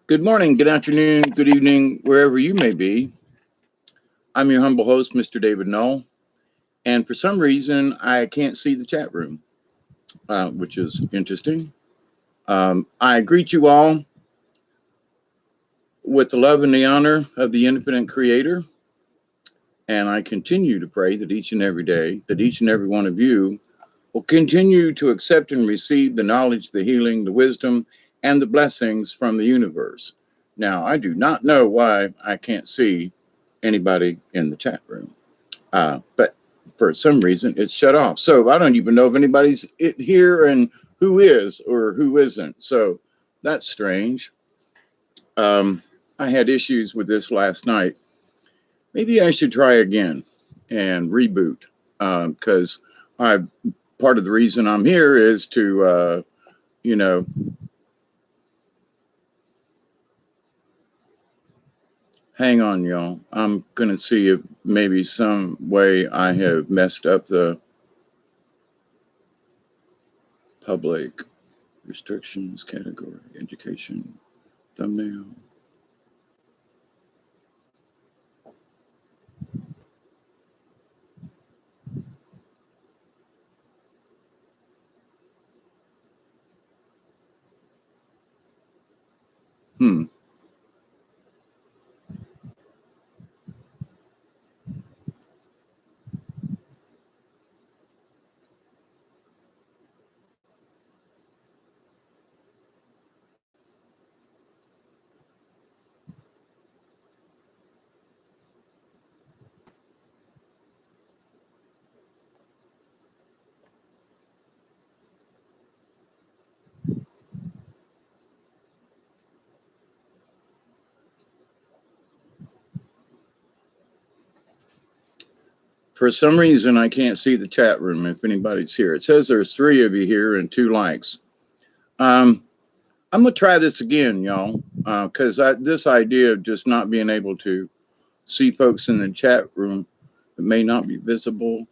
Good morning, good afternoon, good evening, wherever you may be. I'm your humble host, Mr. David Null, and for some reason, I can't see the chat room, which is interesting. I greet you all with the love and the honor of the infinite creator, and I continue to pray that each and every day, that each and every one of you will continue to accept and receive the knowledge, the healing, the wisdom, and the blessings from the universe. Now, I do not know why I can't see anybody in the chat room, but for some reason it's shut off. So I don't even know if anybody's here and who is or who isn't. So that's strange. I had issues with this last night. Maybe I should try again and reboot because part of the reason I'm here is to, hang on, y'all. I'm going to see if maybe some way I have messed up the public restrictions category, education, thumbnail. Hmm. For some reason, I can't see the chat room if anybody's here. It says there's 3 of you here and 2 likes. I'm going to try this again, y'all, because this idea of just not being able to see folks in the chat room that may not be visible.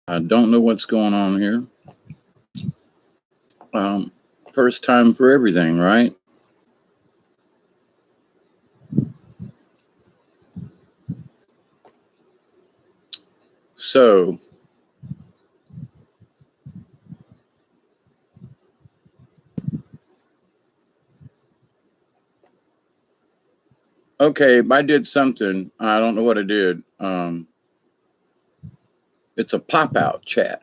I don't know what's going on here. First time for everything, right? So, okay, I did something. I don't know what I did. It's a pop-out chat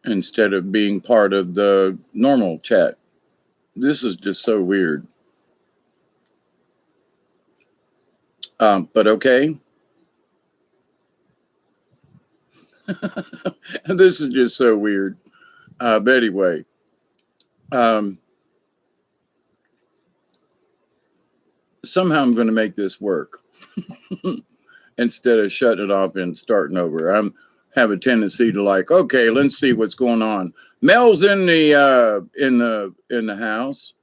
instead of being part of the normal chat. This is just so weird. But okay. This is just so weird. But anyway, somehow I'm going to make this work instead of shutting it off and starting over. I have a tendency to like, okay, let's see what's going on. Mel's in the house.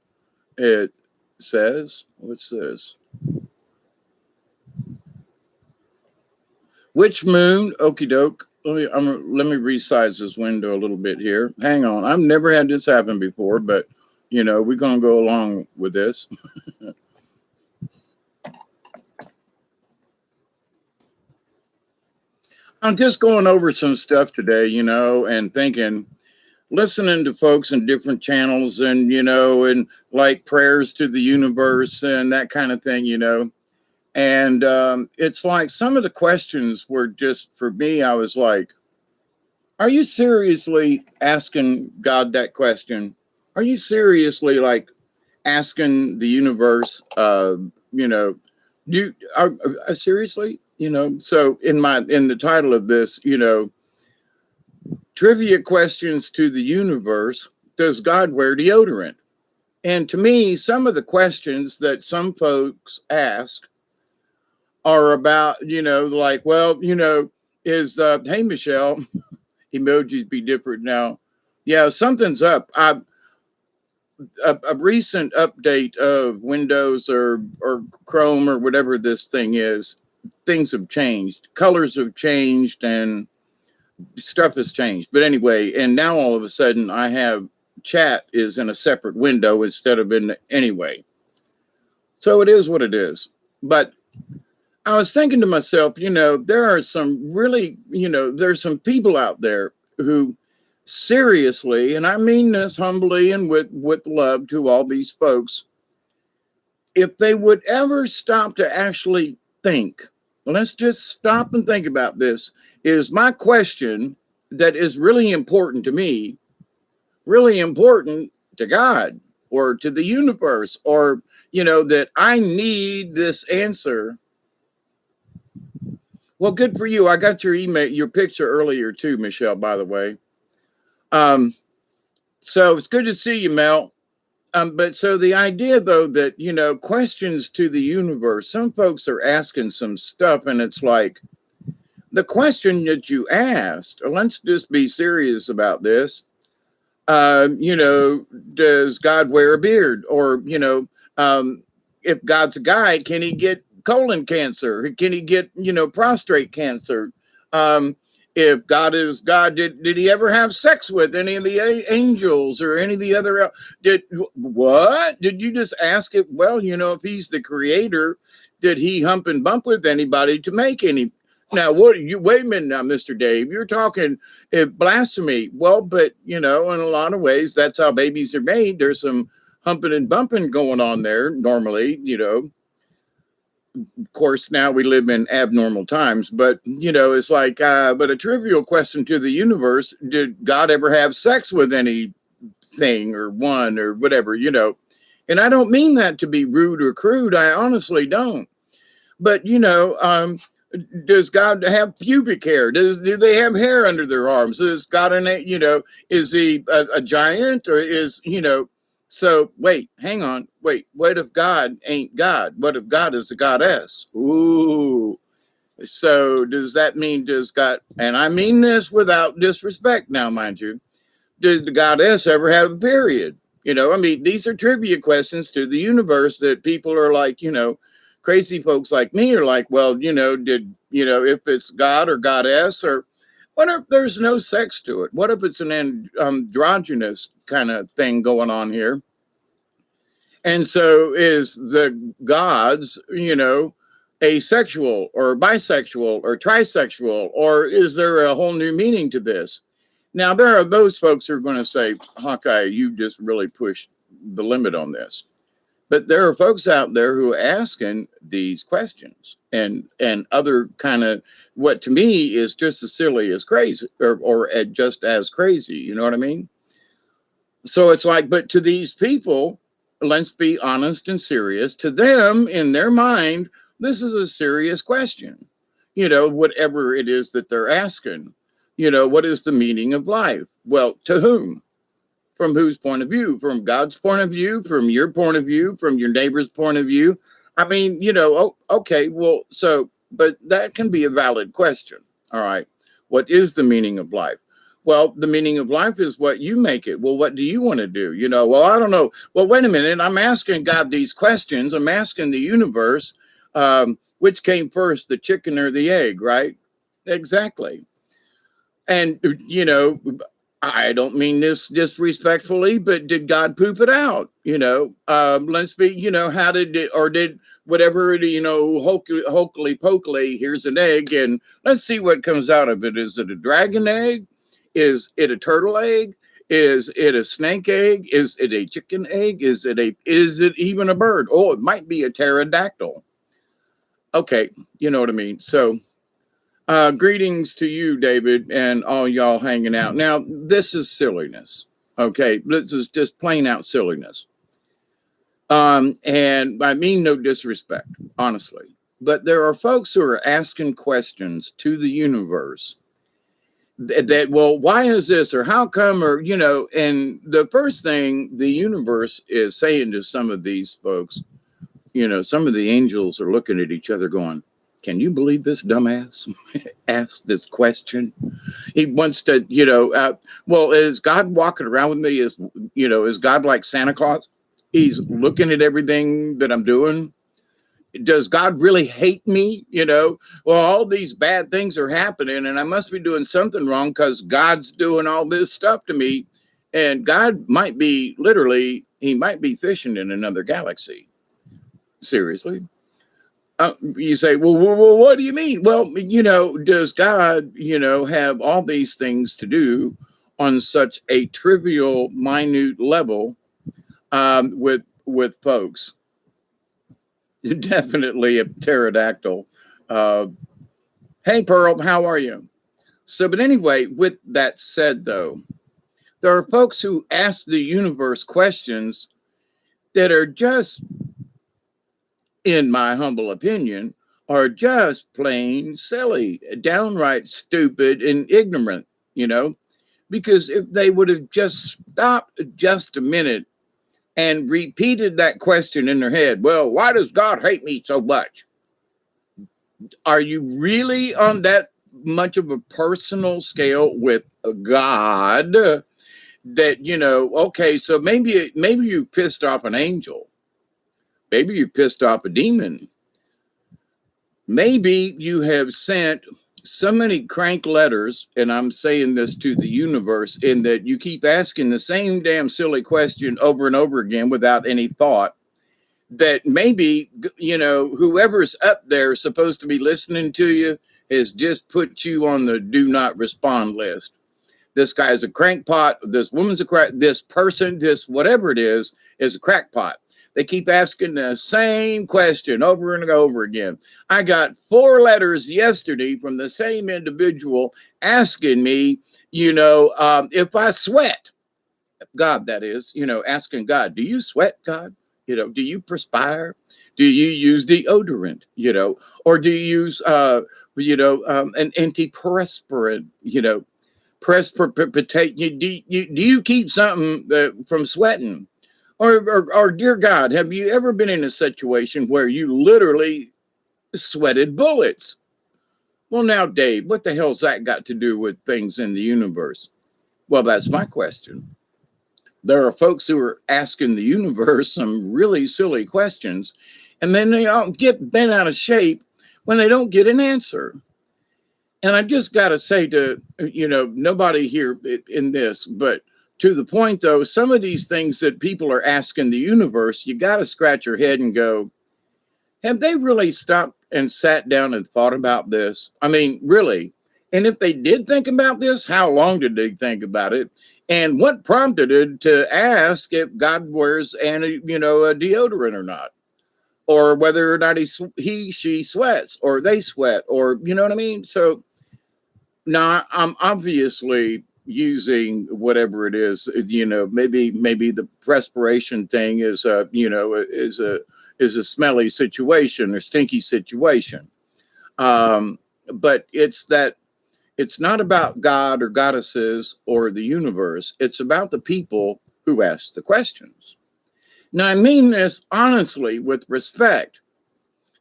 It says, what's this? Which moon? Okie doke. Let me resize this window a little bit here. Hang on. I've never had this happen before, but we're gonna go along with this. I'm just going over some stuff today, and thinking, listening to folks in different channels and, and like prayers to the universe and that kind of thing, And it's like some of the questions were just, for me, I was like, are you seriously asking God that question? Are you seriously like asking the universe, seriously, so in the title of this, trivia questions to the universe, does God wear deodorant? And to me, some of the questions that some folks ask are about, like, well, is, hey, Michelle, emojis be different now. Yeah, something's up. a recent update of Windows or Chrome or whatever this thing is, things have changed, colors have changed, and stuff has changed. But anyway, and now all of a sudden I have chat is in a separate window instead of in anyway. So it is what it is. But I was thinking to myself, there are some really, there's some people out there who seriously, and I mean this humbly and with love to all these folks, if they would ever stop to actually think, let's just stop and think about this, is my question that is really important to me, really important to God or to the universe, or, that I need this answer. Well, good for you. I got your email, your picture earlier too, Michelle, by the way. So it's good to see you, Mel. But so the idea, though, that, questions to the universe, some folks are asking some stuff, and it's like the question that you asked, let's just be serious about this. Does God wear a beard? Or, if God's a guy, can he get colon cancer? Can he get, prostate cancer? If God is God, did he ever have sex with any of the angels or any of the other? Did you just ask it? Well, if he's the creator, did he hump and bump with anybody to make any? Now, wait a minute now, Mr. Dave, you're talking blasphemy. Well, but, in a lot of ways, that's how babies are made. There's some humping and bumping going on there normally, Of course, now we live in abnormal times, but, it's like, but a trivial question to the universe, did God ever have sex with anything or one or whatever, And I don't mean that to be rude or crude. I honestly don't. But, does God have pubic hair? Do they have hair under their arms? Is God is he a giant or is, so wait, hang on. Wait, what if God ain't God? What if God is a goddess? Ooh. So does that mean does God, and I mean this without disrespect now, mind you, did the goddess ever have a period? These are trivia questions to the universe that people are like, crazy folks like me are like, well, if it's God or goddess, or what if there's no sex to it? What if it's an androgynous kind of thing going on here? And so is the gods, asexual or bisexual or trisexual, or is there a whole new meaning to this? Now, there are those folks who are going to say, Hawkeye, you just really pushed the limit on this. But there are folks out there who are asking these questions and other kind of what to me is just as silly as crazy or just as crazy. You know what I mean? So it's like, but to these people, let's be honest and serious. To them, in their mind, this is a serious question. Whatever it is that they're asking, what is the meaning of life? Well, to whom? From whose point of view? From God's point of view? From your point of view? From your neighbor's point of view? I mean, okay, well, but that can be a valid question. All right. What is the meaning of life? Well, the meaning of life is what you make it. Well, what do you want to do? Well, I don't know. Well, wait a minute. I'm asking God these questions. I'm asking the universe, which came first, the chicken or the egg, right? Exactly. And, I don't mean this disrespectfully, but did God poop it out? Let's be, how did it, or did whatever, hokey pokey, here's an egg, and let's see what comes out of it. Is it a dragon egg? Is it a turtle egg? Is it a snake egg? Is it a chicken egg? Is it even a bird? Oh, it might be a pterodactyl. Okay, you know what I mean? So, greetings to you, David, and all y'all hanging out. Now, this is silliness. Okay, this is just plain out silliness. And I mean no disrespect, honestly. But there are folks who are asking questions to the universe that, well, why is this, or how come, or and the first thing the universe is saying to some of these folks, some of the angels are looking at each other going, Can you believe this dumbass asked this question? He wants to, well, is God walking around with me? Is God like Santa Claus? He's looking at everything that I'm doing. Does God really hate me? Well, all these bad things are happening and I must be doing something wrong because God's doing all this stuff to me. And God might be he might be fishing in another galaxy. Seriously. You say, well, what do you mean? Well, does God, have all these things to do on such a trivial, minute level with folks? Definitely a pterodactyl. Hey, Pearl, how are you? So, but anyway, with that said, though, there are folks who ask the universe questions that are just, in my humble opinion, are just plain silly, downright stupid and ignorant, because if they would have just stopped just a minute and repeated that question in their head, well, why does God hate me so much? Are you really on that much of a personal scale with God that, okay, so maybe you pissed off an angel. Maybe you pissed off a demon. Maybe you have sent so many crank letters, and I'm saying this to the universe, in that you keep asking the same damn silly question over and over again without any thought, that maybe, whoever's up there supposed to be listening to you has just put you on the do not respond list. This guy's a crankpot. This woman's this person, this whatever it is a crackpot. They keep asking the same question over and over again. I got 4 letters yesterday from the same individual asking me, if I sweat, God, that is, asking God, do you sweat, God? Do you perspire? Do you use deodorant? Or do you use, an antiperspirant? Do you keep something from sweating? Or, dear God, have you ever been in a situation where you literally sweated bullets? Well, now, Dave, what the hell's that got to do with things in the universe? Well, that's my question. There are folks who are asking the universe some really silly questions, and then they all get bent out of shape when they don't get an answer. And I just got to say to, nobody here in this, but to the point, though, some of these things that people are asking the universe, you got to scratch your head and go, have they really stopped and sat down and thought about this? I mean, really? And if they did think about this, how long did they think about it? And what prompted it to ask if God wears a deodorant or not? Or whether or not she sweats, or they sweat, or, you know what I mean? So now I'm obviously using whatever it is, maybe the perspiration thing is a smelly situation or stinky situation. But it's not about God or goddesses or the universe. It's about the people who ask the questions. Now, I mean this honestly with respect,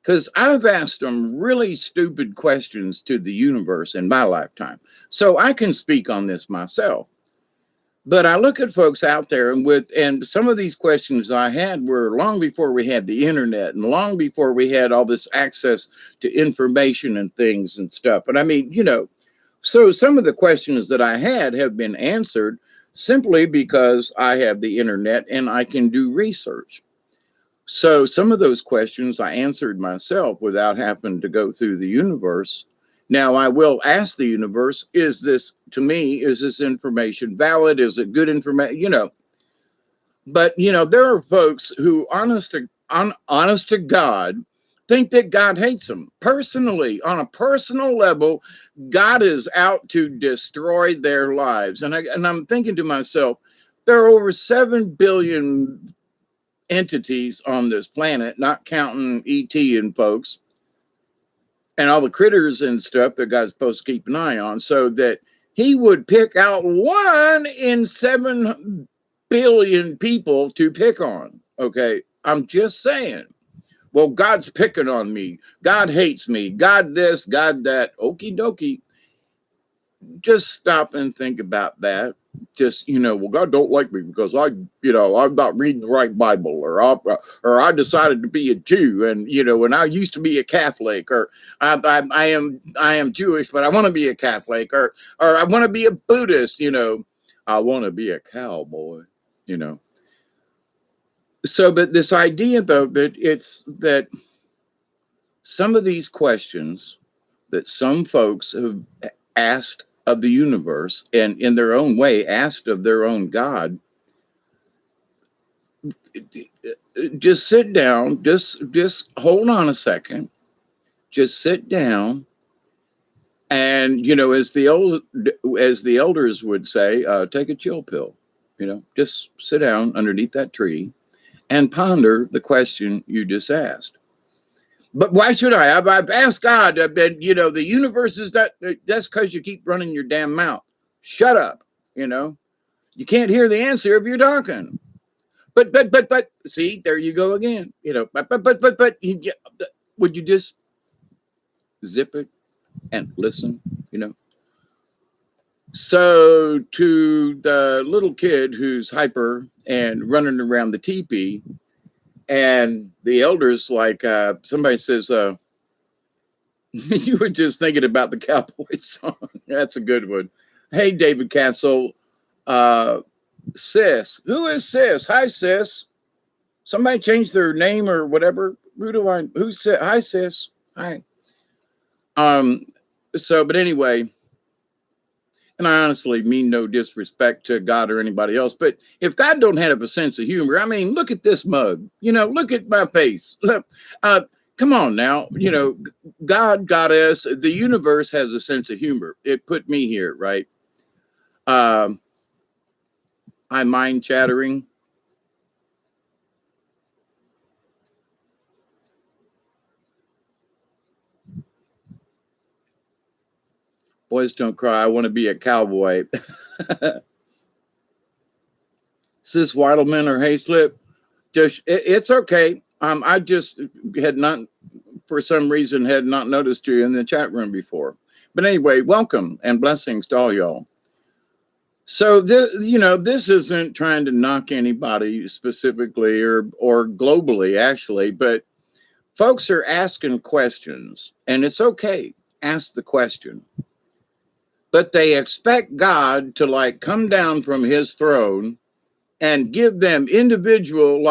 because I've asked some really stupid questions to the universe in my lifetime. So I can speak on this myself. But I look at folks out there and some of these questions I had were long before we had the internet and long before we had all this access to information and things and stuff. But I mean, so some of the questions that I had have been answered simply because I have the internet and I can do research. So some of those questions I answered myself without having to go through the universe. Now, I will ask the universe, is this information valid? Is it good information? But, there are folks who, honest to God, think that God hates them. Personally, on a personal level, God is out to destroy their lives. And I'm thinking to myself, there are over 7 billion entities on this planet, not counting ET and folks and all the critters and stuff that God's supposed to keep an eye on, so that he would pick out 1 in 7 billion people to pick on. Okay. I'm just saying, Well, God's picking on me. God hates me. God this, God that. Okie dokie. Just stop and think about that. Just, well, God don't like me because I'm not reading the right Bible, or I decided to be a Jew, and I used to be a Catholic, or I am Jewish, but I want to be a Catholic, or I want to be a Buddhist, I want to be a cowboy, you know. So, but this idea though that some of these questions that some folks have asked of the universe and in their own way asked of their own God, just sit down, just hold on a second, just sit down, and as the elders would say, take a chill pill, just sit down underneath that tree and ponder the question you just asked. But why should I? I've asked God. I've been, the universe is that's because you keep running your damn mouth. Shut up. You can't hear the answer if you're talking. But see, there you go again. But would you just zip it and listen? So to the little kid who's hyper and running around the teepee, and the elders, like somebody says, you were just thinking about the Cowboys song. That's a good one. Hey, David Castle, sis. Who is sis? Hi, sis. Somebody changed their name or whatever. Who said hi, sis? Hi. But anyway, and I honestly mean no disrespect to God or anybody else, but if God don't have a sense of humor, I mean, look at this mug. Look at my face. Look, come on now. God got us. The universe has a sense of humor. It put me here, right? I'm mind chattering. Boys don't cry. I want to be a cowboy. Sis Weidelman or Hayslip, it's okay. I just had not, for some reason, had not noticed you in the chat room before. But anyway, welcome and blessings to all y'all. So this isn't trying to knock anybody specifically or globally, actually, but folks are asking questions, and it's okay. Ask the question. But they expect God to come down from his throne and give them individual,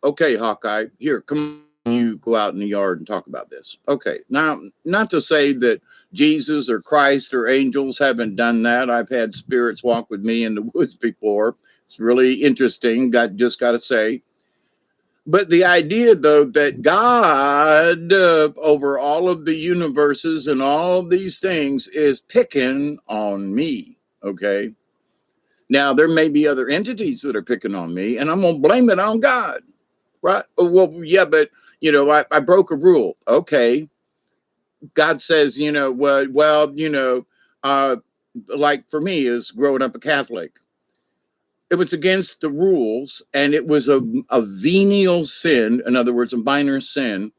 okay, Hawkeye, here, come on, you go out in the yard and talk about this. Okay. Now, not to say that Jesus or Christ or angels haven't done that. I've had spirits walk with me in the woods before. It's really interesting. Just got to say. But the idea, though, that God, over all of the universes and all of these things, is picking on me, okay? Now, there may be other entities that are picking on me, and I'm going to blame it on God, right? Well, yeah, but, I broke a rule. Okay. God says, like for me, is growing up a Catholic. It was against the rules, and it was a venial sin, in other words, a minor sin,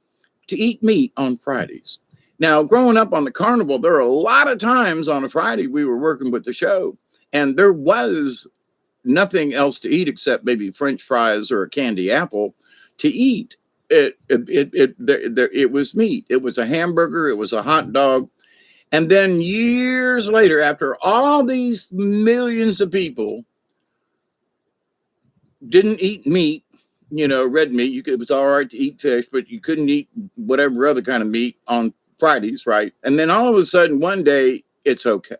to eat meat on Fridays. Now, growing up on the carnival, there are a lot of times on a Friday we were working with the show, and there was nothing else to eat except maybe French fries or a candy apple to eat. It was meat. It was a hamburger. It was a hot dog. And then years later, after all these millions of people didn't eat meat, red meat, it was all right to eat fish, but you couldn't eat whatever other kind of meat on Fridays, right? And then all of a sudden, one day, it's okay.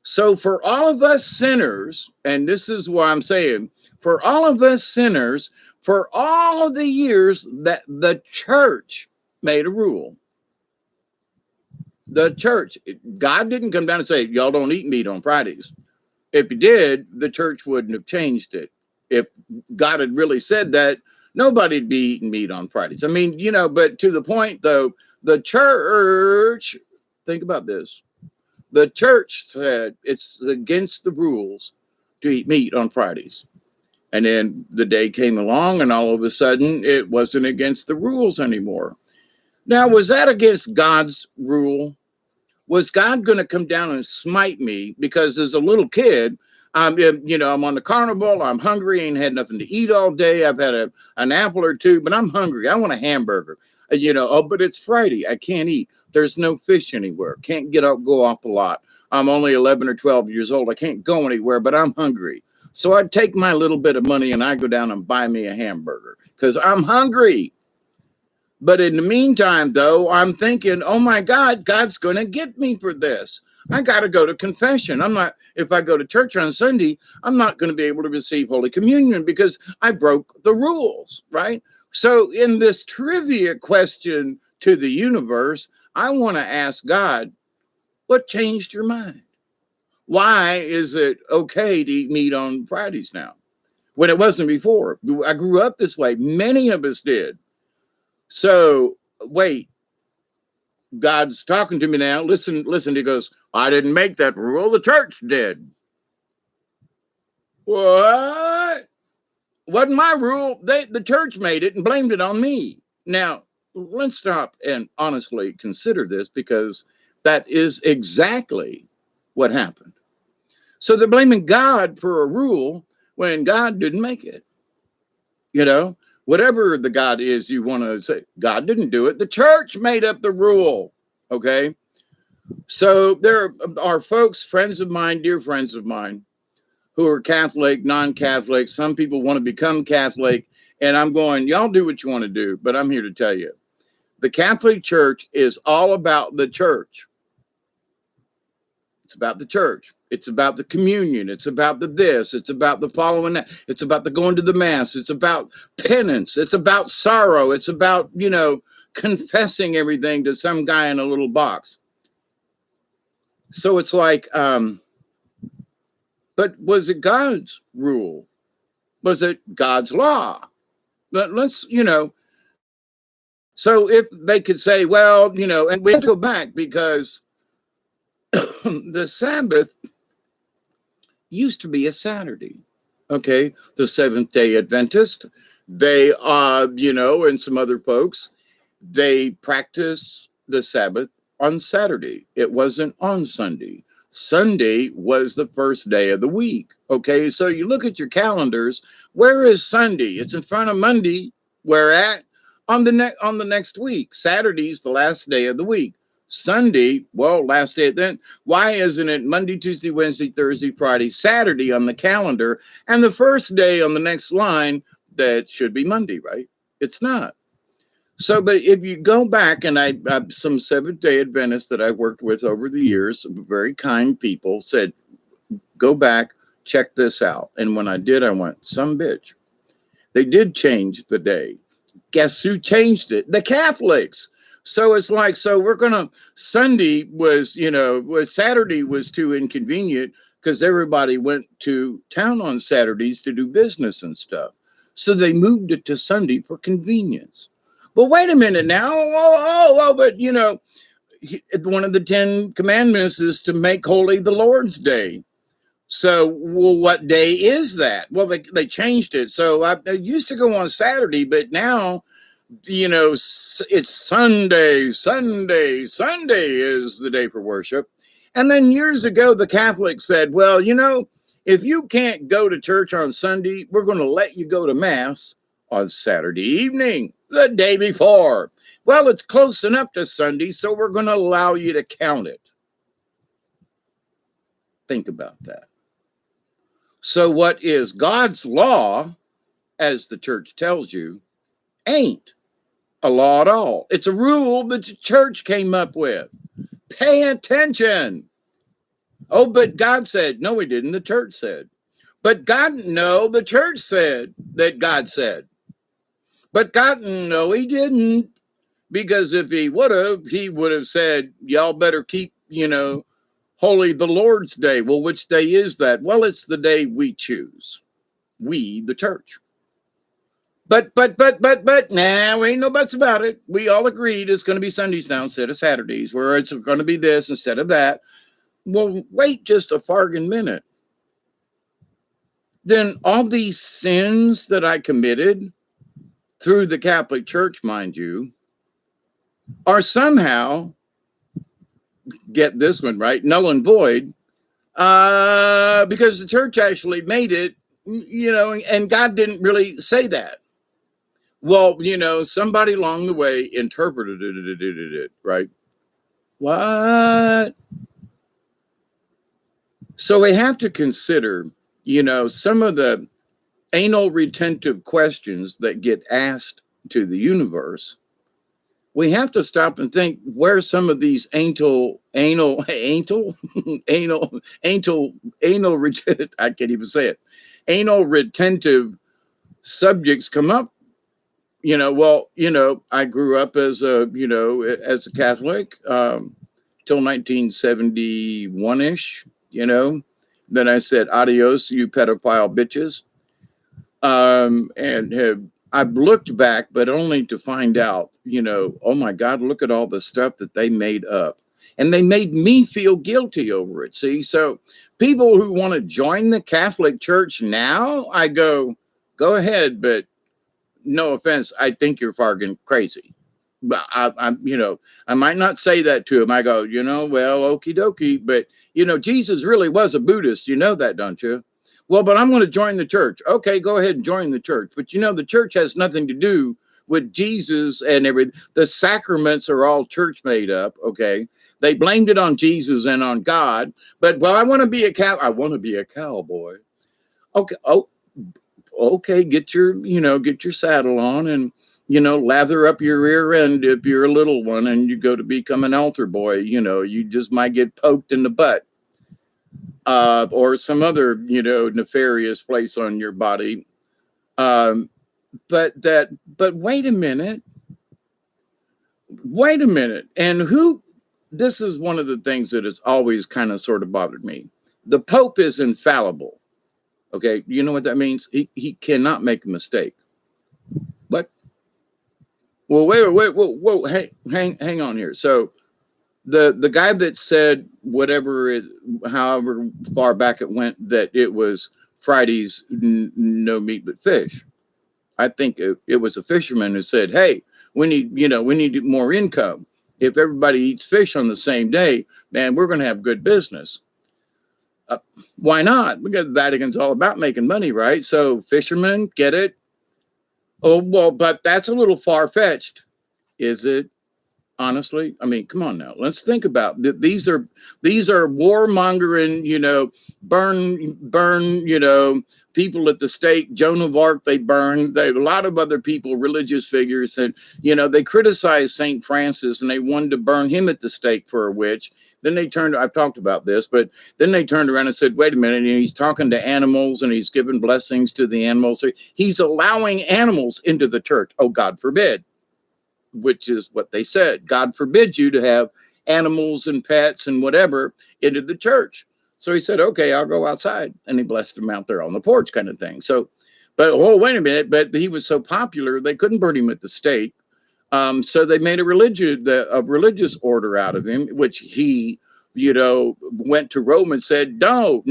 So for all of us sinners, and this is what I'm saying, for all of us sinners, for all of the years that the church made a rule, the church, God didn't come down and say, y'all don't eat meat on Fridays. If he did, the church wouldn't have changed it. If God had really said that, nobody'd be eating meat on Fridays. I mean, but to the point, though, the church, think about this. The church said it's against the rules to eat meat on Fridays. And then the day came along, and all of a sudden it wasn't against the rules anymore. Now, was that against God's rule? Was God going to come down and smite me because as a little kid, I'm on the carnival, I'm hungry, ain't had nothing to eat all day. I've had an apple or two, but I'm hungry. I want a hamburger. But it's Friday. I can't eat. There's no fish anywhere. Can't go off the lot. I'm only 11 or 12 years old. I can't go anywhere, but I'm hungry. So I'd take my little bit of money and I go down and buy me a hamburger because I'm hungry. But in the meantime, though, I'm thinking, oh my God, God's going to get me for this. I got to go to confession. If I go to church on Sunday, I'm not going to be able to receive Holy Communion because I broke the rules, right? So in this trivia question to the universe, I want to ask God, what changed your mind? Why is it okay to eat meat on Fridays now when it wasn't before? I grew up this way. Many of us did. So wait, God's talking to me now. Listen. He goes, I didn't make that rule. The church did. What? Wasn't my rule. The church made it and blamed it on me. Now, let's stop and honestly consider this because that is exactly what happened. So they're blaming God for a rule when God didn't make it. Whatever the God is you want to say, God didn't do it. The church made up the rule. Okay. So there are folks, friends of mine, dear friends of mine, who are Catholic, non-Catholic. Some people want to become Catholic. And I'm going, y'all do what you want to do. But I'm here to tell you, the Catholic Church is all about the church. It's about the church. It's about the communion. It's about the this. It's about the following that. It's about the going to the mass. It's about penance. It's about sorrow. It's about, confessing everything to some guy in a little box. So it's like, but was it God's rule? Was it God's law? Let's. So if they could say, well, and we have to go back because the Sabbath used to be a Saturday. Okay. The Seventh-day Adventist, they, and some other folks, they practice the Sabbath on Saturday. It wasn't on Sunday. Sunday was the first day of the week. Okay. So you look at your calendars. Where is Sunday? It's in front of Monday. Where at? On the next week. Saturday's the last day of the week. Sunday, well, last day then. Why isn't it Monday, Tuesday, Wednesday, Thursday, Friday, Saturday on the calendar, and the first day on the next line that should be Monday, right? It's not. So, but if you go back, and I some Seventh-day Adventists that I worked with over the years, very kind people, said, go back, check this out. And when I did, I went, some bitch. They did change the day. Guess who changed it? The Catholics. So it's like, Sunday was, Saturday was too inconvenient because everybody went to town on Saturdays to do business and stuff. So they moved it to Sunday for convenience. But wait a minute now. But one of the 10 commandments is to make holy the Lord's day. So, well, what day is that? Well, they changed it. So I used to go on Saturday, but now, it's Sunday. Sunday is the day for worship. And then years ago, the Catholics said, well, if you can't go to church on Sunday, we're going to let you go to Mass on Saturday evening, the day before. Well, it's close enough to Sunday, so we're going to allow you to count it. Think about that. So what is God's law, as the church tells you, ain't a law at all. It's a rule that the church came up with. Pay attention. Oh, but God said. No, he didn't. The church said. But the church said that God said. But God, no, he didn't. Because if he would have said, y'all better keep, holy the Lord's day. Well, which day is that? Well, it's the day we choose. We, the church. But, nah, ain't no buts about it. We all agreed it's going to be Sundays now instead of Saturdays, where it's going to be this instead of that. Well, wait just a fargan minute. then all these sins that I committed through the Catholic Church, mind you, are somehow, get this one right, null and void, because the church actually made it, and God didn't really say that. Well, somebody along the way interpreted it, right? What? So we have to consider, some of the anal retentive questions that get asked to the universe. We have to stop and think where some of these anal, I can't even say it, anal retentive subjects come up. I grew up as a Catholic, till 1971-ish, Then I said, adios, you pedophile bitches. I've looked back, but only to find out, oh my God, look at all the stuff that they made up. And they made me feel guilty over it. See, so people who want to join the Catholic Church now, I go ahead, but no offense, I think you're fucking crazy. But I might not say that to him. I go, well, okie dokie, but Jesus really was a Buddhist. You know that, don't you? Well, but I'm going to join the church. Okay, go ahead and join the church. But the church has nothing to do with Jesus and everything. The sacraments are all church made up. Okay, they blamed it on Jesus and on God. But I want to be I want to be a cowboy. Okay. Oh, okay. Get your saddle on and lather up your rear end if you're a little one and you go to become an altar boy. You just might get poked in the butt. Or some other, nefarious place on your body. But wait a minute. And this is one of the things that has always kind of sort of bothered me. The Pope is infallible. Okay. You know what that means? He cannot make a mistake. What? Well, wait, whoa. Hey, hang on here. So, the guy that said however far back it went, that it was Friday's no meat but fish. I think it was a fisherman who said, "Hey, we need more income. If everybody eats fish on the same day, man, we're going to have good business." Why not? Because the Vatican's all about making money, right? So fishermen, get it? Oh well, but that's a little far fetched, is it? Honestly, I mean, come on now. Let's think about these are warmongering, burn, people at the stake. Joan of Arc, they burned. A lot of other people, religious figures, and they criticized Saint Francis, and they wanted to burn him at the stake for a witch. Then they turned. I've talked about this, but then they turned around and said, "Wait a minute!" And he's talking to animals, and he's giving blessings to the animals. He's allowing animals into the church. Oh, God forbid. Which is what they said. God forbid you to have animals and pets and whatever into the church. So he said, okay, I'll go outside. And he blessed them out there on the porch kind of thing. So, but wait a minute. But he was so popular, they couldn't burn him at the stake. So they made a religious order out of him, which he, went to Rome and said, no,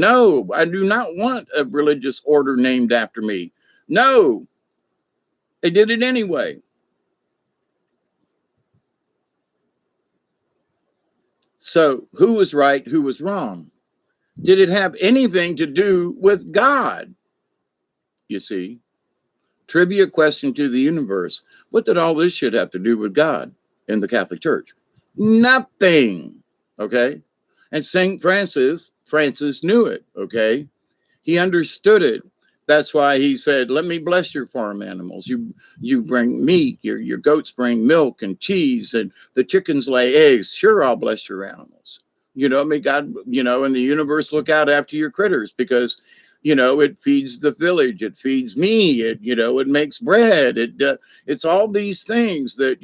I do not want a religious order named after me. No, they did it anyway. So who was right? Who was wrong? Did it have anything to do with God? You see, trivia question to the universe. What did all this shit have to do with God in the Catholic Church? Nothing. Okay. And St. Francis knew it. Okay. He understood it. That's why he said, let me bless your farm animals. You bring meat, your goats bring milk and cheese, and the chickens lay eggs. Sure, I'll bless your animals. May God, and the universe look out after your critters, because, it feeds the village. It feeds me. It makes bread. It's all these things that,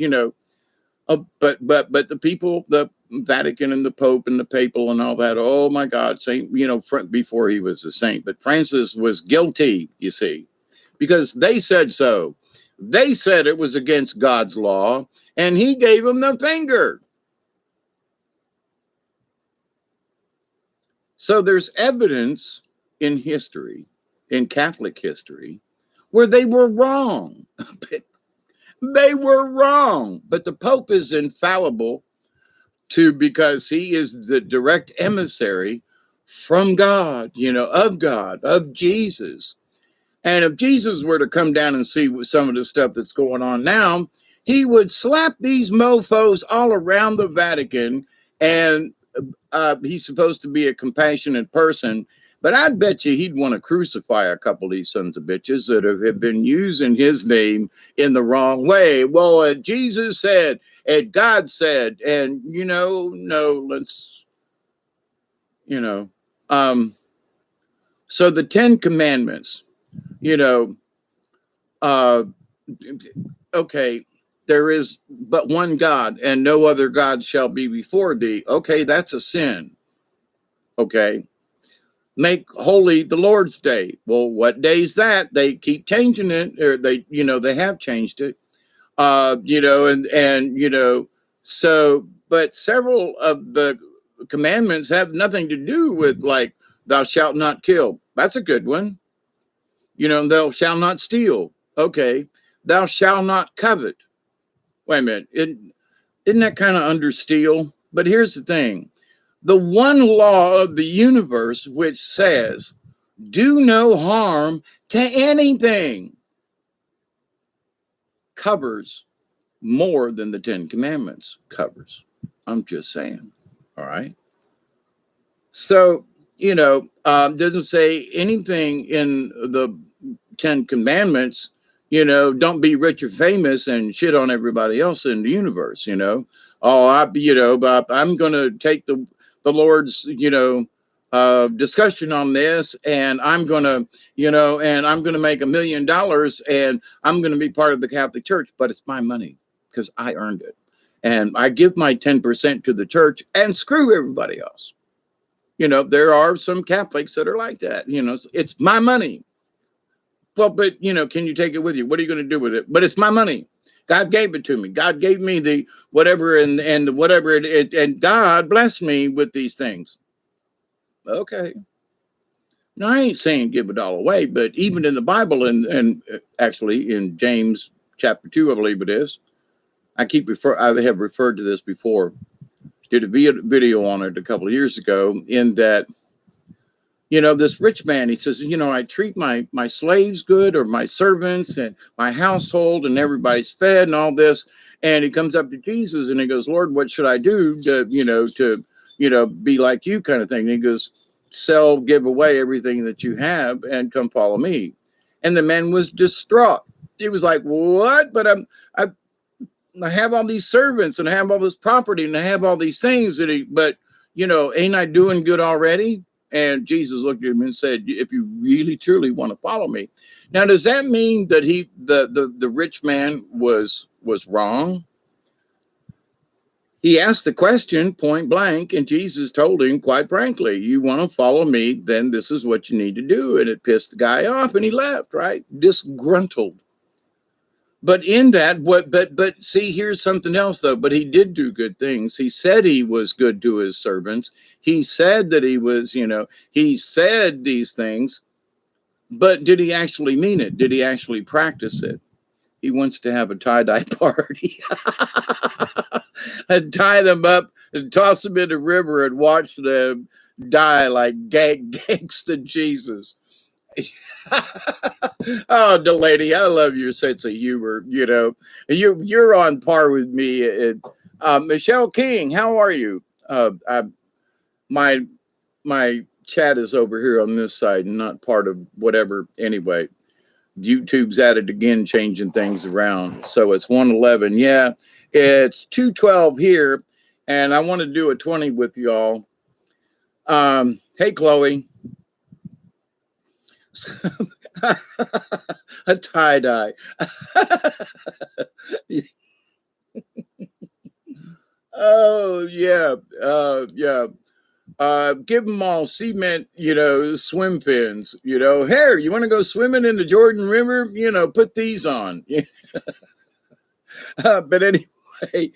but the people, the Vatican and the Pope and the Papal and all that. Oh my God, before he was a saint, but Francis was guilty, you see, because they said so. They said it was against God's law, and he gave them the finger. So there's evidence in history in Catholic history where they were wrong. They were wrong. But the Pope is infallible because he is the direct emissary from God, of Jesus. And if Jesus were to come down and see some of the stuff that's going on now, he would slap these mofos all around the Vatican. And he's supposed to be a compassionate person. But I'd bet you he'd want to crucify a couple of these sons of bitches that have been using his name in the wrong way. Well, Jesus said, and God said, and, no, let's, so the 10 Commandments, okay, there is but one God, and no other God shall be before thee. Okay, that's a sin. Okay. Make holy the Lord's Day. Well, what day is that? They keep changing it, or they have changed it. So, but several of the commandments have nothing to do with, like, thou shalt not kill. That's a good one. Thou shalt not steal. Okay. Thou shalt not covet. Wait a minute. Isn't that kind of under steal? But here's the thing. The one law of the universe which says, do no harm to anything, covers more than the 10 Commandments covers. I'm just saying. All right. So, doesn't say anything in the 10 Commandments, don't be rich or famous and shit on everybody else in the universe, but I'm going to take the Lord's, discussion on this, and I'm going to, make $1 million, and I'm going to be part of the Catholic Church, but it's my money because I earned it. And I give my 10% to the church and screw everybody else. There are some Catholics that are like that, it's my money. Well, but, can you take it with you? What are you going to do with it? But it's my money. God gave it to me. God gave me the whatever and whatever and God blessed me with these things. Okay. Now, I ain't saying give it all away, but even in the Bible and actually in James chapter 2, I believe it is, I have referred to this before. Did a video on it a couple of years ago, in that, this rich man, he says, I treat my slaves good, or my servants and my household, and everybody's fed and all this. And he comes up to Jesus and he goes, Lord, what should I do to be like you, kind of thing? And he goes, give away everything that you have and come follow me. And the man was distraught. He was like, what? But I have all these servants and I have all this property and I have all these things but ain't I doing good already? And Jesus looked at him and said, if you really truly want to follow me. Now, does that mean that the rich man was wrong? He asked the question point blank, and Jesus told him, quite frankly, you want to follow me, then this is what you need to do. And it pissed the guy off and he left, right? Disgruntled. But in that, but see, here's something else, though. But he did do good things. He said he was good to his servants. He said that he was, he said these things. But did he actually mean it? Did he actually practice it? He wants to have a tie-dye party. And tie them up and toss them in the river and watch them die like gangsta Jesus. Oh, Delaney, I love your sense of humor. You're on par with me. And Michelle King, how are you? My chat is over here on this side and not part of whatever. Anyway, YouTube's at it again, changing things around. So it's 1:11. Yeah, it's 2:12 here, and I want to do a 20 with y'all. Hey, Chloe. A tie-dye. Oh, yeah. Yeah. Give them all cement, swim fins, here, you want to go swimming in the Jordan River, put these on. But anyway,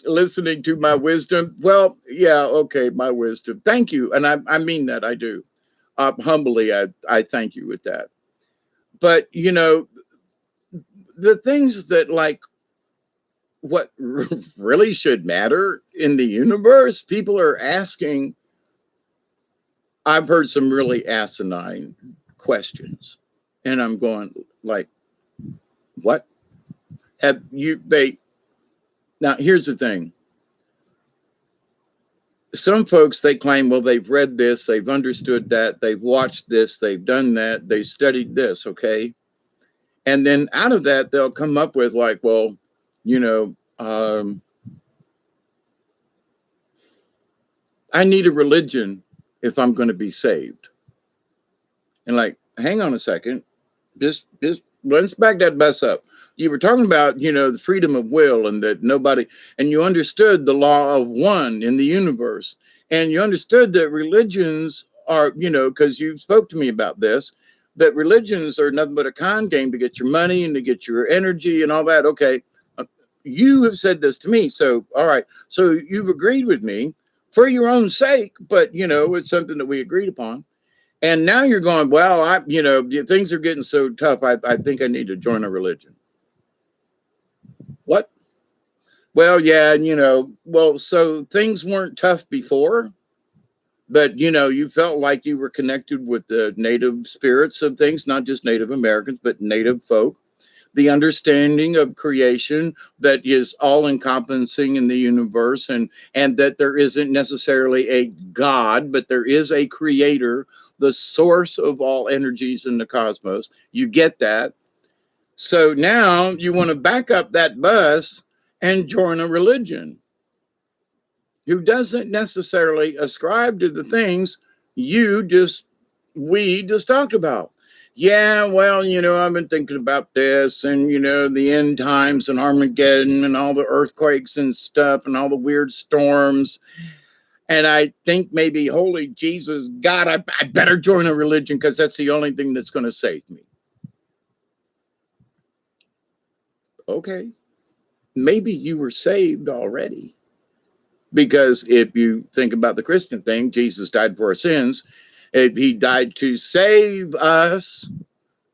listening to my wisdom. Well, yeah. Okay. My wisdom. Thank you. And I mean that, I do. Humbly, I thank you with that. But, you know, the things that like what really should matter in the universe, people are asking. I've heard some really asinine questions, and I'm going like, what have you, they, now here's the thing. Some folks, they claim, well, they've read this, they've understood that, they've watched this, they've done that, they studied this, okay? And then out of that, they'll come up with like, well, you know, I need a religion if I'm going to be saved. And like, hang on a second, just let's back that bus up. You were talking about, you know, the freedom of will, and that nobody, and you understood the law of one in the universe, and you understood that religions are, you know, because you spoke to me about this, that religions are nothing but a con game to get your money and to get your energy and all that. Okay, you have said this to me, so all right, so you've agreed with me for your own sake, but you know, it's something that we agreed upon. And now you're going, well, you know, things are getting so tough. I think I need to join a religion. What? Well, yeah, you know, well, so things weren't tough before, but you know, you felt like you were connected with the native spirits of things, not just Native Americans, but native folk. The understanding of creation that is all encompassing in the universe, and that there isn't necessarily a God, but there is a creator, the source of all energies in the cosmos. You get that. So now you want to back up that bus and join a religion who doesn't necessarily ascribe to the things we just talked about. Yeah, well, you know, I've been thinking about this, and you know, the end times and Armageddon and all the earthquakes and stuff and all the weird storms. And I think maybe, holy Jesus, God, I better join a religion because that's the only thing that's going to save me. Okay, maybe you were saved already. Because if you think about the Christian thing, Jesus died for our sins. He died to save us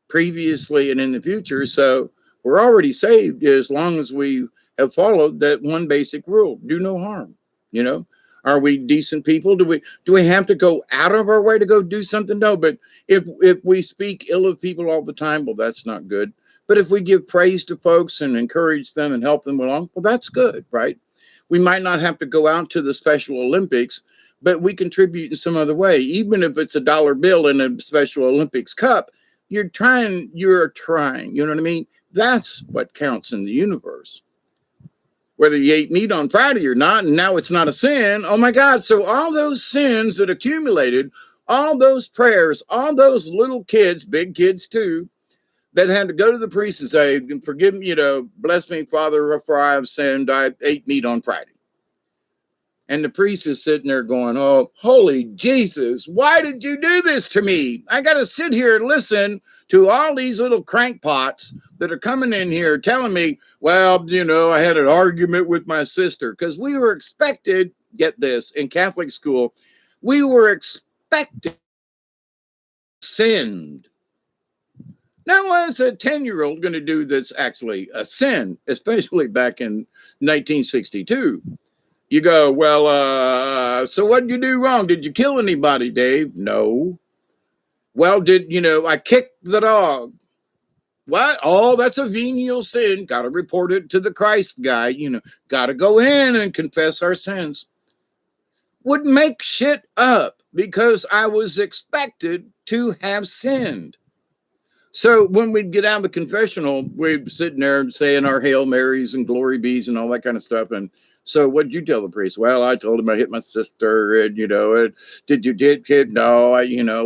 previously and in the future. So we're already saved as long as we have followed that one basic rule: do no harm. You know, are we decent people? Do we have to go out of our way to go do something? No, but if we speak ill of people all the time, well, that's not good. But if we give praise to folks and encourage them and help them along, well, that's good, right? We might not have to go out to the Special Olympics, but we contribute in some other way. Even if it's $1 bill in a Special Olympics cup, you're trying, you know what I mean? That's what counts in the universe. Whether you ate meat on Friday or not, and now it's not a sin. Oh my God. So all those sins that accumulated, all those prayers, all those little kids, big kids too, that had to go to the priest and say, forgive me, you know, bless me, Father, for I have sinned. I ate meat on Friday. And the priest is sitting there going, oh, holy Jesus, why did you do this to me? I got to sit here and listen to all these little crankpots that are coming in here telling me, well, you know, I had an argument with my sister, because we were expected, get this, in Catholic school, we were expected sinned. Now, what's a 10-year-old going to do that's actually a sin, especially back in 1962? You go, well, so what did you do wrong? Did you kill anybody, Dave? No. Well, I kicked the dog. What? Oh, that's a venial sin. Got to report it to the Christ guy. Got to go in and confess our sins. Would make shit up because I was expected to have sinned. So when we'd get out of the confessional, we'd sitting there saying our Hail Marys and Glory Bees and all that kind of stuff. And so what did you tell the priest? Well, I told him I hit my sister, and, did you did, kid? No,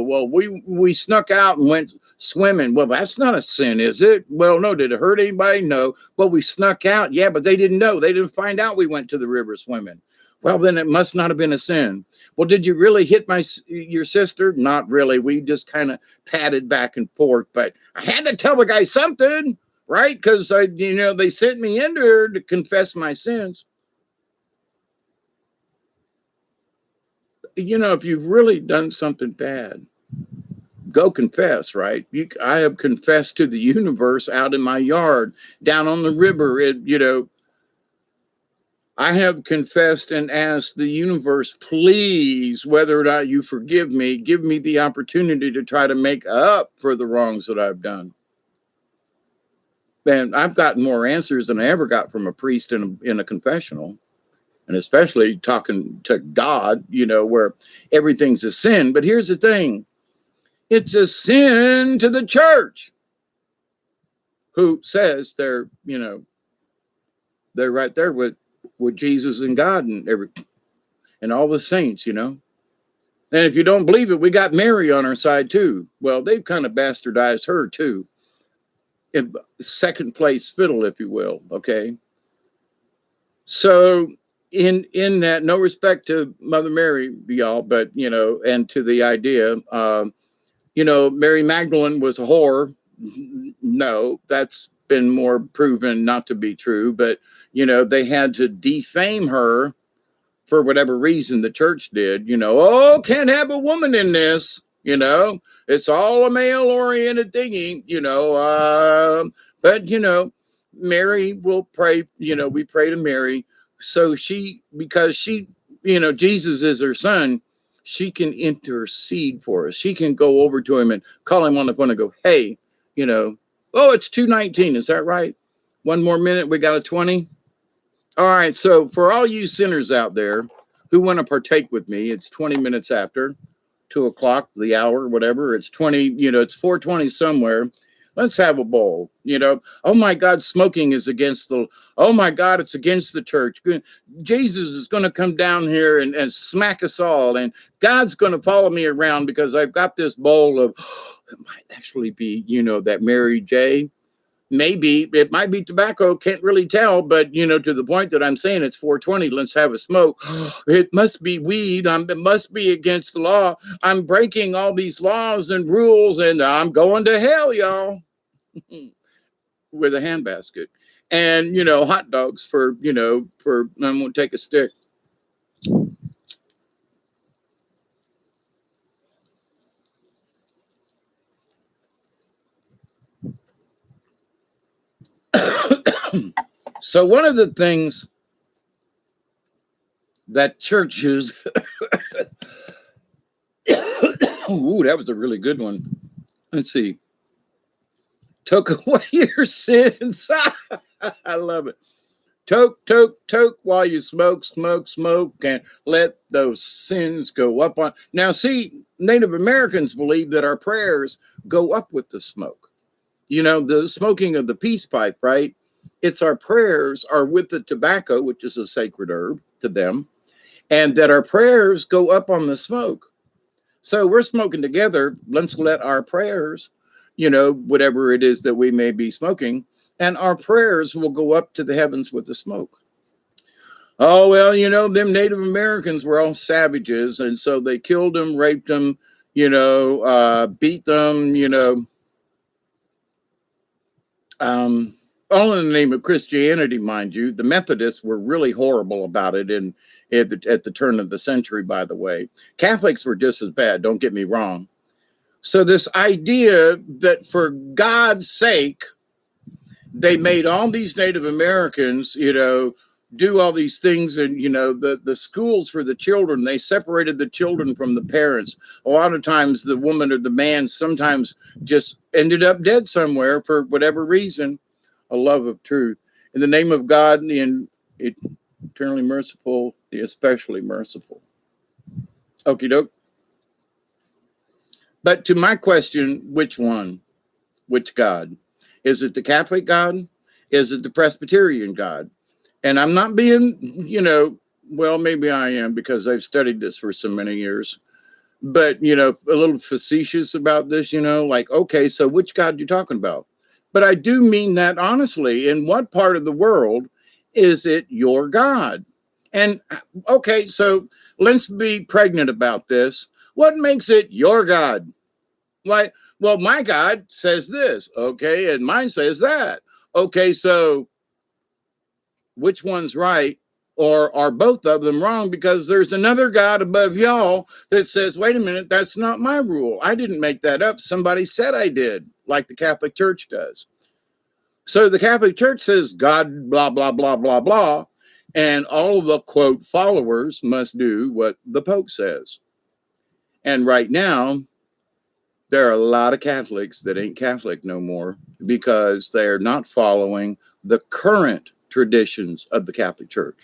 well, we snuck out and went swimming. Well, that's not a sin, is it? Well, no. Did it hurt anybody? No. Well, we snuck out. Yeah, but they didn't know. They didn't find out we went to the river swimming. Well, then it must not have been a sin. Well, did you really hit your sister? Not really. We just kind of patted back and forth, but I had to tell the guy something, right? Because they sent me in there to confess my sins. If you've really done something bad, go confess, right? I have confessed to the universe out in my yard, down on the river. I have confessed and asked the universe, please, whether or not you forgive me, give me the opportunity to try to make up for the wrongs that I've done. And I've gotten more answers than I ever got from a priest in a confessional. And especially talking to God, where everything's a sin. But here's the thing. It's a sin to the church, who says they're right there with Jesus and God and all the saints, And if you don't believe it, we got Mary on our side too. Well, they've kind of bastardized her too. In second place fiddle, if you will. Okay. So in that, no respect to Mother Mary, y'all, but and to the idea, Mary Magdalene was a whore. No, that's been more proven not to be true, but they had to defame her for whatever reason. The church did, oh, can't have a woman in this, it's all a male oriented thingy, but Mary will pray, we pray to Mary. So because she, Jesus is her son, she can intercede for us. She can go over to him and call him on the phone and go, hey, oh, it's 2:19. Is that right? One more minute. We got a 20. All right. So for all you sinners out there who want to partake with me, it's 20 minutes after 2:00, the hour, whatever. It's 20, it's 4:20 somewhere. Let's have a bowl. Oh my God, smoking is oh my God, it's against the church. Jesus is going to come down here and smack us all. And God's going to follow me around because I've got this bowl of, it might actually be, that Mary J. Maybe it might be tobacco, can't really tell, but to the point that I'm saying it's 4:20, let's have a smoke. It must be weed. It must be against the law. I'm breaking all these laws and rules, and I'm going to hell, y'all. With a handbasket and hot dogs for I'm gonna take a stick. So one of the things that churches ooh, that was a really good one. Let's see. Toke away your sins. I love it. Toke while you smoke, and let those sins go up on. Now, see, Native Americans believe that our prayers go up with the smoke. The smoking of the peace pipe, right? It's our prayers are with the tobacco, which is a sacred herb to them, and that our prayers go up on the smoke. So we're smoking together. Let's let our prayers, whatever it is that we may be smoking, and our prayers will go up to the heavens with the smoke. Oh, well, them Native Americans were all savages. And so they killed them, raped them, beat them, all in the name of Christianity, mind you. The Methodists were really horrible about it at the turn of the century, by the way. Catholics were just as bad, don't get me wrong. So this idea that for God's sake, they made all these Native Americans, do all these things. And, the schools for the children, they separated the children from the parents. A lot of times the woman or the man sometimes just ended up dead somewhere for whatever reason. A love of truth. In the name of God, the eternally merciful, the especially merciful. Okie doke. But to my question, which one? Which God? Is it the Catholic God? Is it the Presbyterian God? And I'm not being, well, maybe I am because I've studied this for so many years. But, a little facetious about this, like, okay, so which God are you talking about? But I do mean that honestly. In what part of the world is it your God? And, okay, so let's be pregnant about this. What makes it your God? Like, well, my God says this, okay, and mine says that. Okay, so which one's right or are both of them wrong? Because there's another God above y'all that says, wait a minute, that's not my rule. I didn't make that up. Somebody said I did, like the Catholic Church does. So the Catholic Church says God, blah, blah, blah, blah, blah. And all of the, quote, followers must do what the Pope says. And right now, there are a lot of Catholics that ain't Catholic no more because they're not following the current traditions of the Catholic Church.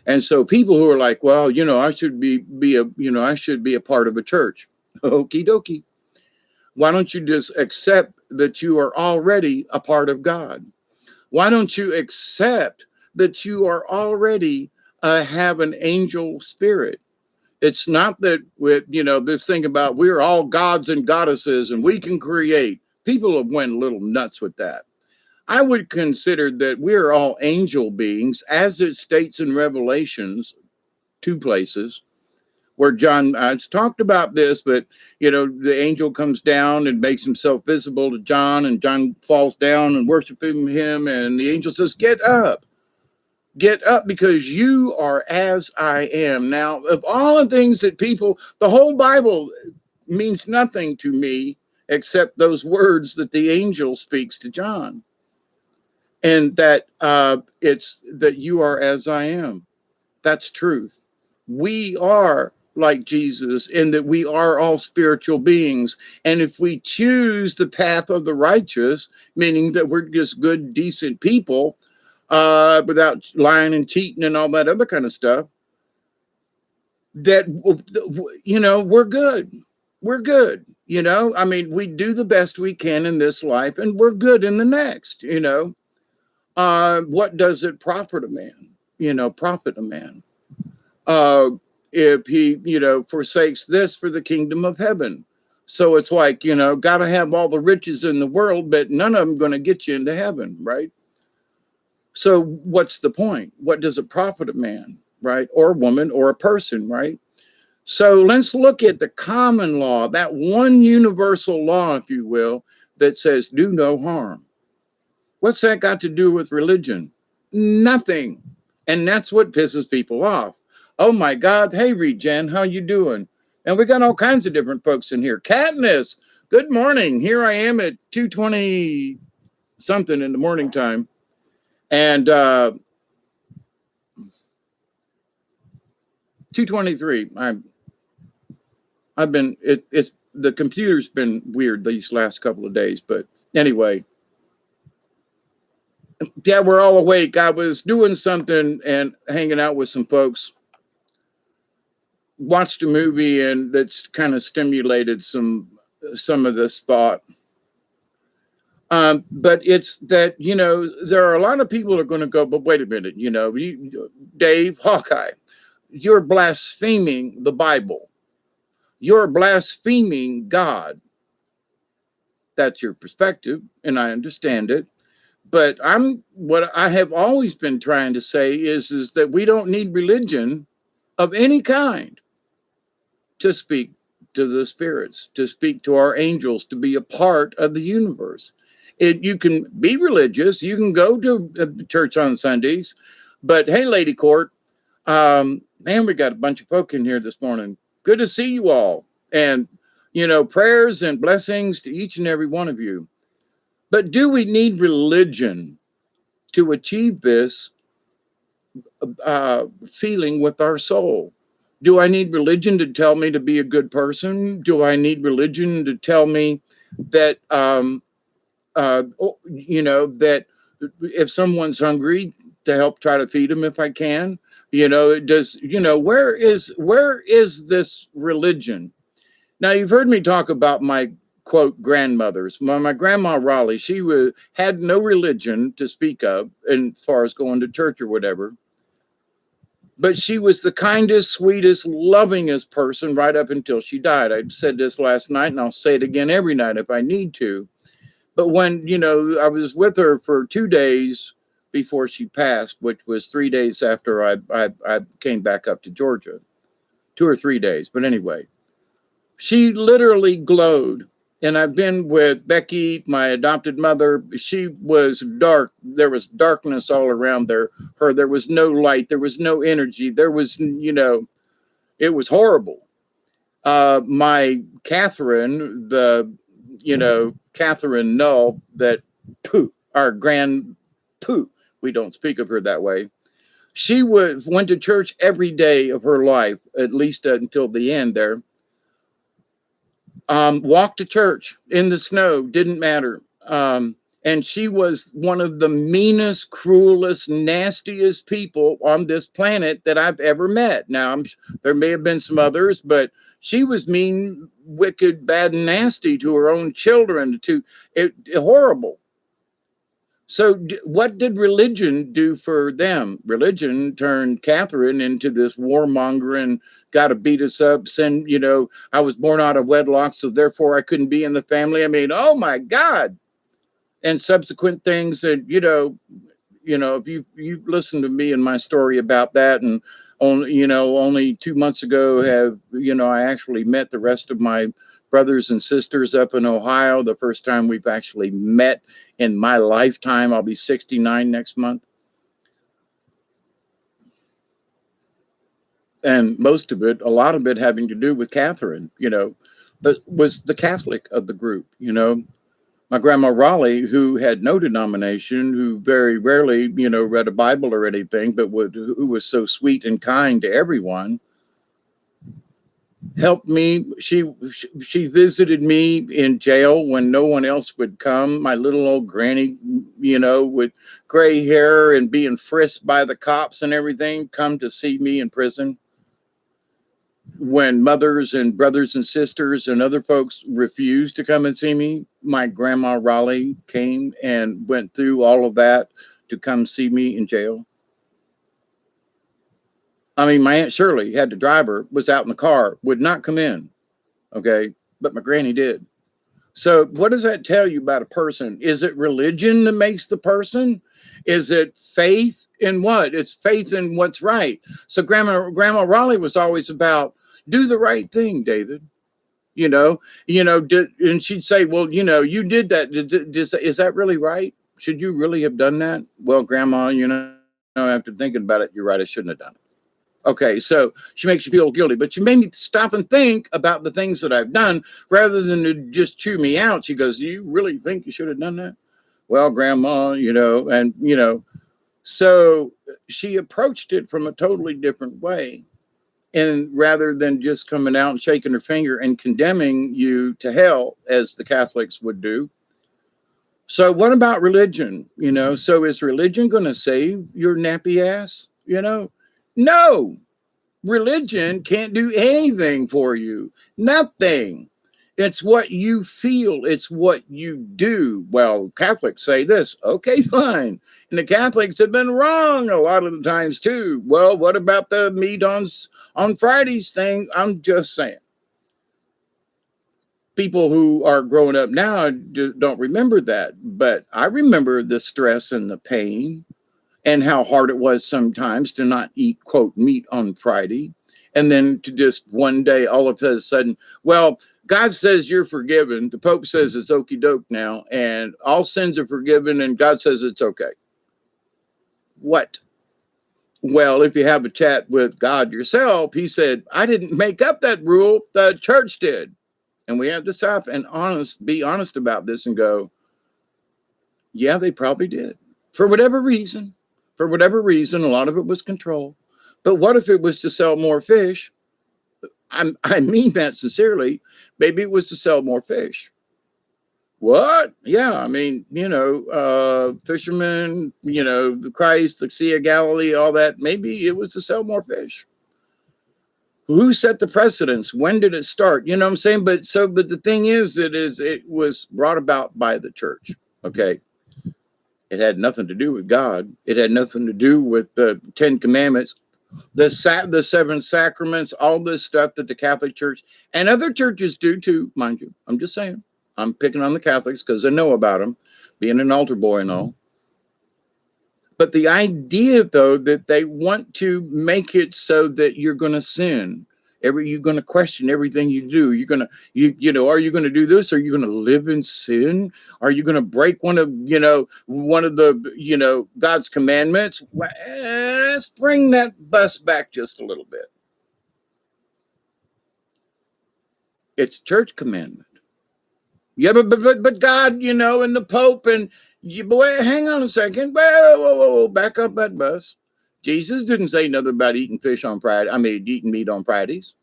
And so people who are like, well, I should be a part of a church. Okie dokie. Why don't you just accept that you are already a part of God? Why don't you accept that you are already have an angel spirit? It's not that with, this thing about we're all gods and goddesses and we can create. People have went a little nuts with that. I would consider that we're all angel beings, as it states in Revelations, 2 places, where John has talked about this, but, the angel comes down and makes himself visible to John, and John falls down and worshiping him, and the angel says, get up, because you are as I am. Now, of all the things that the whole Bible means nothing to me except those words that the angel speaks to John. And that it's that you are as I am. That's truth. We are like Jesus in that we are all spiritual beings. And if we choose the path of the righteous, meaning that we're just good, decent people, without lying and cheating and all that other kind of stuff, that, we're good. We're good. I mean, we do the best we can in this life and we're good in the next, what does it profit a man? Profit a man. If he, forsakes this for the kingdom of heaven. So it's like, got to have all the riches in the world, but none of them going to get you into heaven, right? So what's the point? What does it profit a man, right? Or a woman or a person, right? So let's look at the common law, that one universal law, if you will, that says do no harm. What's that got to do with religion? Nothing. And that's what pisses people off. Oh my God. Hey, Regen, how you doing? And we got all kinds of different folks in here. Katniss, good morning. Here I am at 2:20 something in the morning time. And 2:23. I've been, it's the computer's been weird these last couple of days, but anyway. Yeah, we're all awake. I was doing something and hanging out with some folks. Watched a movie and that's kind of stimulated some of this thought. But it's that, there are a lot of people that are going to go, but wait a minute, Dave, Hawkeye, you're blaspheming the Bible. You're blaspheming God. That's your perspective, and I understand it. But what I have always been trying to say is that we don't need religion of any kind to speak to the spirits, to speak to our angels, to be a part of the universe. You can be religious, you can go to church on Sundays, but hey, Lady Court, man, we got a bunch of folk in here this morning. Good to see you all. And, prayers and blessings to each and every one of you. But do we need religion to achieve this feeling with our soul? Do I need religion to tell me to be a good person? Do I need religion to tell me that, that if someone's hungry, to help try to feed them if I can? Where is this religion? Now, you've heard me talk about my quote grandmothers. My grandma Raleigh, she had no religion to speak of as far as going to church or whatever. But she was the kindest, sweetest, lovingest person right up until she died. I said this last night, and I'll say it again every night if I need to. But when, I was with her for 2 days before she passed, which was 3 days after I came back up to Georgia. 2 or 3 days. But anyway, she literally glowed. And I've been with Becky, my adopted mother. She was dark. There was darkness all around her. There was no light. There was no energy. There was, it was horrible. My Catherine, Catherine Null, that pooh, our grand pooh, we don't speak of her that way. She went to church every day of her life, at least until the end there. Walked to church in the snow, didn't matter. And she was one of the meanest, cruelest, nastiest people on this planet that I've ever met. Now, there may have been some others, but she was mean, wicked, bad, and nasty to her own children. Horrible. So what did religion do for them? Religion turned Catherine into this warmonger and got to beat us up. I was born out of wedlock, so therefore I couldn't be in the family. I mean, oh my God. And subsequent things that, if you've listened to me and my story about that, and only 2 months ago I actually met the rest of my brothers and sisters up in Ohio. The first time we've actually met in my lifetime. I'll be 69 next month. And a lot of it having to do with Catherine, but was the Catholic of the group, My grandma Raleigh, who had no denomination, who very rarely, read a Bible or anything, but who was so sweet and kind to everyone, helped me. She visited me in jail when no one else would come. My little old granny, with gray hair and being frisked by the cops and everything, come to see me in prison. When mothers and brothers and sisters and other folks refused to come and see me, my grandma Raleigh came and went through all of that to come see me in jail. I mean, my Aunt Shirley had to drive her, was out in the car, would not come in. Okay. But my granny did. So what does that tell you about a person? Is it religion that makes the person? Is it faith in what? It's faith in what's right. So Grandma Raleigh was always about, do the right thing, David. And she'd say, well, you did that. Is that really right? Should you really have done that? Well, Grandma, after thinking about it, you're right. I shouldn't have done it. Okay, so she makes you feel guilty, but she made me stop and think about the things that I've done rather than to just chew me out. She goes, do you really think you should have done that? Well, Grandma, so she approached it from a totally different way. And rather than just coming out and shaking her finger and condemning you to hell, as the Catholics would do. So what about religion? So is religion going to save your nappy ass? No, religion can't do anything for you. Nothing. It's what you feel. It's what you do. Well, Catholics say this. Okay, fine. And the Catholics have been wrong a lot of the times too. Well, what about the meat on Fridays thing? I'm just saying. People who are growing up now don't remember that. But I remember the stress and the pain and how hard it was sometimes to not eat, quote, meat on Friday. And then to just one day, all of a sudden, well, God says you're forgiven. The Pope says it's okie doke now, and all sins are forgiven, and God says it's okay. What? Well, if you have a chat with God yourself, he said, I didn't make up that rule. The church did. And we have to stop and be honest about this and go, yeah, they probably did. For whatever reason, a lot of it was control. But what if it was to sell more fish? I mean that sincerely. Maybe it was to sell more fish. What? Yeah, I mean, fishermen, the Christ, the Sea of Galilee, all that. Maybe it was to sell more fish. Who set the precedence? When did it start? You know what I'm saying? But the thing is, it was brought about by the church. Okay. It had nothing to do with God. It had nothing to do with the 10 Commandments, the 7 sacraments, all this stuff that the Catholic Church and other churches do too, mind you. I'm just saying. I'm picking on the Catholics because I know about them, being an altar boy and all. But the idea, though, that they want to make it so that you're going to sin. You're going to question everything you do. You're going to, are you going to do this? Are you going to live in sin? Are you going to break one of the, God's commandments? Let's bring that bus back just a little bit. It's church commandment. Yeah, but God, and the Pope and boy, hang on a second. Whoa, back up that bus. Jesus didn't say nothing about eating fish on Friday. I mean, eating meat on Fridays.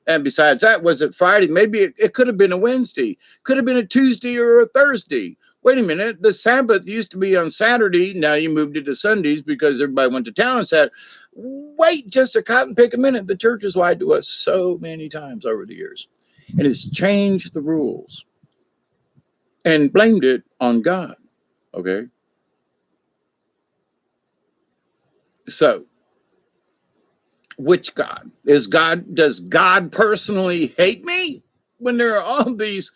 And besides that, was it Friday? Maybe it could have been a Wednesday. Could have been a Tuesday or a Thursday. Wait a minute. The Sabbath used to be on Saturday. Now you moved it to Sundays because everybody went to town and said, wait just a cotton pick a minute. The church has lied to us so many times over the years. And it's changed the rules and blamed it on God. Okay. So, which God? Does God personally hate me when there are all these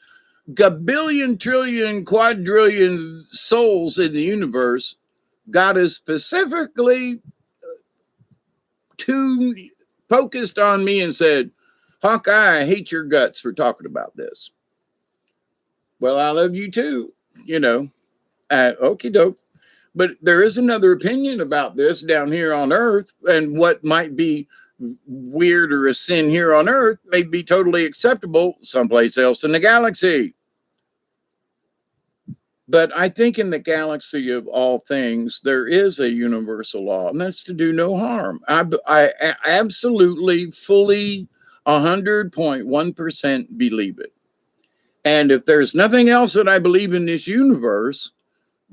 gabillion, trillion, quadrillion souls in the universe? God is specifically too focused on me and said, Hawkeye, I hate your guts for talking about this. Well, I love you too, okie doke. But there is another opinion about this down here on earth, and what might be weird or a sin here on earth may be totally acceptable someplace else in the galaxy. But I think in the galaxy of all things, there is a universal law, and that's to do no harm. I absolutely, fully, 100.1% believe it. And if there's nothing else that I believe in this universe,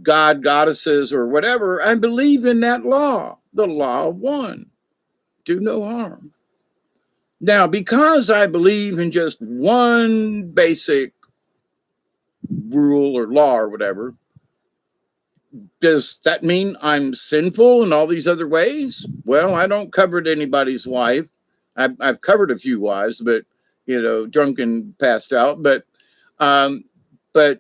God, goddesses, or whatever, I believe in that law, the law of one. Do no harm. Now, because I believe in just one basic rule or law or whatever, does that mean I'm sinful in all these other ways? Well, I don't covet anybody's wife. I've covered a few wives, but, drunk and passed out. But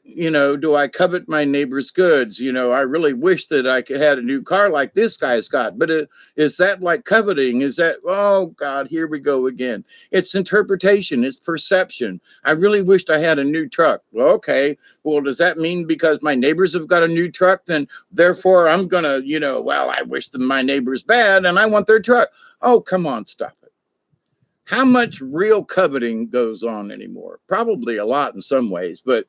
do I covet my neighbor's goods? I really wish that I could had a new car like this guy's got. But is that like coveting? Is that, oh God, here we go again. It's interpretation. It's perception. I really wished I had a new truck. Well, okay. Well, does that mean because my neighbors have got a new truck, then therefore I'm going to, I wish my neighbor's bad and I want their truck. Oh, come on, stop it. How much real coveting goes on anymore? Probably a lot in some ways, but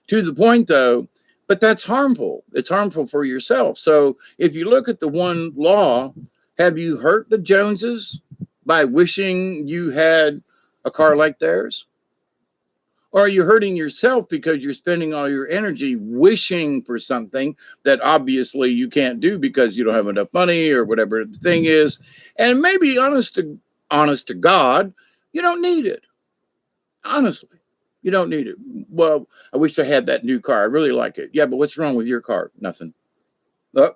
to the point, though, but that's harmful. It's harmful for yourself. So if you look at the one law, have you hurt the Joneses by wishing you had a car like theirs? Or are you hurting yourself because you're spending all your energy wishing for something that obviously you can't do because you don't have enough money or whatever the thing is? And maybe honest to God, you don't need it. Honestly. You don't need it. Well, I wish I had that new car. I really like it. Yeah, but what's wrong with your car? Nothing. But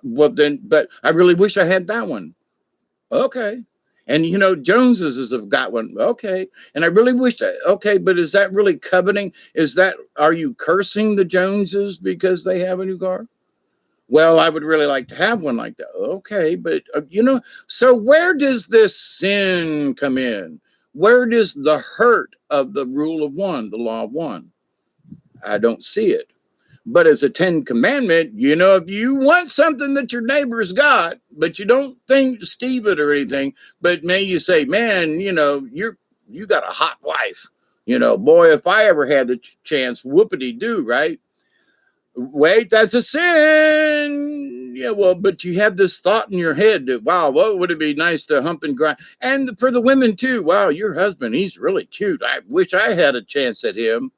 I really wish I had that one. Okay. And, Joneses have got one. Okay. And I really wish okay, but is that really coveting? Are you cursing the Joneses because they have a new car? Well, I would really like to have one like that. Okay. But, so where does this sin come in? Where does the hurt of the rule of one, the law of one? I don't see it. But as a 10 commandment, if you want something that your neighbor's got, but you don't think Steve it or anything, but may you say, man, you got a hot wife. Boy, if I ever had the chance, whoopity-doo, right? Wait, that's a sin. Yeah, well, but you have this thought in your head that, wow, what would it be nice to hump and grind? And for the women too, wow, your husband, he's really cute. I wish I had a chance at him.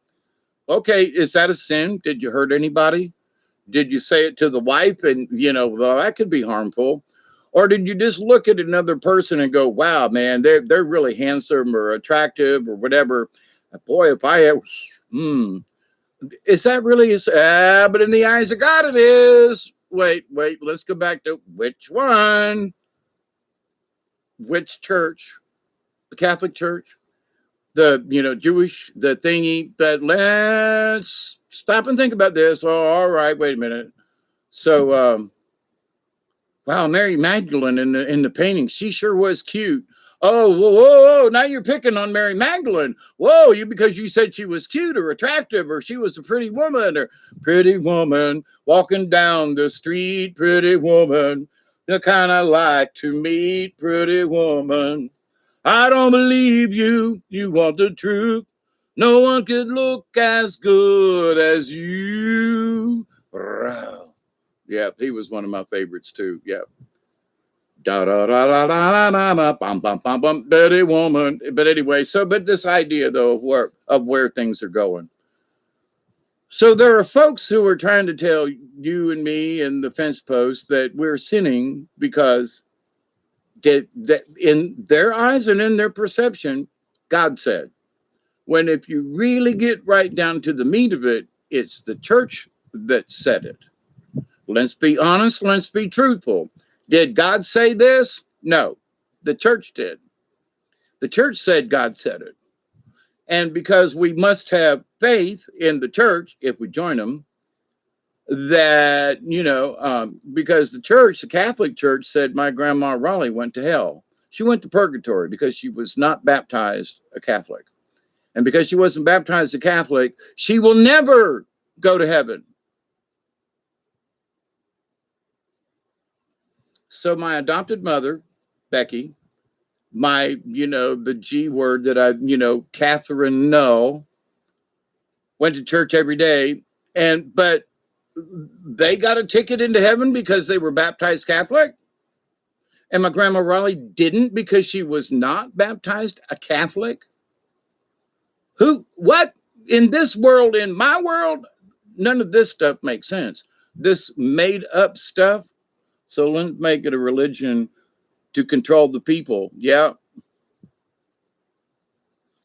Okay, is that a sin? Did you hurt anybody? Did you say it to the wife and, well, that could be harmful? Or did you just look at another person and go, wow, man, they're really handsome or attractive or whatever. Boy, if I have, is that really but in the eyes of God it is. Wait, let's go back to which one? Which church? The Catholic Church? The, Jewish, the thingy. But let's stop and think about this. Oh, all right, wait a minute. So, wow, Mary Magdalene in the painting, she sure was cute. Oh, whoa, whoa, whoa, now you're picking on Mary Magdalene. Whoa, you because you said she was cute or attractive or she was a pretty woman or pretty woman walking down the street, pretty woman, the kind I like to meet, pretty woman. I don't believe you. You want the truth. No one could look as good as you. Yeah, he was one of my favorites too. Yeah. Da da da da da da da bum bum bum bum Betty woman. But anyway, but this idea though of where things are going. So there are folks who are trying to tell you and me and the fence post that we're sinning because that in their eyes and in their perception, God said. When if you really get right down to the meat of it, it's the church that said it. Let's be honest, let's be truthful. Did God say this? No, the church did. The church said God said it. And because we must have faith in the church, if we join them, that, because the church, the Catholic Church said my grandma Raleigh went to hell. She went to purgatory because she was not baptized a Catholic. And because she wasn't baptized a Catholic, she will never go to heaven. So my adopted mother, Becky, the G word that Catherine Null, went to church every day. But they got a ticket into heaven because they were baptized Catholic. And my grandma Raleigh didn't because she was not baptized a Catholic. What? In this world, in my world, none of this stuff makes sense. This made up stuff. So let's make it a religion to control the people. Yeah.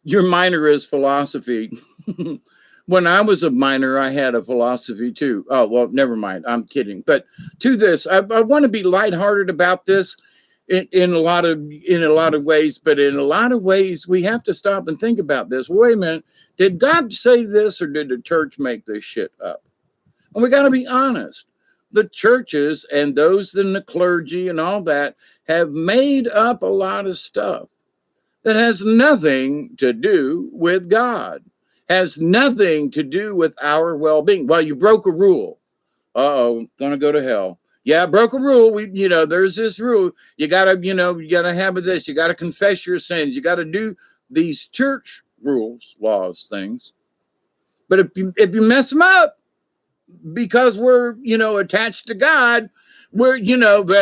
Your minor is philosophy. When I was a minor, I had a philosophy too. Oh, well, never mind. I'm kidding. But to this, I want to be lighthearted about this in a lot of ways. But in a lot of ways, we have to stop and think about this. Wait a minute. Did God say this or did the church make this shit up? And we got to be honest. The churches and those in the clergy and all that have made up a lot of stuff that has nothing to do with God, has nothing to do with our well-being. Well, you broke a rule. Uh-oh, gonna go to hell. Yeah, broke a rule. There's this rule. You gotta have this. You gotta confess your sins. You gotta do these church rules, laws, things. But if you mess them up, because we're attached to God, we're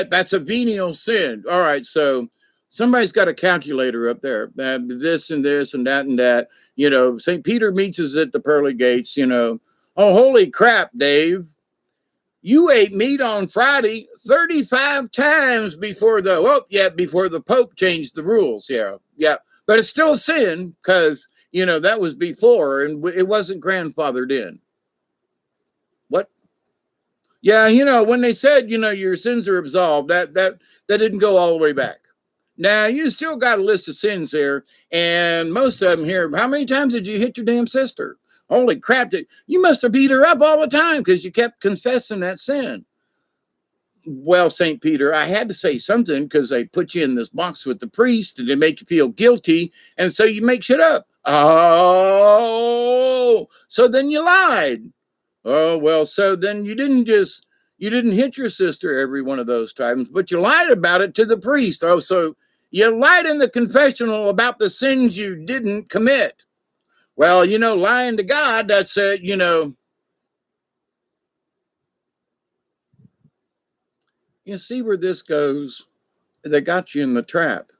that's a venial sin. All right, so somebody's got a calculator up there, this and this and that and that. St. Peter meets us at the pearly gates. Oh, holy crap, Dave, you ate meat on Friday 35 times before the Pope changed the rules. Yeah, but it's still a sin because that was before and it wasn't grandfathered in. What? Yeah, when they said, your sins are absolved, that didn't go all the way back. Now, you still got a list of sins there, and most of them here, how many times did you hit your damn sister? Holy crap, you must have beat her up all the time because you kept confessing that sin. Well, St. Peter, I had to say something because they put you in this box with the priest and they make you feel guilty, and so you make shit up. Oh, so then you lied. Oh, well, so then you didn't hit your sister every one of those times, but you lied about it to the priest. Oh, so you lied in the confessional about the sins you didn't commit. Well, lying to God, that's it, You see where this goes? They got you in the trap.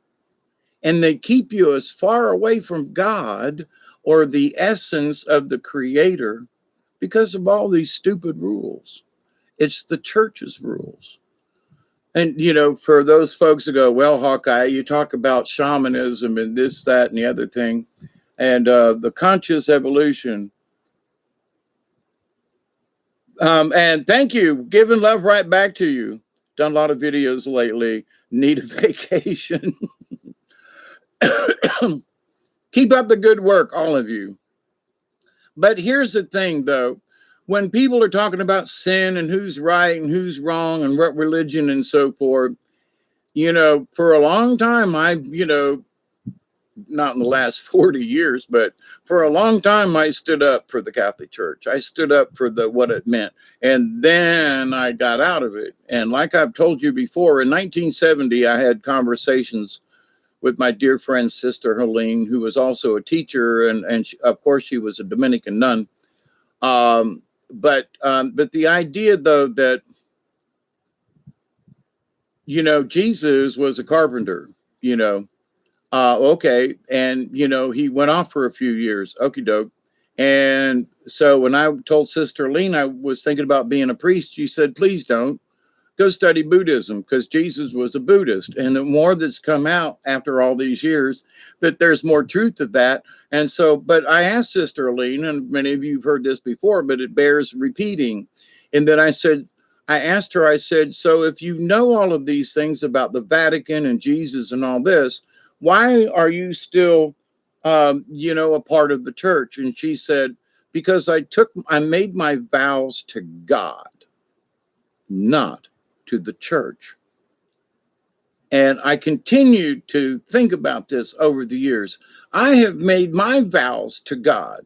And they keep you as far away from God or the essence of the Creator because of all these stupid rules. It's the church's rules. And, for those folks who go, well, Hawkeye, you talk about shamanism and this, that, and the other thing, and the conscious evolution. And thank you. Giving love right back to you. Done a lot of videos lately. Need a vacation. Keep up the good work, all of you. But here's the thing, though. When people are talking about sin and who's right and who's wrong and what religion and so forth, For a long time, not in the last 40 years, but for a long time, I stood up for the Catholic Church. I stood up for what it meant. And then I got out of it. And like I've told you before, in 1970, I had conversations with my dear friend, Sister Helene, who was also a teacher. And she, of course, she was a Dominican nun. But the idea, though, that, Jesus was a carpenter, okay. And, he went off for a few years. Okie doke. And so when I told Sister Lean I was thinking about being a priest, she said, please don't. Go study Buddhism, because Jesus was a Buddhist. And the more that's come out after all these years, that there's more truth to that. And so, but I asked Sister Lean, and many of you have heard this before, but it bears repeating. And then I asked her, I said, so if you know all of these things about the Vatican and Jesus and all this, why are you still, a part of the church? And she said, because I made my vows to God, not to the church. And I continued to think about this over the years. I have made my vows to God.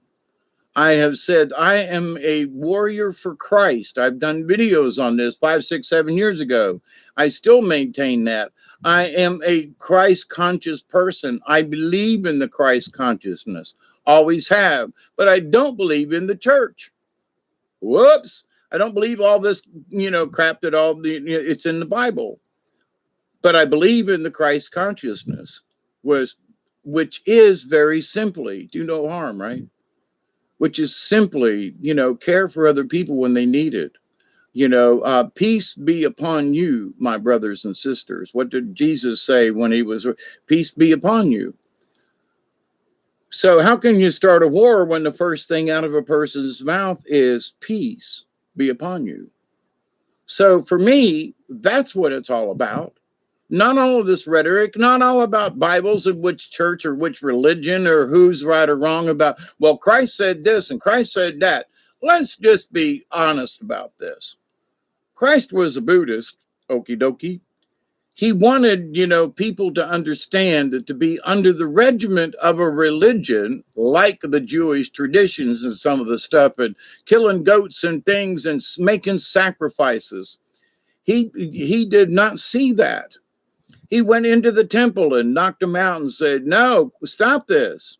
I have said, I am a warrior for Christ. I've done videos on this 5, 6, 7 years ago. I still maintain that. I am a Christ conscious person. I believe in the Christ consciousness, always have, but I don't believe in the church. Whoops. I don't believe all this, crap that it's in the Bible. But I believe in the Christ consciousness, which is very simply do no harm, right? Which is simply, care for other people when they need it. Peace be upon you, my brothers and sisters. What did Jesus say when he was, peace be upon you? So how can you start a war when the first thing out of a person's mouth is peace be upon you? So for me, that's what it's all about. Not all of this rhetoric, not all about Bibles and which church or which religion or who's right or wrong about, well, Christ said this and Christ said that. Let's just be honest about this. Christ was a Buddhist, okie dokie. He wanted, people to understand that to be under the regiment of a religion, like the Jewish traditions and some of the stuff, and killing goats and things and making sacrifices, he did not see that. He went into the temple and knocked them out and said, no, stop this,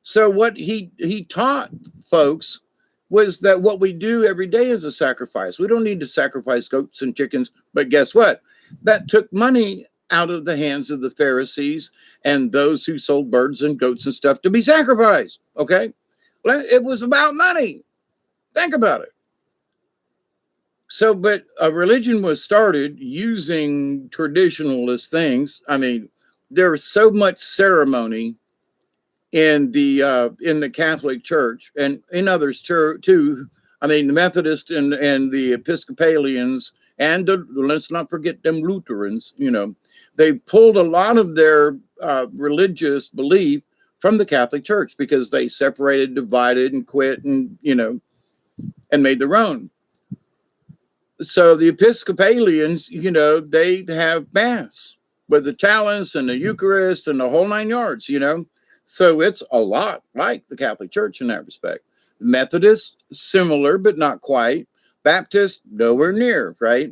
So what he taught folks was that what we do every day is a sacrifice. We don't need to sacrifice goats and chickens, but guess what? That took money out of the hands of the Pharisees and those who sold birds and goats and stuff to be sacrificed, okay? It was about money. Think about it. So, but a religion was started using traditionalist things. I mean, there's so much ceremony in the Catholic Church and in others too. I mean, the Methodists and the Episcopalians and let's not forget them Lutherans. They pulled a lot of their religious belief from the Catholic Church because they separated, divided, and quit, and and made their own. So the Episcopalians, they have Mass with the chalice and the Eucharist and the whole 9 yards, So it's a lot like the Catholic Church in that respect. Methodists, similar, but not quite. Baptists, nowhere near, right?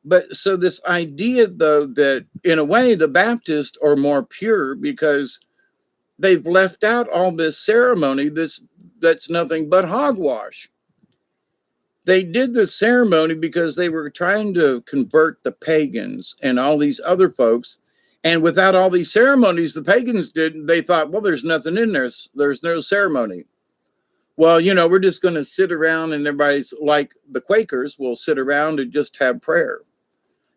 But so this idea, though, that in a way the Baptists are more pure because they've left out all this ceremony that's nothing but hogwash. They did the ceremony because they were trying to convert the pagans and all these other folks. And without all these ceremonies, the pagans did, they thought, well, there's nothing in there. There's no ceremony. Well, we're just going to sit around and everybody's like the Quakers will sit around and just have prayer.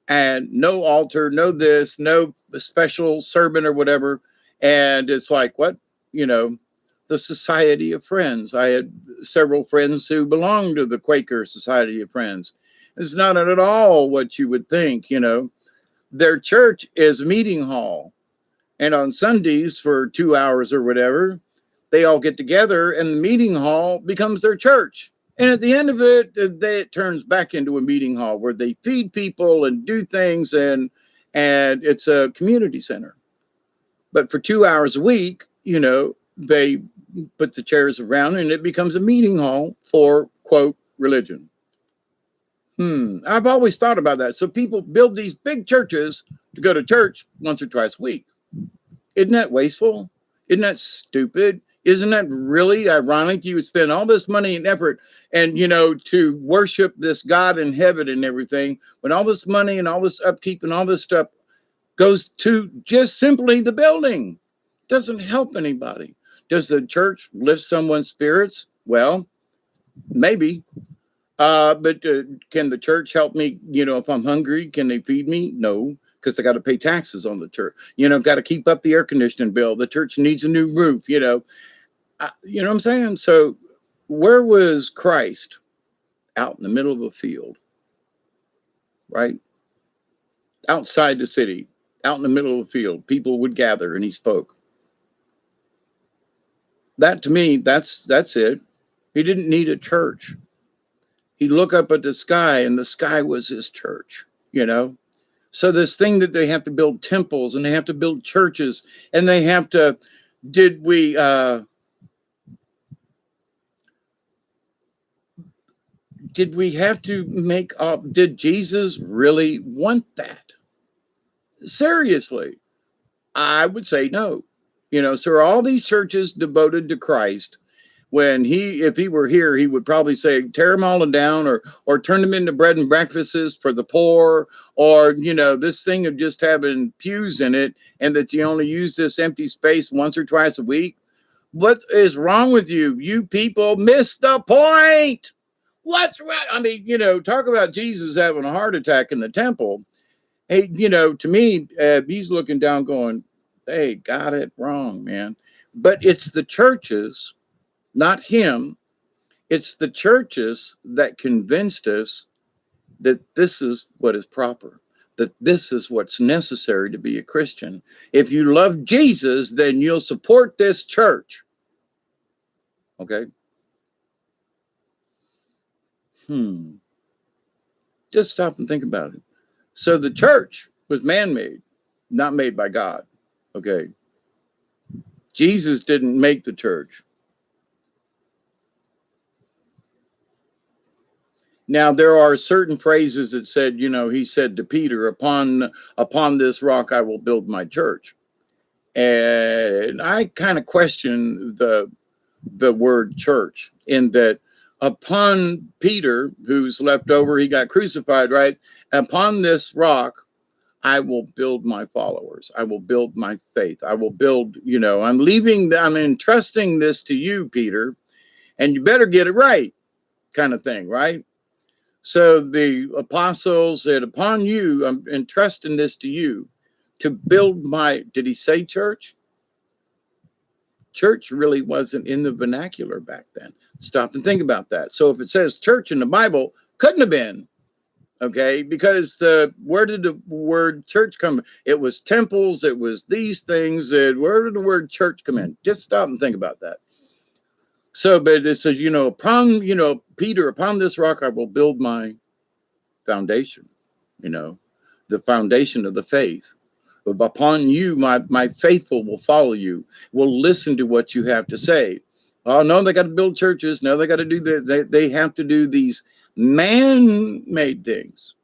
And no altar, no this, no special sermon or whatever. And it's like, what? The Society of Friends. I had several friends who belonged to the Quaker Society of Friends. It's not at all what you would think, Their church is a meeting hall. And on Sundays for 2 hours or whatever, they all get together and the meeting hall becomes their church. And at the end of it, it turns back into a meeting hall where they feed people and do things, and it's a community center. But for 2 hours a week, they put the chairs around and it becomes a meeting hall for, quote, religion. I've always thought about that. So people build these big churches to go to church once or twice a week. Isn't that wasteful? Isn't that stupid? Isn't that really ironic? You would spend all this money and effort and, to worship this God in heaven and everything, when all this money and all this upkeep and all this stuff goes to just simply the building. Doesn't help anybody. Does the church lift someone's spirits? Well, maybe. But can the church help me? If I'm hungry, can they feed me? No, because I got to pay taxes on the church. Got to keep up the air conditioning bill. The church needs a new roof. You know what I'm saying? So where was Christ? Out in the middle of a field, right? Outside the city, out in the middle of the field, people would gather and he spoke. That to me, that's it. He didn't need a church. He'd look up at the sky and the sky was his church, So this thing that they have to build temples and they have to build churches and they have to, did we have to make up, did Jesus really want that? Seriously, I would say no. So are all these churches devoted to Christ? When if he were here, he would probably say, tear them all down or turn them into bread and breakfasts for the poor, or, this thing of just having pews in it and that you only use this empty space once or twice a week. What is wrong with you? You people missed the point. What's right? I mean, talk about Jesus having a heart attack in the temple. Hey, to me, he's looking down going, hey, got it wrong, man. But it's the churches, not him. It's the churches that convinced us that this is what is proper, that this is what's necessary to be a Christian. If you love Jesus, then you'll support this church. Okay? Just stop and think about it. So the church was man-made, not made by God. Okay? Jesus didn't make the church. Now, there are certain phrases that said, he said to Peter, upon this rock, I will build my church. And I kind of question the word church in that upon Peter, who's left over, he got crucified, right? Upon this rock, I will build my followers. I will build my faith. I will build, I'm entrusting this to you, Peter, and you better get it right, kind of thing, right? So the apostles said, upon you, I'm entrusting this to you to build did he say church? Church really wasn't in the vernacular back then. Stop and think about that. So if it says church in the Bible, couldn't have been, okay? Because where did the word church come? It was temples, it was these things. Where did the word church come in? Just stop and think about that. So, but it says, upon, Peter, upon this rock, I will build my foundation, the foundation of the faith. But upon you, my faithful will follow you, will listen to what you have to say. Oh, no, they got to build churches. No, they got to do that. They have to do these man-made things.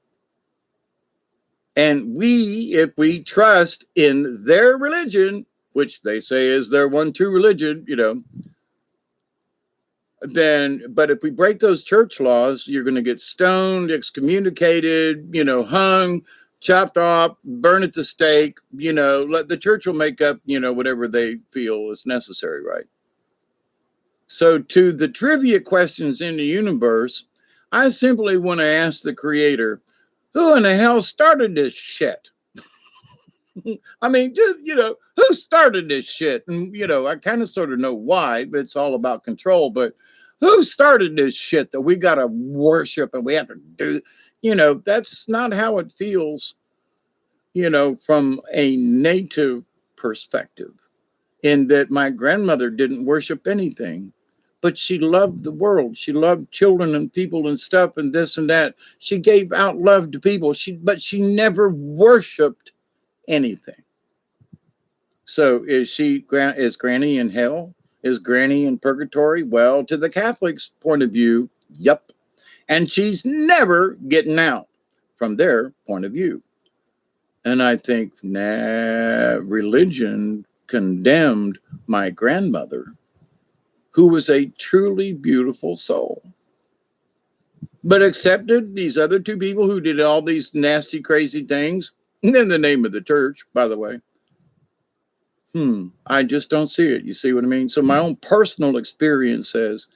And if we trust in their religion, which they say is their one true religion, but if we break those church laws, you're going to get stoned, excommunicated, hung, chopped off, burned at the stake, let the church will make up, whatever they feel is necessary, right? So to the trivia questions in the universe, I simply want to ask the creator, who in the hell started this shit? I mean, just, who started this shit? And, I kind of sort of know why, but it's all about control. But who started this shit that we got to worship and we have to do? That's not how it feels, from a native perspective, in that my grandmother didn't worship anything. but she loved the world. She loved children and people and stuff and this and that. She gave out love to people. But she never worshipped anything. So is Granny in hell? Is Granny in purgatory? Well, to the Catholics' point of view, yep. And she's never getting out from their point of view. And I think, religion condemned my grandmother, who was a truly beautiful soul, but accepted these other two people who did all these nasty, crazy things in the name of the church, by the way. I just don't see it. You see what I mean? So my own personal experience says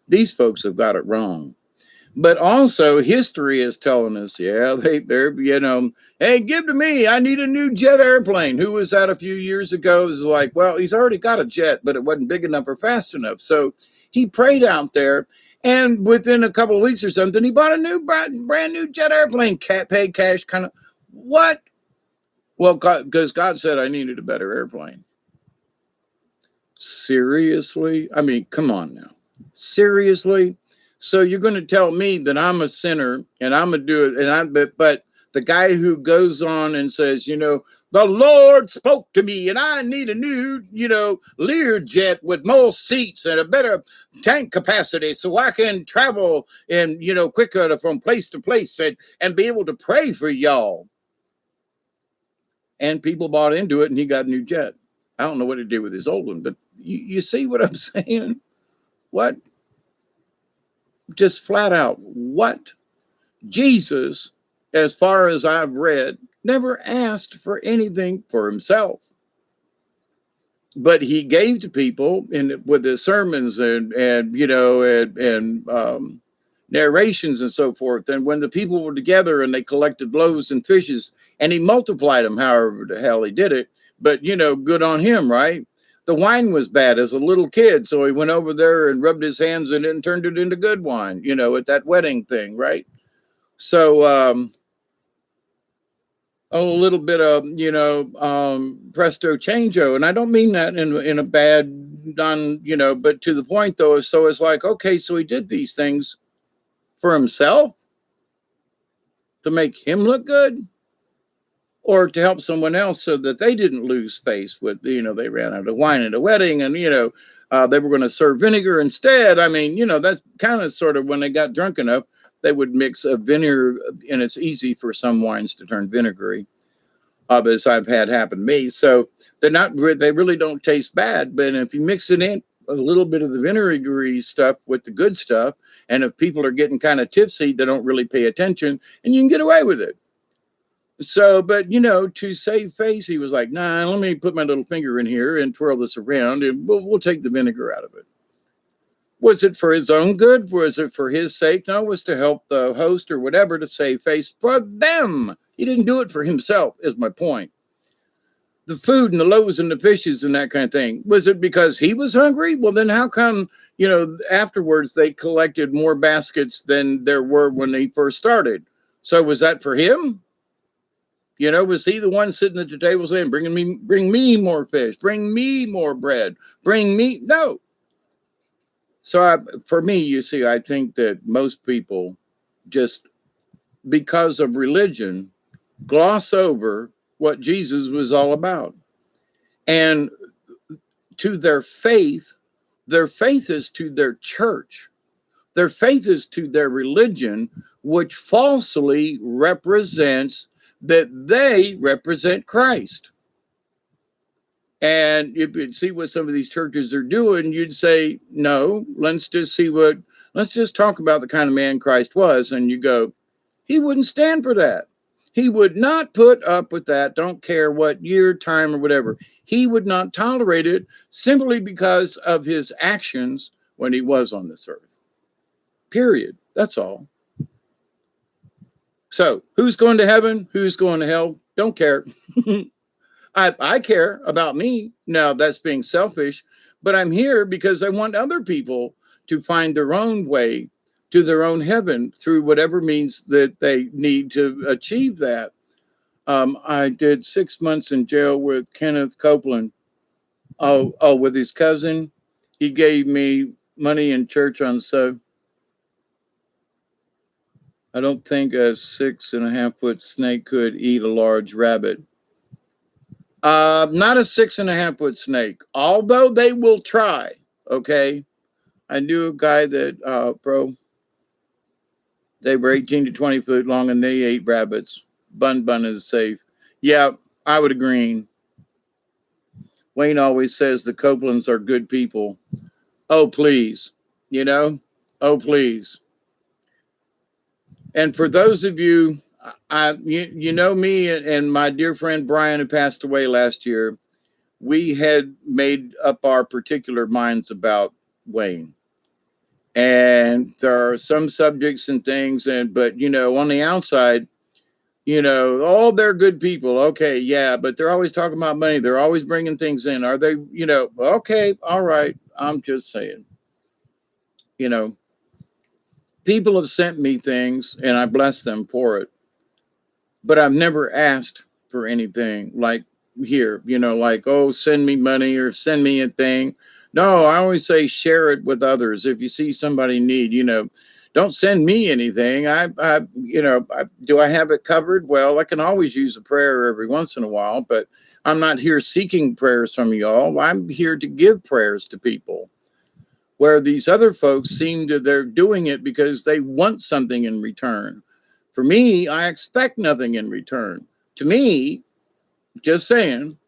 these folks have got it wrong. But also history is telling us, they're, hey, give to me. I need a new jet airplane. Who was that a few years ago? It was like, well, he's already got a jet, but it wasn't big enough or fast enough. So he prayed out there. And within a couple of weeks or something, he bought a new brand new jet airplane, paid cash, kind of. What? Well, because God said I needed a better airplane. Seriously? I mean, come on now. Seriously? So you're going to tell me that I'm a sinner and I'm going to do it. But the guy who goes on and says, the Lord spoke to me and I need a new, Learjet with more seats and a better tank capacity so I can travel and, quicker from place to place and be able to pray for y'all. And people bought into it and he got a new jet. I don't know what to do with his old one, but you see what I'm saying? What? Just flat out, what? Jesus, as far as I've read, never asked for anything for himself. But he gave to people with his sermons and narrations and so forth. And when the people were together and they collected loaves and fishes and he multiplied them, however the hell he did it. But, good on him, right? The wine was bad as a little kid. So he went over there and rubbed his hands in it and turned it into good wine, at that wedding thing, right? So a little bit of, presto changeo. And I don't mean that in a bad, but to the point though. So it's like, okay, so he did these things for himself to make him look good or to help someone else so that they didn't lose face with, they ran out of wine at a wedding and, they were going to serve vinegar instead. I mean, that's kind of sort of when they got drunk enough, they would mix a vinegar, and it's easy for some wines to turn vinegary, as I've had happen to me. So they really don't taste bad, but if you mix it in a little bit of the vinegary stuff with the good stuff, and if people are getting kind of tipsy, they don't really pay attention and you can get away with it. So, but, to save face, he was like, nah, let me put my little finger in here and twirl this around and we'll take the vinegar out of it. Was it for his own good? Was it for his sake? No, it was to help the host or whatever to save face for them. He didn't do it for himself, is my point. The food and the loaves and the fishes and that kind of thing. Was it because he was hungry? Well, then how come, afterwards they collected more baskets than there were when they first started? So was that for him? Was he the one sitting at the table saying, bring me more fish, bring me more bread, bring me? No. So for me, you see, I think that most people just, because of religion, gloss over what Jesus was all about. And to their faith is to their church. Their faith is to their religion, which falsely represents that they represent Christ. And if you'd see what some of these churches are doing, you'd say, no, let's just talk about the kind of man Christ was. And you go, he wouldn't stand for that. He would not put up with that. Don't care what year, time, or whatever. He would not tolerate it simply because of his actions when he was on this earth. Period. That's all. So who's going to heaven? Who's going to hell? Don't care. I care about me. Now, that's being selfish, but I'm here because I want other people to find their own way to their own heaven through whatever means that they need to achieve that. I did 6 months in jail with Kenneth Copeland. With his cousin. He gave me money in church on so. I don't think a 6.5 foot snake could eat a large rabbit. Not a 6.5 foot snake, although they will try. Okay. I knew a guy that, they were 18 to 20 foot long and they ate rabbits. Bun is safe. Yeah, I would agree. Wayne always says the Copelands are good people. Oh, please. You know? Oh, please. And for those of you, you know me and my dear friend Brian, who passed away last year, we had made up our particular minds about Wayne. And there are some subjects and things, but on the outside, oh, they're good people. Okay, yeah, but they're always talking about money. They're always bringing things in. Are they, okay, all right. I'm just saying, people have sent me things and I bless them for it. But I've never asked for anything like here, like, oh, send me money or send me a thing. No, I always say share it with others. If you see somebody in need, don't send me anything. Do I have it covered? Well, I can always use a prayer every once in a while, but I'm not here seeking prayers from y'all. I'm here to give prayers to people. Where these other folks they're doing it because they want something in return. For me, I expect nothing in return. To me, just saying,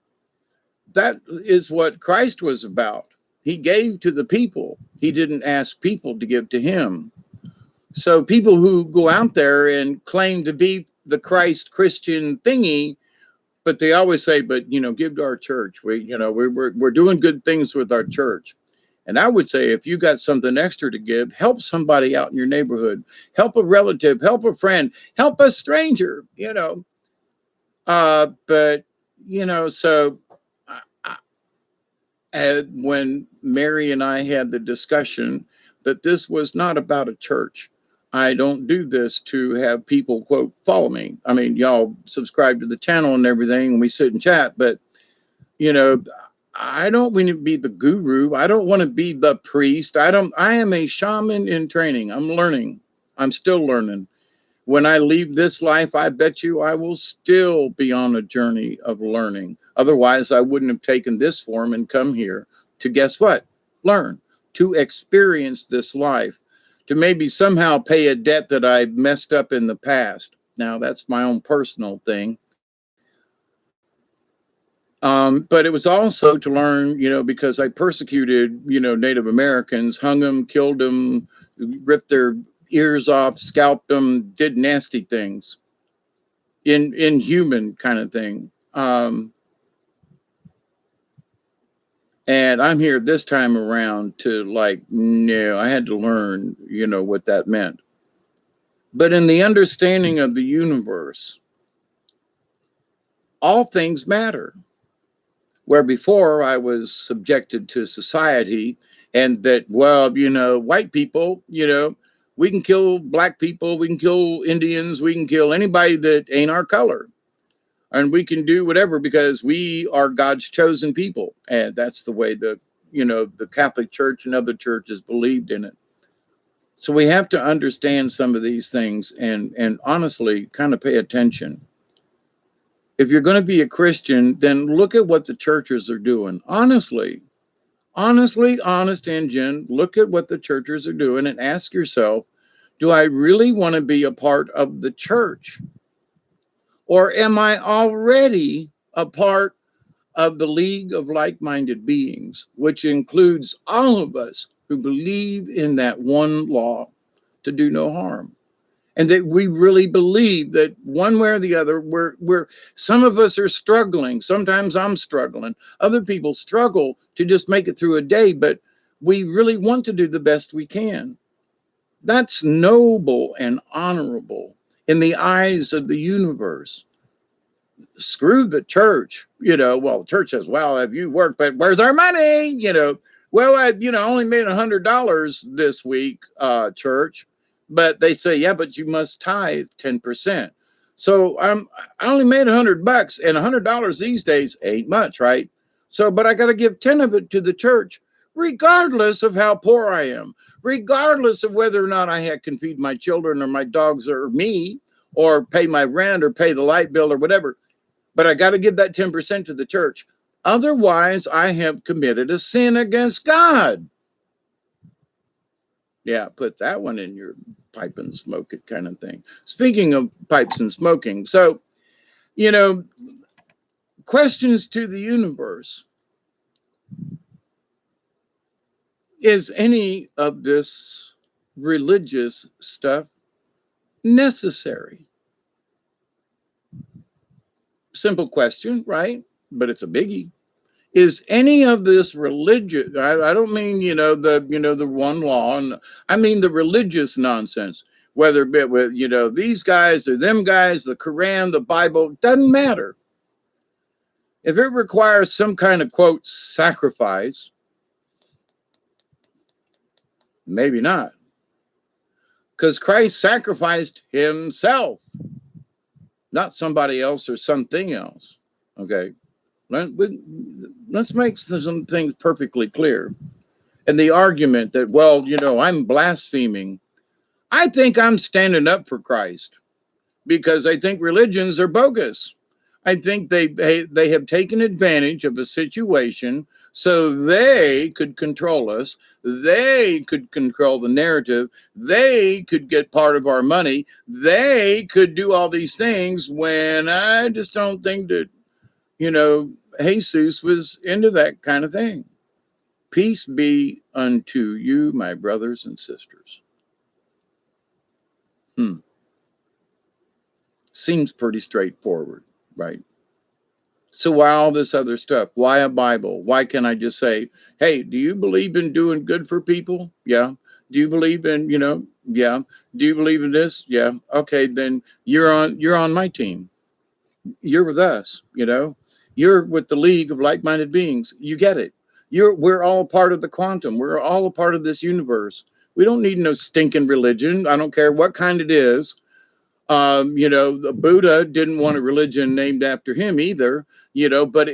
that is what Christ was about. He gave to the people. He didn't ask people to give to him. So people who go out there and claim to be the Christian thingy, but they always say, but, give to our church. We're doing good things with our church. And I would say, if you got something extra to give, help somebody out in your neighborhood, help a relative, help a friend, help a stranger, so when Mary and I had the discussion that this was not about a church, I don't do this to have people, quote, follow me. I mean, y'all subscribe to the channel and everything, and we sit and chat, but, I don't want to be the guru. I don't want to be the priest. I am a shaman in training. I'm learning. I'm still learning. When I leave this life, I bet you I will still be on a journey of learning. Otherwise, I wouldn't have taken this form and come here to, guess what? Learn, to experience this life, to maybe somehow pay a debt that I messed up in the past. Now, that's my own personal thing. But it was also to learn, because I persecuted, Native Americans, hung them, killed them, ripped their ears off, scalped them, did nasty things, inhuman kind of thing. And I'm here this time around to no, I had to learn, what that meant. But in the understanding of the universe, all things matter. Where before I was subjected to society and that, well, white people, we can kill black people, we can kill Indians, we can kill anybody that ain't our color. And we can do whatever because we are God's chosen people. And that's the way the Catholic Church and other churches believed in it. So we have to understand some of these things and honestly kind of pay attention. If you're going to be a Christian, then look at what the churches are doing. Honest and Jen, look at what the churches are doing and ask yourself, do I really want to be a part of the church? Or am I already a part of the League of Like-Minded Beings, which includes all of us who believe in that one law to do no harm? And that we really believe that one way or the other, we're some of us are struggling. Sometimes I'm struggling. Other people struggle to just make it through a day, but we really want to do the best we can. That's noble and honorable in the eyes of the universe. Screw the church. Well, the church says, well, have you worked, but where's our money? Well, I only made $100 this week, church. But they say, yeah, but you must tithe 10%. So I only made $100, and $100 these days ain't much, right? So, but I got to give 10 of it to the church. regardless of how poor I am, regardless of whether or not can feed my children or my dogs or me, or pay my rent or pay the light bill or whatever. But I got to give that 10% to the church. Otherwise, I have committed a sin against God. Yeah, put that one in your pipe and smoke it kind of thing. Speaking of pipes and smoking, so, questions to the universe. Is any of this religious stuff necessary? Simple question, right? But it's a biggie. Is any of this religious? I don't mean the one law, and I mean the religious nonsense. Whether it be with these guys or them guys, the Quran, the Bible, doesn't matter. If it requires some kind of quote sacrifice, maybe not, because Christ sacrificed himself, not somebody else or something else. Okay. Let's make some things perfectly clear. And the argument that, well, I'm blaspheming. I think I'm standing up for Christ because I think religions are bogus. I think they have taken advantage of a situation so they could control us. They could control the narrative. They could get part of our money. They could do all these things when I just don't think that, Jesus was into that kind of thing. Peace be unto you, my brothers and sisters. Seems pretty straightforward, right? So why all this other stuff? Why a Bible? Why can't I just say, hey, do you believe in doing good for people? Yeah. Do you believe in, yeah. Do you believe in this? Yeah. Okay, then you're on my team. You're with us, You're with the League of Like-Minded Beings. You get it. We're all part of the quantum. We're all a part of this universe. We don't need no stinking religion. I don't care what kind it is. The Buddha didn't want a religion named after him either, but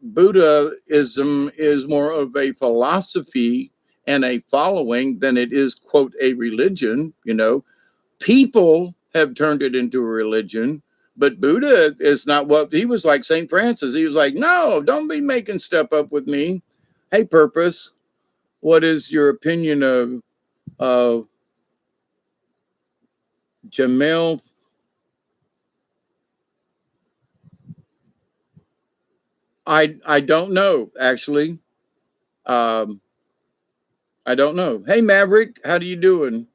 Buddhism is more of a philosophy and a following than it is, quote, a religion. People have turned it into a religion, but Buddha is not what he was like. St. Francis, he was like, no, don't be making stuff up with me. Hey, Purpose, what is your opinion of Jamil? I don't know, actually. I don't know. Hey, Maverick, how do you doing?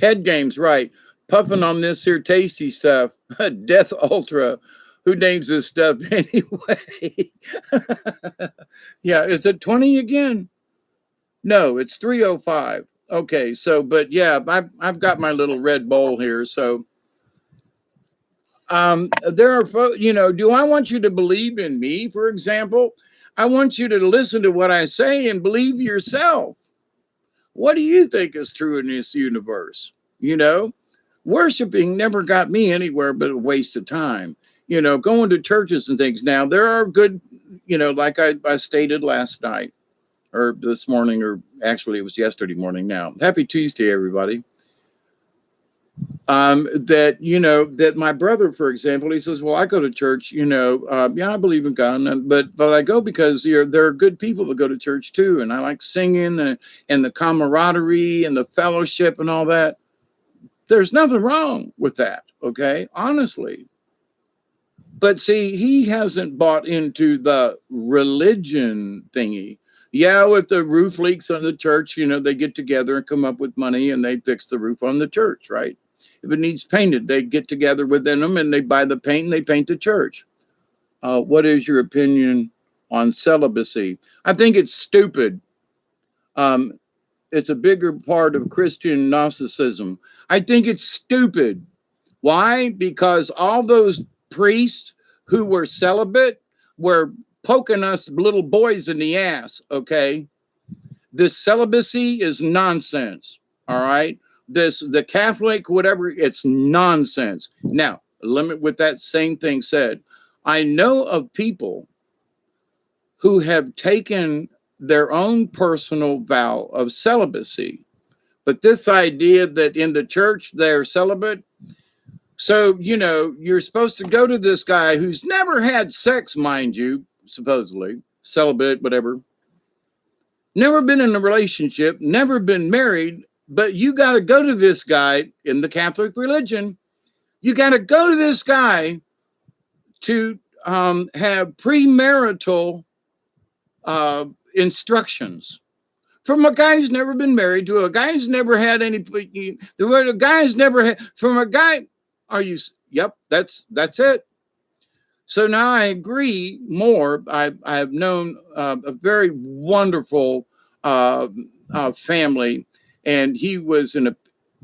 Head games, right. Puffing on this here tasty stuff. Death Ultra. Who names this stuff anyway? Yeah, is it 20 again? No, it's 305. Okay, so, but yeah, I've got my little red bowl here. So there are folks, do I want you to believe in me, for example? I want you to listen to what I say and believe yourself. What do you think is true in this universe? Worshiping never got me anywhere but a waste of time. Going to churches and things. Now, there are good, like I stated last night or this morning, or actually it was yesterday morning now. Happy Tuesday, everybody. That my brother, for example, he says, well, I go to church, I believe in God, but I go because there are good people that go to church too. And I like singing and the camaraderie and the fellowship and all that. There's nothing wrong with that. Okay. Honestly. But see, he hasn't bought into the religion thingy. Yeah, with the roof leaks on the church, they get together and come up with money and they fix the roof on the church, right? If it needs painted, they get together within them and they buy the paint and they paint the church. What is your opinion on celibacy? I think it's stupid. It's a bigger part of Christian Gnosticism. I think it's stupid. Why? Because all those priests who were celibate were poking us little boys in the ass, okay? This celibacy is nonsense, all right? The Catholic, whatever, it's nonsense. Now, with that same thing said, I know of people who have taken their own personal vow of celibacy. But this idea that in the church they're celibate, so, you're supposed to go to this guy who's never had sex, mind you, supposedly, celibate, whatever, never been in a relationship, never been married, but you got to go to this guy in the Catholic religion. You got to go to this guy to have premarital instructions from a guy who's never been married, to a guy who's never had any, a guy who's never had, from a guy, are you, yep, that's it. So now I agree more. I've known a very wonderful family, and he was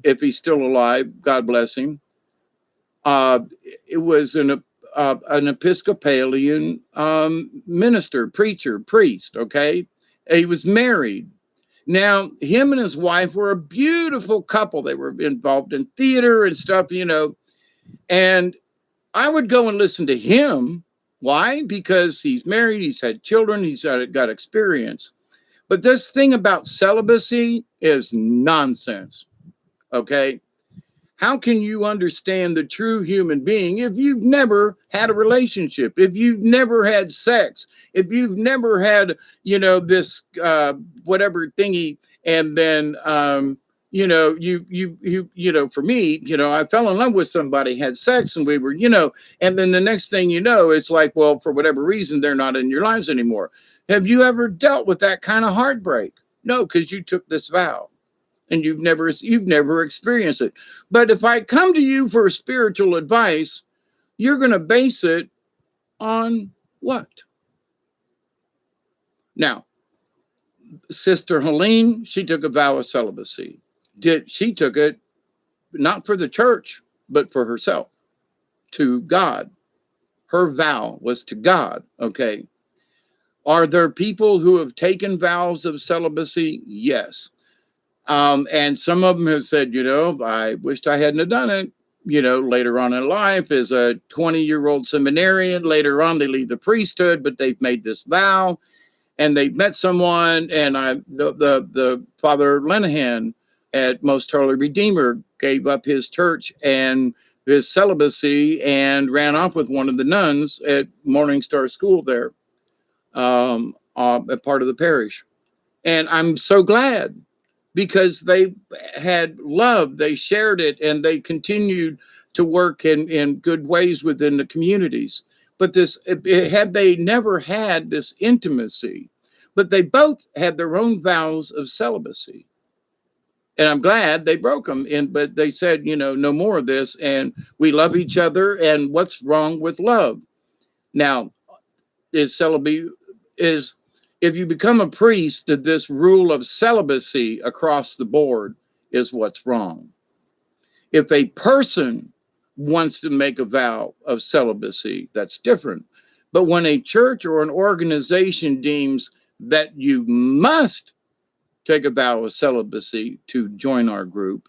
if he's still alive, God bless him. It was an Episcopalian minister, preacher, priest. Okay, he was married. Now, him and his wife were a beautiful couple. They were involved in theater and stuff, and I would go and listen to him. Why? Because he's married, he's had children, he's got experience. But this thing about celibacy is nonsense. Okay? How can you understand the true human being if you've never had a relationship, if you've never had sex, if you've never had, this whatever thingy, and then for me, I fell in love with somebody, had sex, and we were, and then the next thing you know, it's like, well, for whatever reason, they're not in your lives anymore. Have you ever dealt with that kind of heartbreak? No, because you took this vow and you've never experienced it. But if I come to you for spiritual advice, you're going to base it on what? Now, Sister Helene, she took a vow of celibacy. She took it not for the church, but for herself, to God. Her vow was to God. Okay. Are there people who have taken vows of celibacy? Yes. And some of them have said, I wished I hadn't have done it. Later on in life, as a 20-year-old seminarian, later on they leave the priesthood, but they've made this vow, and they've met someone. And the Father Lenahan at Most Holy Redeemer gave up his church and his celibacy and ran off with one of the nuns at Morning Star School there, a part of the parish. And I'm so glad, because they had love, they shared it, and they continued to work in good ways within the communities. But had they never had this intimacy, but they both had their own vows of celibacy. And I'm glad they broke them. But they said, no more of this, and we love each other. And what's wrong with love? Now, if you become a priest, this rule of celibacy across the board is what's wrong. If a person wants to make a vow of celibacy, that's different. But when a church or an organization deems that you must take a vow of celibacy to join our group,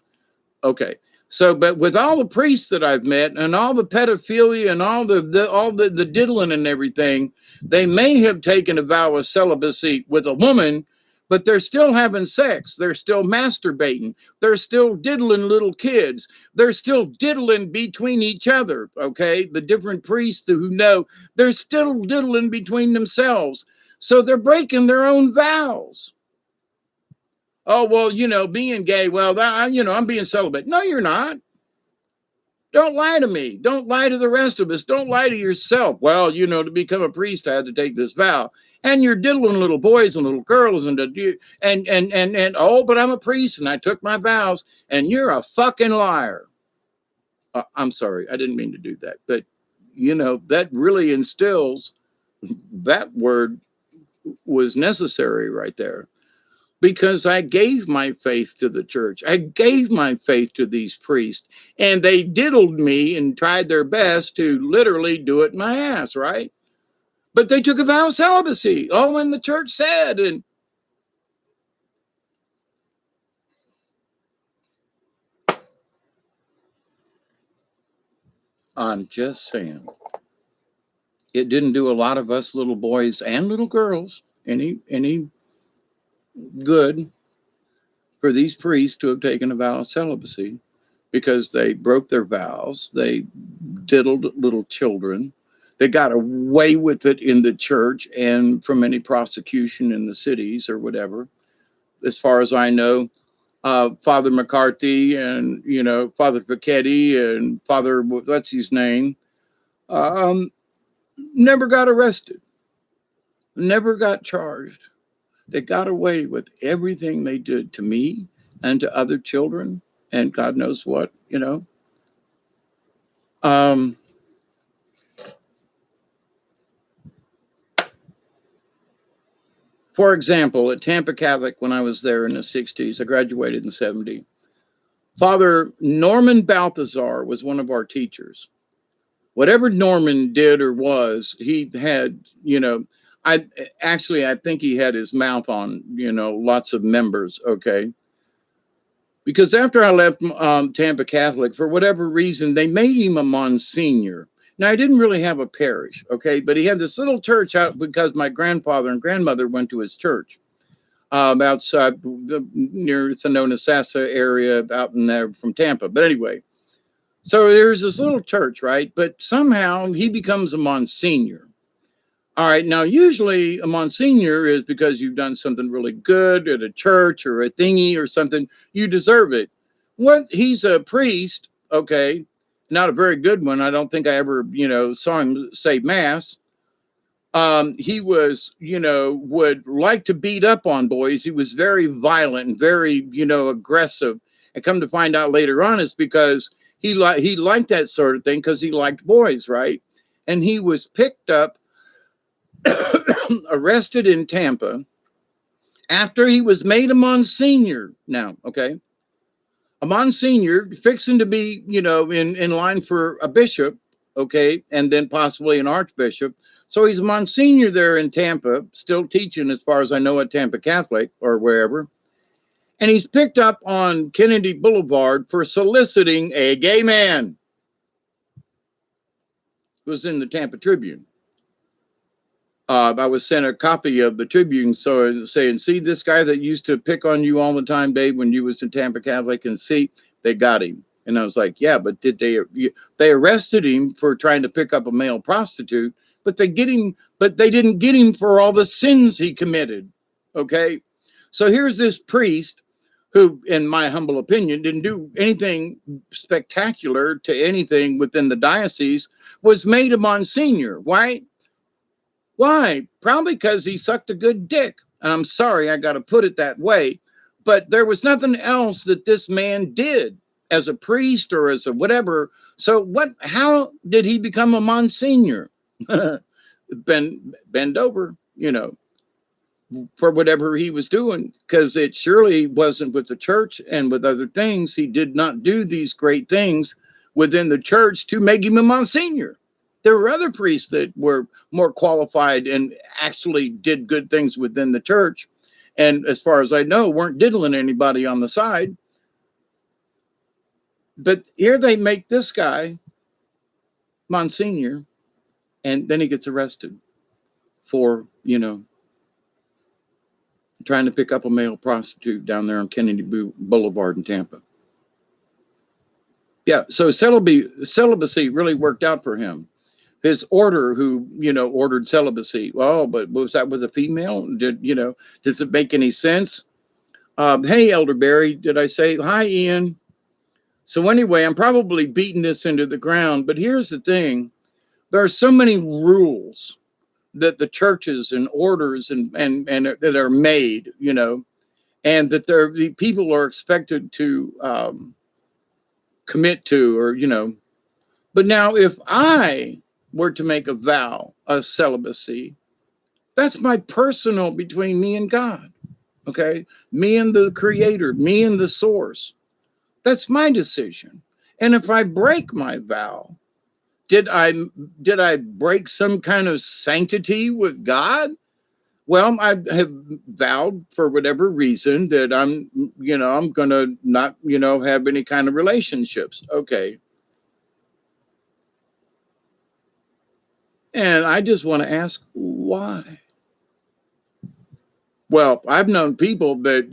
okay. So, but with all the priests that I've met and all the pedophilia and all the diddling and everything, they may have taken a vow of celibacy with a woman, but they're still having sex. They're still masturbating. They're still diddling little kids. They're still diddling between each other. Okay. The different priests who know, they're still diddling between themselves. So they're breaking their own vows. Oh, well, being gay, well, I'm being celibate. No, you're not. Don't lie to me. Don't lie to the rest of us. Don't lie to yourself. Well, to become a priest, I had to take this vow. And you're diddling little boys and little girls and oh, but I'm a priest and I took my vows, and you're a fucking liar. I'm sorry. I didn't mean to do that. But, that really instills, that word was necessary right there. Because I gave my faith to the church. I gave my faith to these priests. And they diddled me and tried their best to literally do it in my ass, right? But they took a vow of celibacy. Oh, and the church said, and I'm just saying, it didn't do a lot of us little boys and little girls any good for these priests to have taken a vow of celibacy because they broke their vows, they diddled little children, they got away with it in the church and from any prosecution in the cities or whatever. As far as I know, Father McCarthy and Father Fichetti and Father what's his name um, never got arrested, never got charged. They got away with everything they did to me and to other children, and God knows what. Um, for example, at Tampa Catholic, when I was there in the 60s, I graduated in 70. Father Norman Balthazar was one of our teachers. Whatever Norman did or was, he had, I think he had his mouth on, lots of members. Okay. Because after I left Tampa Catholic, for whatever reason, they made him a Monsignor. Now, I didn't really have a parish, okay, but he had this little church out because my grandfather and grandmother went to his church outside near Sonoma Sassa area out in there from Tampa. But anyway, so there's this little church, right? But somehow he becomes a Monsignor. All right, now usually a Monsignor is because you've done something really good at a church or a thingy or something, you deserve it. What he's a priest, okay, not a very good one. I don't think I ever, saw him say mass. He was, would like to beat up on boys. He was very violent and very, aggressive. And come to find out later on, it's because he liked that sort of thing because he liked boys, right? And he was picked up arrested in Tampa after he was made a Monsignor. Now, okay, a Monsignor fixing to be, in line for a bishop, okay, and then possibly an archbishop. So he's a Monsignor there in Tampa, still teaching, as far as I know, at Tampa Catholic or wherever. And he's picked up on Kennedy Boulevard for soliciting a gay man. It was in the Tampa Tribune. I was sent a copy of the Tribune, so saying, "See this guy that used to pick on you all the time, Dave, when you was in Tampa Catholic, and see they got him." And I was like, "Yeah, but did they arrested him for trying to pick up a male prostitute? But they didn't get him for all the sins he committed." Okay, so here's this priest who, in my humble opinion, didn't do anything spectacular to anything within the diocese, was made a Monsignor. Why? Why? Probably because he sucked a good dick. I'm sorry, I got to put it that way. But there was nothing else that this man did as a priest or as a whatever. So how did he become a Monsignor? Bend over, for whatever he was doing, because it surely wasn't with the church and with other things. He did not do these great things within the church to make him a Monsignor. There were other priests that were more qualified and actually did good things within the church. And as far as I know, weren't diddling anybody on the side. But here they make this guy Monsignor, and then he gets arrested for, trying to pick up a male prostitute down there on Kennedy Boulevard in Tampa. Yeah, so celibacy really worked out for him. His order, who ordered celibacy. Well, but was that with a female? Does it make any sense? Hey, Elder Barry, did I say hi, Ian? So anyway, I'm probably beating this into the ground, but here's the thing: there are so many rules that the churches and orders and that are made, and that the people are expected to commit to, or But now, if I were to make a vow of celibacy, that's my personal between me and God. Okay, me and the Creator, me and the Source. That's my decision. And if I break my vow, did I break some kind of sanctity with God? Well, I have vowed for whatever reason that I'm going to not, have any kind of relationships. Okay. And I just want to ask why. Well, I've known people that,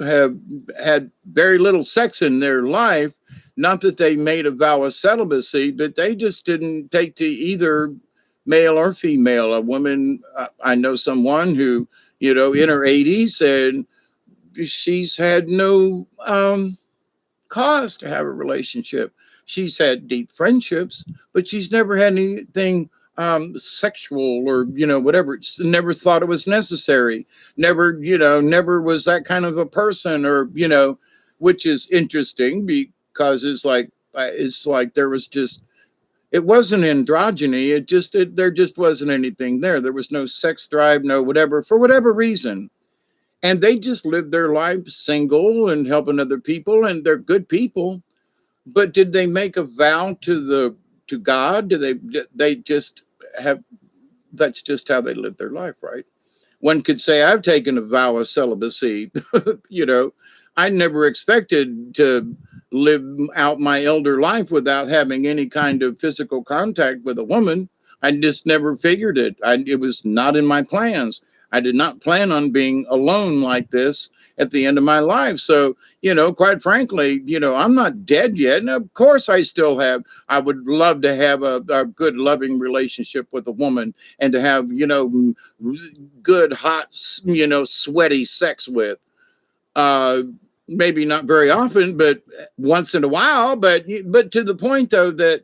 have had very little sex in their life. Not that they made a vow of celibacy, but they just didn't take to either male or female. A woman, I know someone who, in her 80s, and she's had no cause to have a relationship. She's had deep friendships, but she's never had anything sexual or whatever. It's never thought it was necessary. Never, never was that kind of a person, or which is interesting because it's like there was just it wasn't androgyny. There just wasn't anything there. There was no sex drive, no whatever for whatever reason, and they just lived their lives single and helping other people, and they're good people. But did they make a vow to God? Do they just have that's just how they live their life, right? One could say I've taken a vow of celibacy. you know, I never expected to live out my elder life without having any kind of physical contact with a woman. I just never figured it. It was not in my plans. I did not plan on being alone like this at the end of my life. So, quite frankly, I'm not dead yet. And of course, I would love to have a good, loving relationship with a woman, and to have, good, hot, sweaty sex with. Uh, Maybe not very often, but once in a while. But to the point though that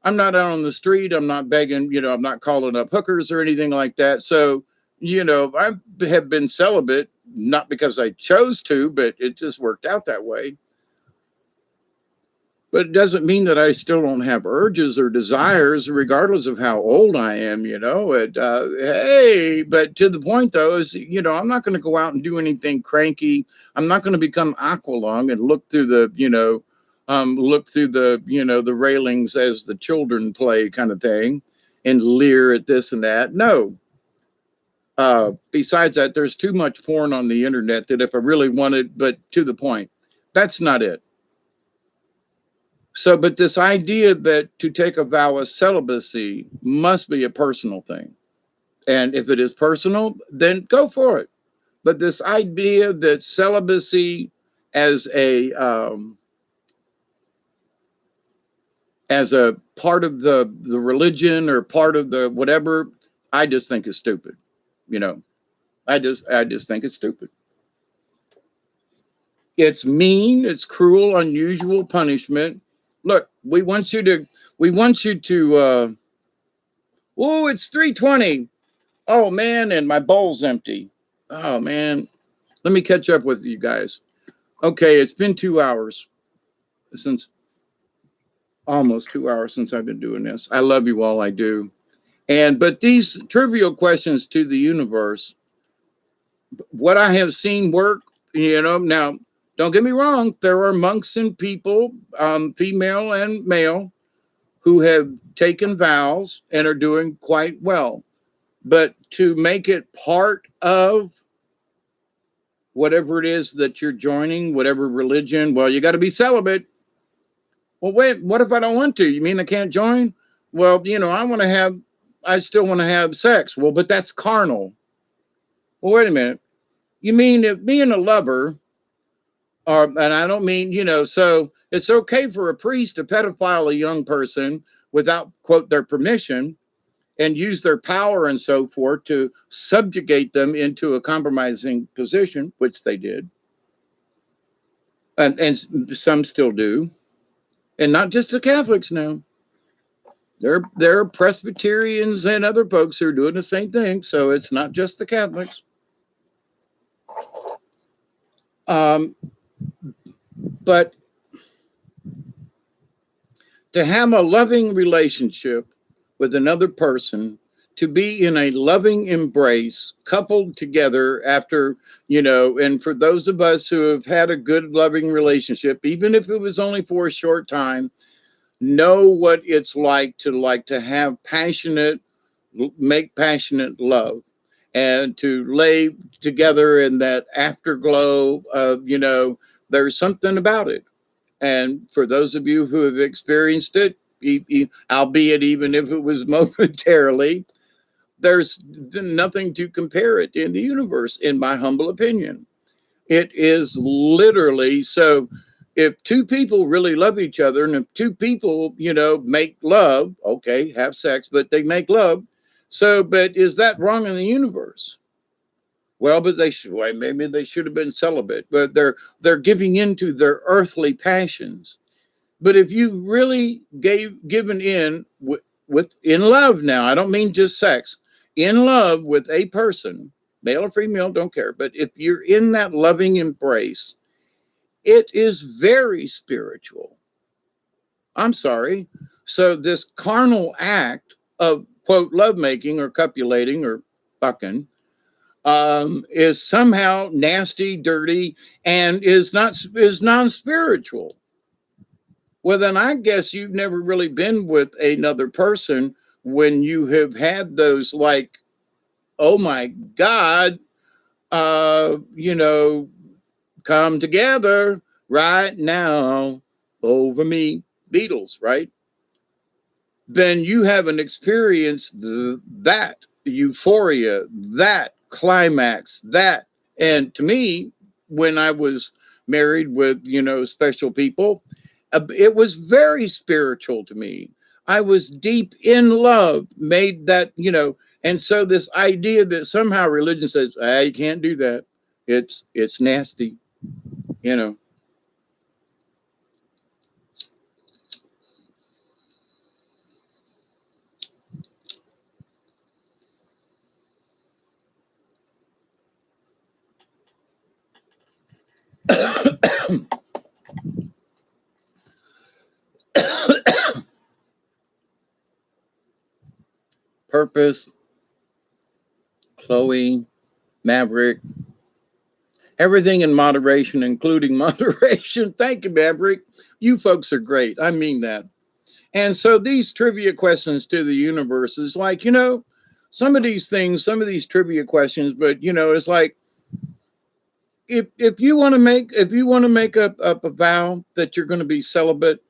I'm not out on the street. I'm not begging. I'm not calling up hookers or anything like that. So I have been celibate, not because I chose to, but it just worked out that way. But it doesn't mean that I still don't have urges or desires, regardless of how old I am. Hey, but to the point though is, I'm not going to go out and do anything cranky. I'm not going to become Aqualung and look through the railings as the children play kind of thing, and leer at this and that. No. Besides that, there's too much porn on the internet that if I really wanted, but to the point, that's not it. So, but this idea that to take a vow of celibacy must be a personal thing. And if it is personal, then go for it. But this idea that celibacy as a part of the religion or part of the whatever, I just think is stupid. I just think it's stupid. It's mean, it's cruel, unusual punishment. Look, we want you to oh, it's 3:20. Oh man, and my bowl's empty. Oh man. Let me catch up with you guys. Okay, it's been 2 hours since almost 2 hours since I've been doing this. I love you all, I do. But these trivial questions to the universe, what I have seen work, now don't get me wrong, there are monks and people, female and male, who have taken vows and are doing quite well. But to make it part of whatever it is that you're joining, whatever religion, well, you got to be celibate. Well, wait, what if I don't want to? You mean I can't join? Well, I still want to have sex. Well, but that's carnal. Well, wait a minute. You mean if being a lover, and I don't mean, so it's okay for a priest to pedophile a young person without, quote, their permission, and use their power and so forth to subjugate them into a compromising position, which they did. And some still do. And not just the Catholics now. There are Presbyterians and other folks who are doing the same thing. So it's not just the Catholics. But to have a loving relationship with another person, to be in a loving embrace, coupled together after, and for those of us who have had a good, loving relationship, even if it was only for a short time, know what it's like to have make passionate love, and to lay together in that afterglow of, there's something about it. And for those of you who have experienced it, albeit even if it was momentarily, There's nothing to compare it in the universe, in my humble opinion. It is literally so. If two people really love each other, and if two people, make love, okay, have sex, but they make love. So, but is that wrong in the universe? Well, but well, maybe they should have been celibate, but they're giving into their earthly passions. But if you really given in with in love, now I don't mean just sex, in love with a person, male or female, don't care. But if you're in that loving embrace, it is very spiritual. I'm sorry. So this carnal act of quote lovemaking or copulating or fucking is somehow nasty, dirty, and is non-spiritual. Well, then I guess you've never really been with another person when you have had those like, oh my God, uh, you know, come together right now over me, Beatles, right? Then you haven't experienced that euphoria, that climax, that. And to me, when I was married with, special people, it was very spiritual to me. I was deep in love, made that, and so this idea that somehow religion says, you can't do that. It's nasty, you know. Purpose, Chloe, Maverick, everything in moderation, including moderation. Thank you, Maverick. You folks are great. I mean that. And so these trivia questions to the universe is like, some of these things, some of these trivia questions, but it's like if you want to make a vow that you're going to be celibate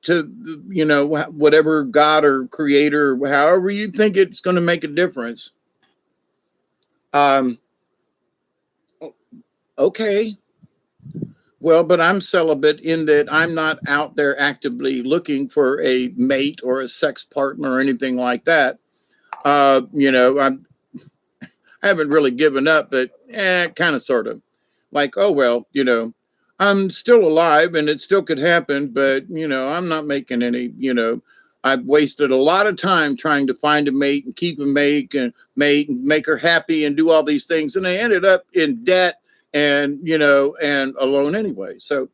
to whatever God or creator, however you think it's going to make a difference. Okay. Well, but I'm celibate in that I'm not out there actively looking for a mate or a sex partner or anything like that. I haven't really given up, but kind of, sort of, like, oh well, I'm still alive and it still could happen, but I'm not making any. I've wasted a lot of time trying to find a mate and keep a mate and make her happy and do all these things, and I ended up in debt and and alone anyway. So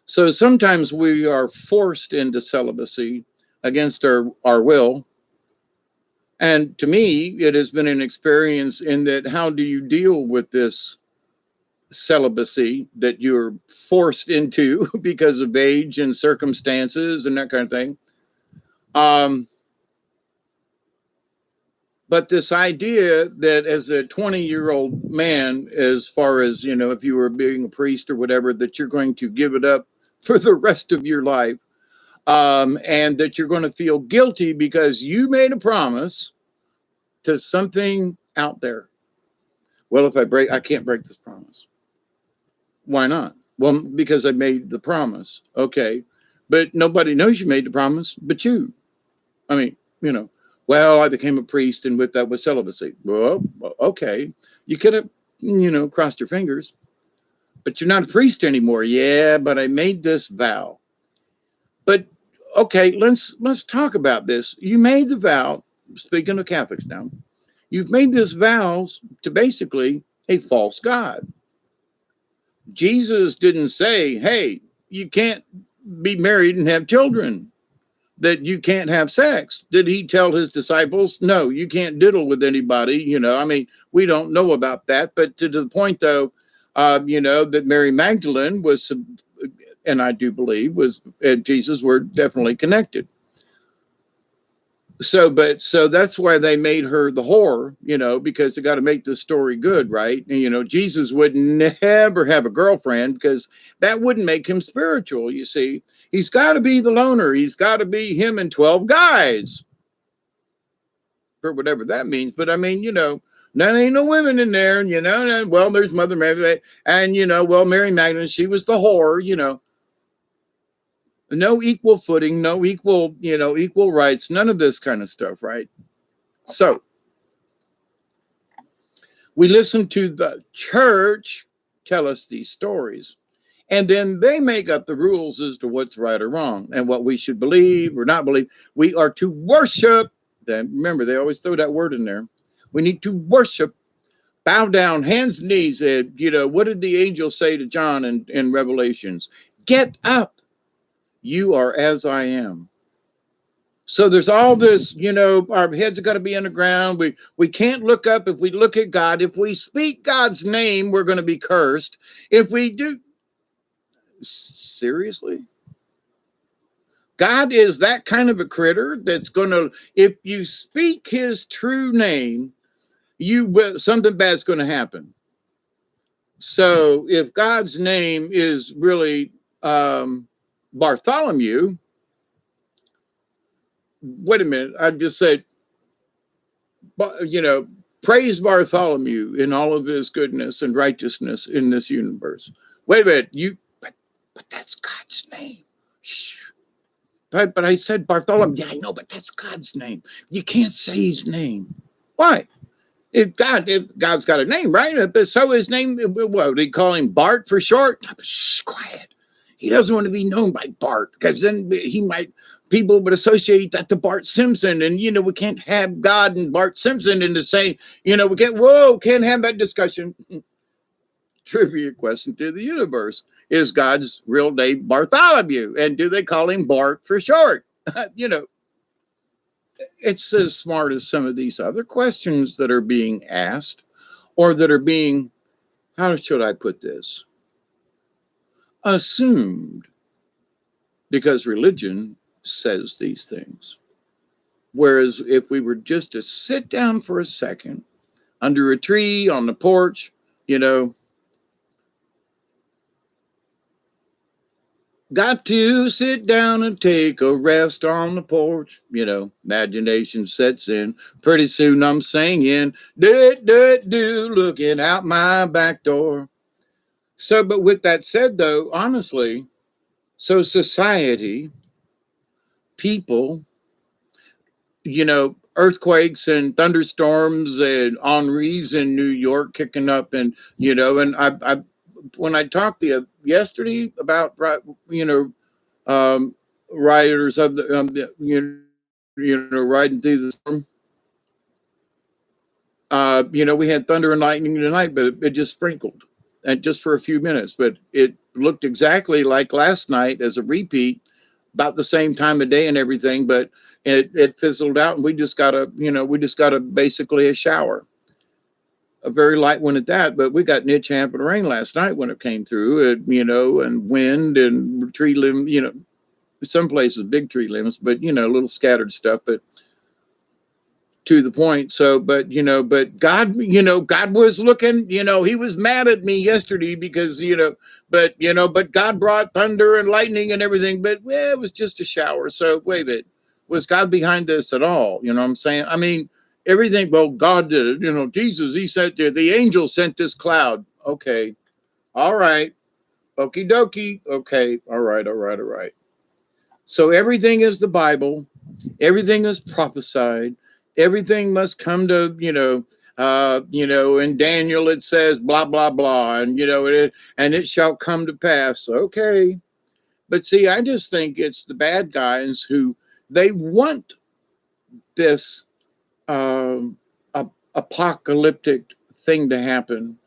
so sometimes we are forced into celibacy against our will. And to me, it has been an experience in that how do you deal with this celibacy that you're forced into because of age and circumstances and that kind of thing? But this idea that as a 20-year-old man, as far as, if you were being a priest or whatever, that you're going to give it up for the rest of your life, and that you're going to feel guilty because you made a promise to something out there. Well, if I can't break this promise. Why not? Well, because I made the promise. Okay. But nobody knows you made the promise but you. I mean, well, I became a priest and with that was celibacy. Well, okay. You could have, crossed your fingers, but you're not a priest anymore. Yeah, but I made this vow. But okay, let's talk about this. You made the vow, speaking of Catholics now, you've made this vows to basically a false God. Jesus didn't say, hey, you can't be married and have children, that you can't have sex. Did he tell his disciples, no, you can't diddle with anybody? I mean, we don't know about that. But to the point, though, that Mary Magdalene was, and I do believe was, Jesus were definitely connected. So that's why they made her the whore, because they got to make the story good, right? And Jesus would never have a girlfriend because that wouldn't make him spiritual. You see, he's got to be the loner. He's got to be him and 12 guys, for whatever that means. But I mean, there ain't no women in there, well, there's Mother Mary, and well, Mary Magdalene, she was the whore, no equal footing, no equal rights, none of this kind of stuff, right? So we listen to the church tell us these stories, and then they make up the rules as to what's right or wrong and what we should believe or not believe. We are to worship them. Remember, they always throw that word in there. We need to worship, bow down, hands and knees. And, what did the angel say to John in Revelations? Get up. You are as I am. So there's all this, our heads are going to be on the ground. We can't look up. If we look at God, if we speak God's name, we're going to be cursed. If we do, seriously? God is that kind of a critter that's going to, if you speak his true name, something bad's going to happen. So if God's name is really Bartholomew, wait a minute, I just said, praise Bartholomew in all of his goodness and righteousness in this universe. Wait a minute, but that's God's name. But I said Bartholomew. Yeah, I know, but that's God's name. You can't say his name. Why? If God's got a name, right? But so his name, what they call him, Bart for short? Shh, quiet. He doesn't want to be known by Bart because then people would associate that to Bart Simpson, and we can't have God and Bart Simpson in the same. Can't have that discussion. Trivia question to the universe: is God's real name Bartholomew, and do they call him Bart for short? It's as smart as some of these other questions that are being asked, or that are being, how should I put this, assumed, because religion says these things. Whereas if we were just to sit down for a second under a tree on the porch, got to sit down and take a rest on the porch. Imagination sets in. Pretty soon I'm singing, do, looking out my back door. So, but with that said, though, honestly, so society, people, earthquakes and thunderstorms and Henri's in New York kicking up, and and I when I talked yesterday about rioters of the riding through the storm. We had thunder and lightning tonight, but it just sprinkled, and just for a few minutes. But it looked exactly like last night as a repeat, about the same time of day and everything. But it fizzled out, and we just got basically a shower, a very light one at that. But we got niche hampered rain last night when it came through, and wind and tree limb, some places big tree limbs, but a little scattered stuff, but to the point. So, but God, God was looking, he was mad at me yesterday because, but God brought thunder and lightning and everything, but it was just a shower. So wait a minute, was God behind this at all? You know what I'm saying? I mean, everything, well, God did it, Jesus, he sent the angel sent this cloud. Okay. All right. Okie dokie. Okay. All right. So everything is the Bible. Everything is prophesied. Everything must come to, in Daniel it says blah, blah, blah, and, and it shall come to pass. Okay. But see, I just think it's the bad guys who they want this apocalyptic thing to happen.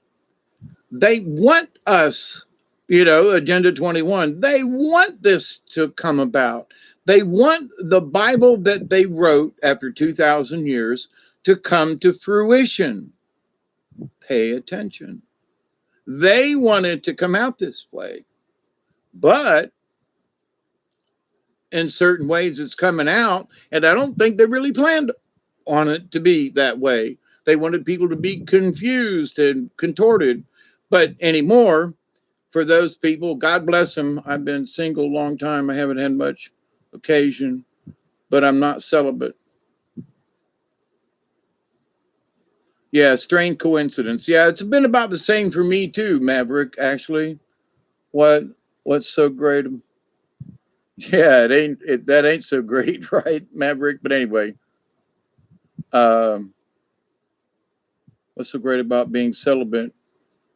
They want us, Agenda 21, they want this to come about. They want the Bible that they wrote after 2,000 years to come to fruition. Pay attention. They want it to come out this way. But in certain ways it's coming out. And I don't think they really planned on it to be that way. They wanted people to be confused and contorted. But anymore, for those people, God bless them. I've been single a long time. I haven't had much occasion, but I'm not celibate. Yeah, strange coincidence. Yeah, it's been about the same for me too, Maverick, actually. What what's so great? Yeah, that ain't so great, right, Maverick? But anyway, um, what's so great about being celibate?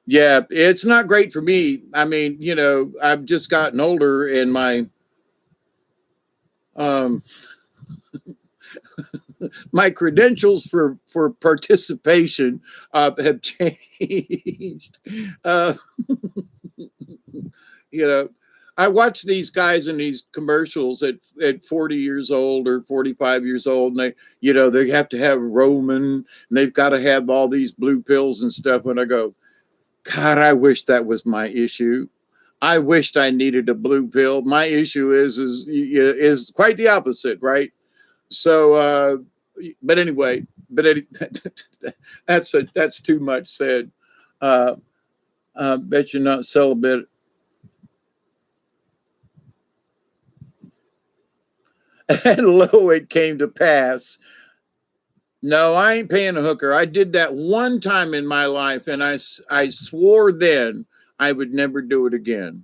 Yeah, it's not great for me. I mean, I've just gotten older and um my credentials for participation have changed. Uh, you know, I watch these guys in these commercials at 40 years old or 45 years old, and they have to have Roman, and they've got to have all these blue pills and stuff. And I go, God, I wish that was my issue. I wished I needed a blue pill. My issue is quite the opposite, right? So, but anyway, that's too much said. Uh, Bet you're not celibate. And lo, it came to pass. No, I ain't paying a hooker. I did that one time in my life, and I swore then I would never do it again.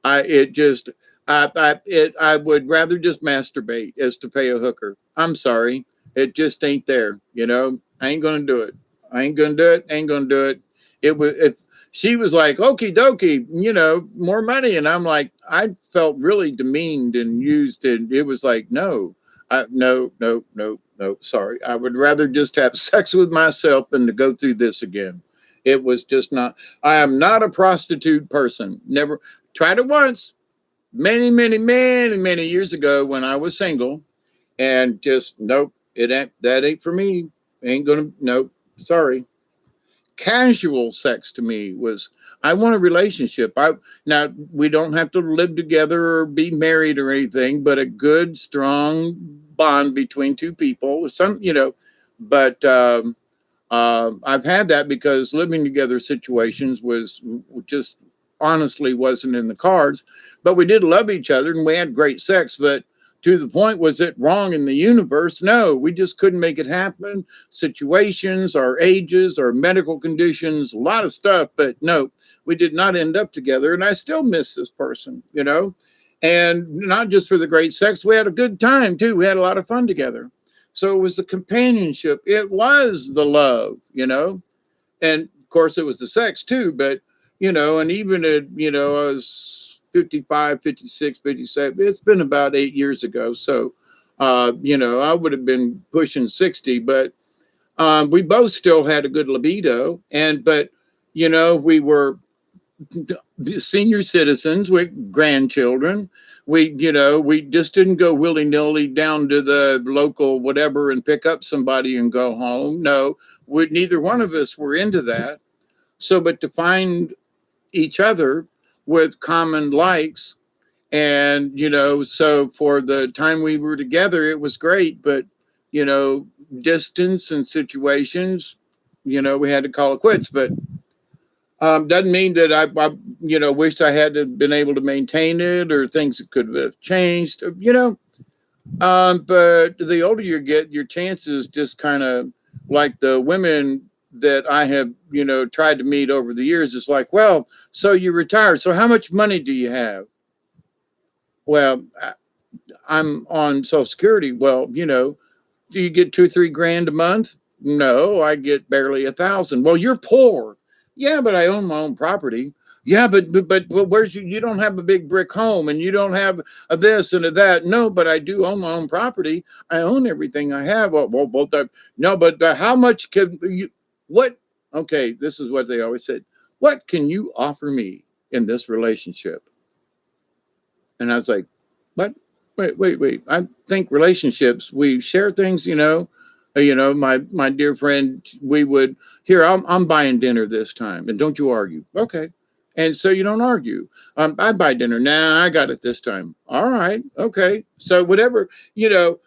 I it just I would rather just masturbate as to pay a hooker. I'm sorry, it just ain't there. I ain't gonna do it. I ain't gonna do it. Ain't gonna do it. It was if she was like, okie dokie, more money, and I'm like, I felt really demeaned and used, and it was like, no, no, no, no, no. Sorry, I would rather just have sex with myself than to go through this again. It was just not. I am not a prostitute person. Never. Tried it once, many, many, many, many years ago when I was single, and just nope, that ain't for me. Ain't gonna nope. Sorry. Casual sex to me was I want a relationship. Now we don't have to live together or be married or anything, but a good, strong bond between two people. But I've had that because living together situations was just honestly wasn't in the cards. But we did love each other and we had great sex. But to the point, was it wrong in the universe? No, we just couldn't make it happen. Situations, our ages, our medical conditions, a lot of stuff. But no, we did not end up together. And I still miss this person. And not just for the great sex, we had a good time too. We had a lot of fun together. So it was the companionship. It was the love. And of course it was the sex too, but and even at, I was 55, 56, 57, it's been about 8 years ago. So, I would have been pushing 60, but we both still had a good libido. But we were senior citizens with grandchildren. We just didn't go willy nilly down to the local whatever and pick up somebody and go home. No, neither one of us were into that. So, but to find each other with common likes, and so for the time we were together, it was great. But you know, distance and situations, we had to call it quits. But doesn't mean that I wished I had been able to maintain it or things that could have changed. But the older you get, your chances just kind of like the women that I have tried to meet over the years. It's like, well, so you retired. So how much money do you have? Well, I'm on Social Security. Well, do you get 2 or 3 grand a month? No, I get barely 1,000. Well, you're poor. Yeah, but I own my own property. Yeah, but where's you don't have a big brick home and you don't have a this and a that. No, but I do own my own property. I own everything I have. Well, both that. No, but how much can you? What? Okay, this is what they always said. What can you offer me in this relationship? And I was like, what? Wait. I think relationships, we share things. My dear friend, we would here. I'm buying dinner this time, and don't you argue. Okay, And so you don't argue. I buy dinner. Nah, I got it this time. All right. Okay. So whatever, you know,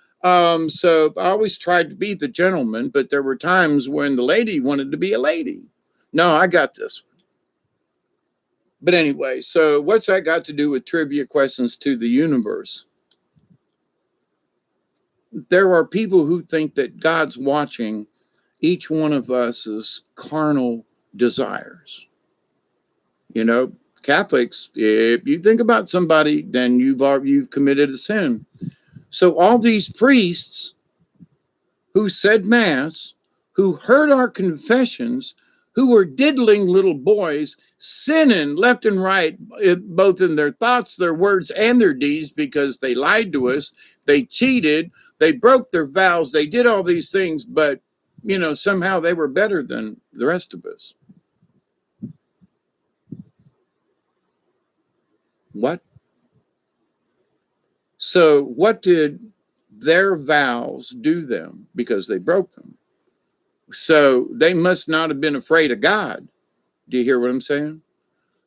so I always tried to be the gentleman, but there were times when the lady wanted to be a lady. No, I got this. But anyway, so what's that got to do with trivia questions to the universe? There are people who think that God's watching each one of us's carnal desires. You know, Catholics, if you think about somebody, then you've committed a sin. So all these priests who said mass, who heard our confessions, who were diddling little boys, sinning left and right, both in their thoughts, their words, and their deeds, because they lied to us, they cheated, they broke their vows, they did all these things, but you know, somehow they were better than the rest of us. What? So what did their vows do them? Because they broke them. So they must not have been afraid of God. Do you hear what I'm saying?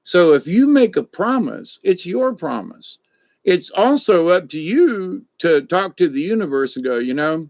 So if you make a promise, it's your promise. It's also up to you to talk to the universe and go, you know,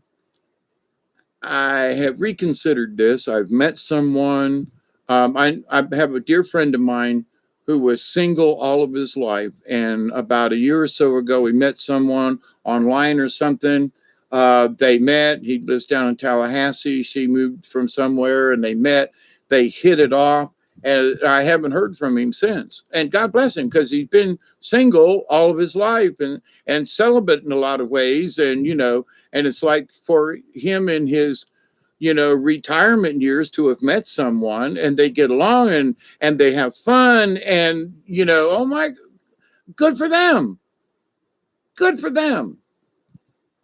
I have reconsidered this. I've met someone. I have a dear friend of mine who was single all of his life. And about a year or so ago, he met someone online or something. They met. He lives down in Tallahassee. She moved from somewhere and they met. They hit it off. And I haven't heard from him since. And God bless him, because he's been single all of his life and celibate in a lot of ways. And, you know, and it's like for him in his, you know, retirement years to have met someone and they get along and they have fun and, you know, oh my, good for them. Good for them.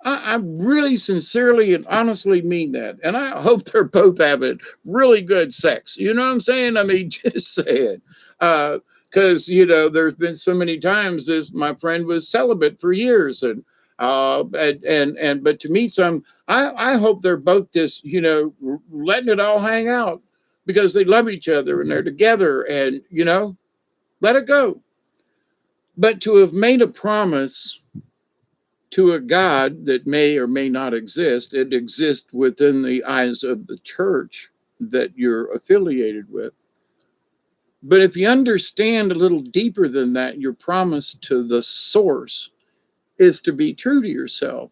I really sincerely and honestly mean that. And I hope they're both having really good sex. You know what I'm saying? I mean, just say it. Because, you know, there's been so many times this, my friend was celibate for years. But to meet some, I hope they're both just, you know, letting it all hang out because they love each other and they're together and, you know, let it go. But to have made a promise to a God that may or may not exist, it exists within the eyes of the church that you're affiliated with. But if you understand a little deeper than that, your promise to the source is to be true to yourself.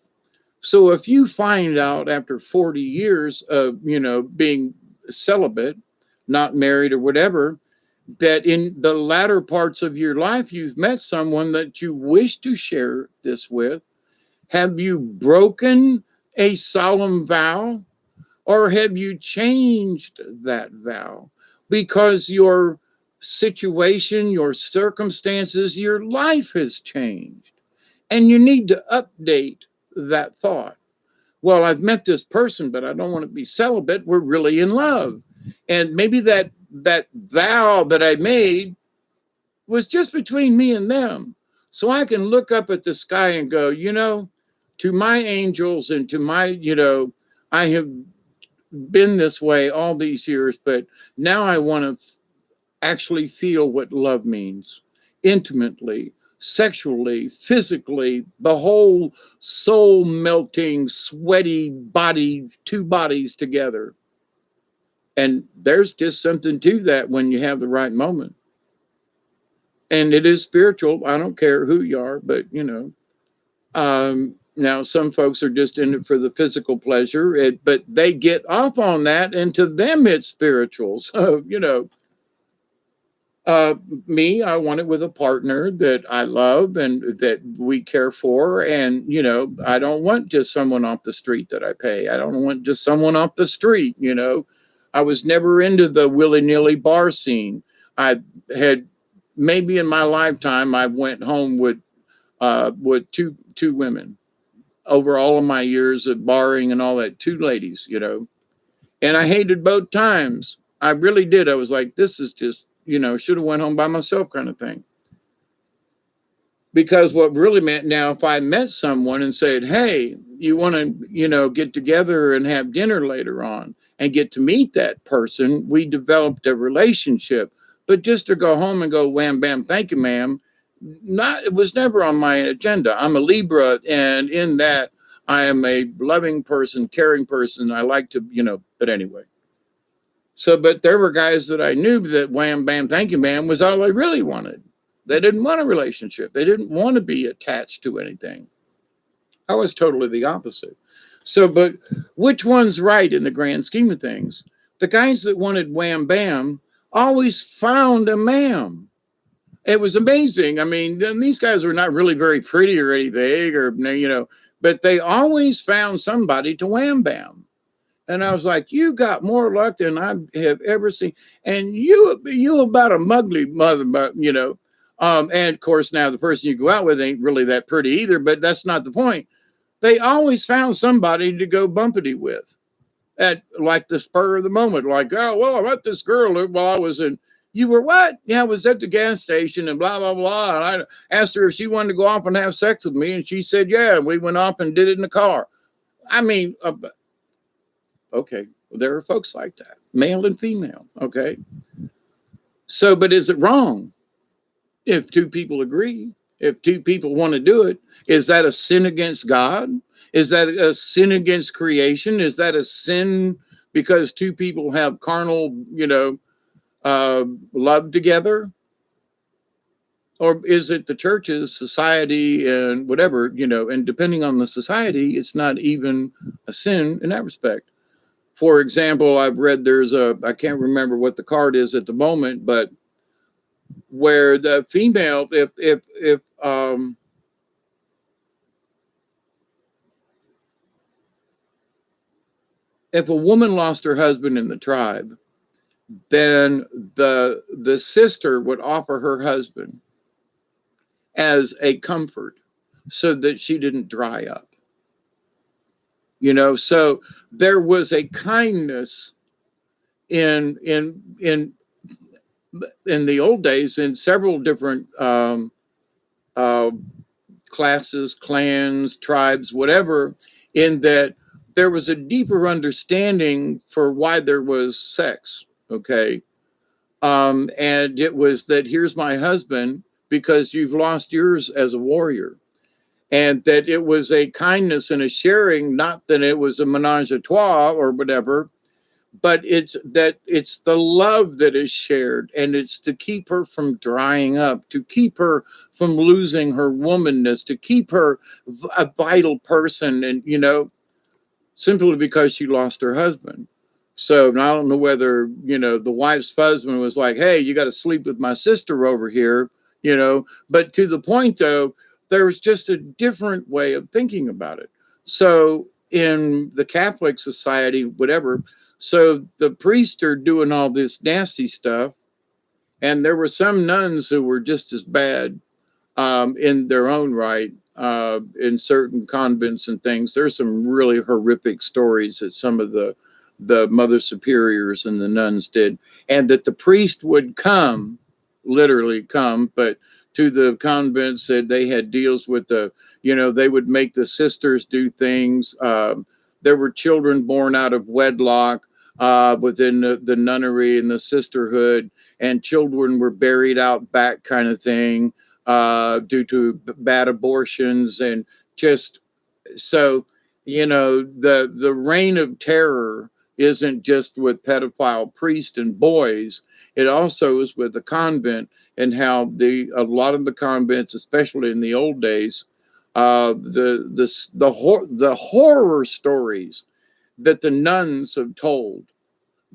So if you find out after 40 years of, you know, being celibate, not married or whatever, that in the latter parts of your life, you've met someone that you wish to share this with, have you broken a solemn vow, or have you changed that vow because your situation, your circumstances, your life has changed and you need to update that thought? Well, I've met this person, but I don't want to be celibate. We're really in love. And maybe that vow that I made was just between me and them. So I can look up at the sky and go, you know, to my angels and to my, you know, I have been this way all these years, but now I want to actually feel what love means intimately, sexually, physically, the whole soul melting, sweaty body, two bodies together. And there's just something to that when you have the right moment. And it is spiritual. I don't care who you are, but you know, now some folks are just in it for the physical pleasure, but they get off on that, and to them it's spiritual. So you know, me, I want it with a partner that I love and that we care for, and you know, I don't want just someone off the street that I pay. I don't want just someone off the street. You know, I was never into the willy-nilly bar scene. I had maybe in my lifetime I went home with two women over all of my years of barring and all that, two ladies, you know, and I hated both times. I really did. I was like, this is just, you know, should have went home by myself kind of thing. Because what really meant, now, if I met someone and said, hey, you want to, you know, get together and have dinner later on and get to meet that person, we developed a relationship. But just to go home and go wham bam, thank you, ma'am, not it was never on my agenda. I'm a Libra, and in that I am a loving person, caring person. I like to, but anyway. So, but there were guys that I knew that wham bam, thank you, ma'am was all they really wanted. They didn't want a relationship. They didn't want to be attached to anything. I was totally the opposite. So, but which one's right in the grand scheme of things? The guys that wanted wham bam always found a ma'am. It was amazing. I mean, these guys were not really very pretty or anything, but they always found somebody to wham bam. And I was like, you got more luck than I have ever seen. And you about a mugly mother, and of course, now the person you go out with ain't really that pretty either, but that's not the point. They always found somebody to go bumpity with at like the spur of the moment. Like, oh, well, I met this girl while I was in. You were what? Yeah, I was at the gas station and blah, blah, blah. And I asked her if she wanted to go off and have sex with me. And she said, yeah. And we went off and did it in the car. I mean, okay. Well, there are folks like that, male and female. Okay. So, but is it wrong if two people agree? If two people want to do it, is that a sin against God? Is that a sin against creation? Is that a sin because two people have carnal, love together? Or is it the churches, society, and whatever, and depending on the society, it's not even a sin in that respect. For example, I've read I can't remember what the card is at the moment, but where the female, if a woman lost her husband in the tribe, then the sister would offer her husband as a comfort so that she didn't dry up. So there was a kindness in the old days in several different classes, clans, tribes, whatever, in that there was a deeper understanding for why there was sex. Okay. And it was that here's my husband because you've lost yours as a warrior. And that it was a kindness and a sharing, not that it was a menage a trois or whatever, but it's the love that is shared, and it's to keep her from drying up, to keep her from losing her womanness, to keep her a vital person, and simply because she lost her husband. So I don't know whether the wife's husband was like, hey, you got to sleep with my sister over here, but to the point though, there was just a different way of thinking about it. So in the Catholic society, whatever, so the priests are doing all this nasty stuff. And there were some nuns who were just as bad in their own right in certain convents and things. There's some really horrific stories that some of the mother superiors and the nuns did. And that the priest would literally come, but to the convents that they had deals with they would make the sisters do things. There were children born out of wedlock within the nunnery and the sisterhood, and children were buried out back kind of thing due to bad abortions. And just so, the reign of terror isn't just with pedophile priests and boys. It also is with the convent, and how a lot of the convents, especially in the old days, the horror stories that the nuns have told,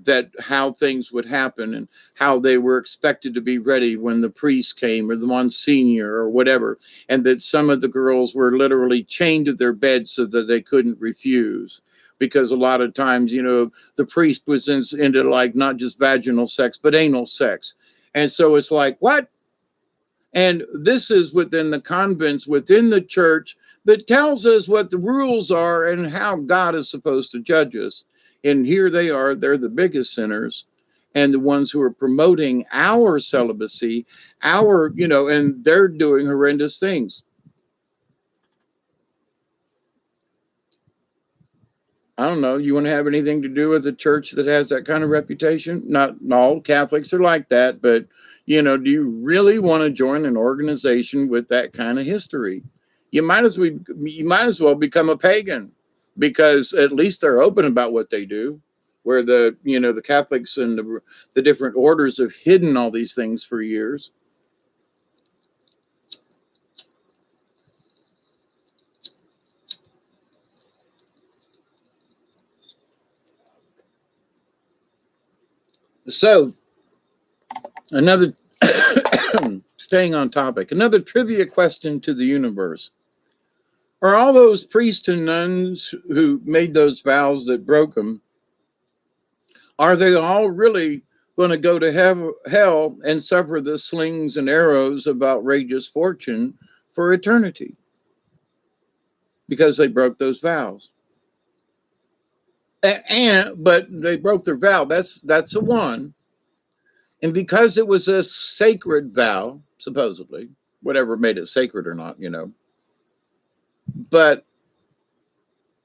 that how things would happen and how they were expected to be ready when the priest came or the Monsignor or whatever, and that some of the girls were literally chained to their beds so that they couldn't refuse. Because a lot of times, the priest was into like not just vaginal sex, but anal sex. And so it's like, what? And this is within the convents, within the church, that tells us what the rules are and how God is supposed to judge us. And here they are, they're the biggest sinners and the ones who are promoting our celibacy, and they're doing horrendous things. I don't know. You want to have anything to do with a church that has that kind of reputation? Not all Catholics are like that, but do you really want to join an organization with that kind of history? You might as well become a pagan, because at least they're open about what they do. Where the Catholics and the different orders have hidden all these things for years. So another staying on topic, another trivia question to the universe. Are all those priests and nuns who made those vows that broke them, are they all really going to go to hell and suffer the slings and arrows of outrageous fortune for eternity because they broke those vows? But they broke their vow. That's the one. And because it was a sacred vow, supposedly, whatever made it sacred or not, but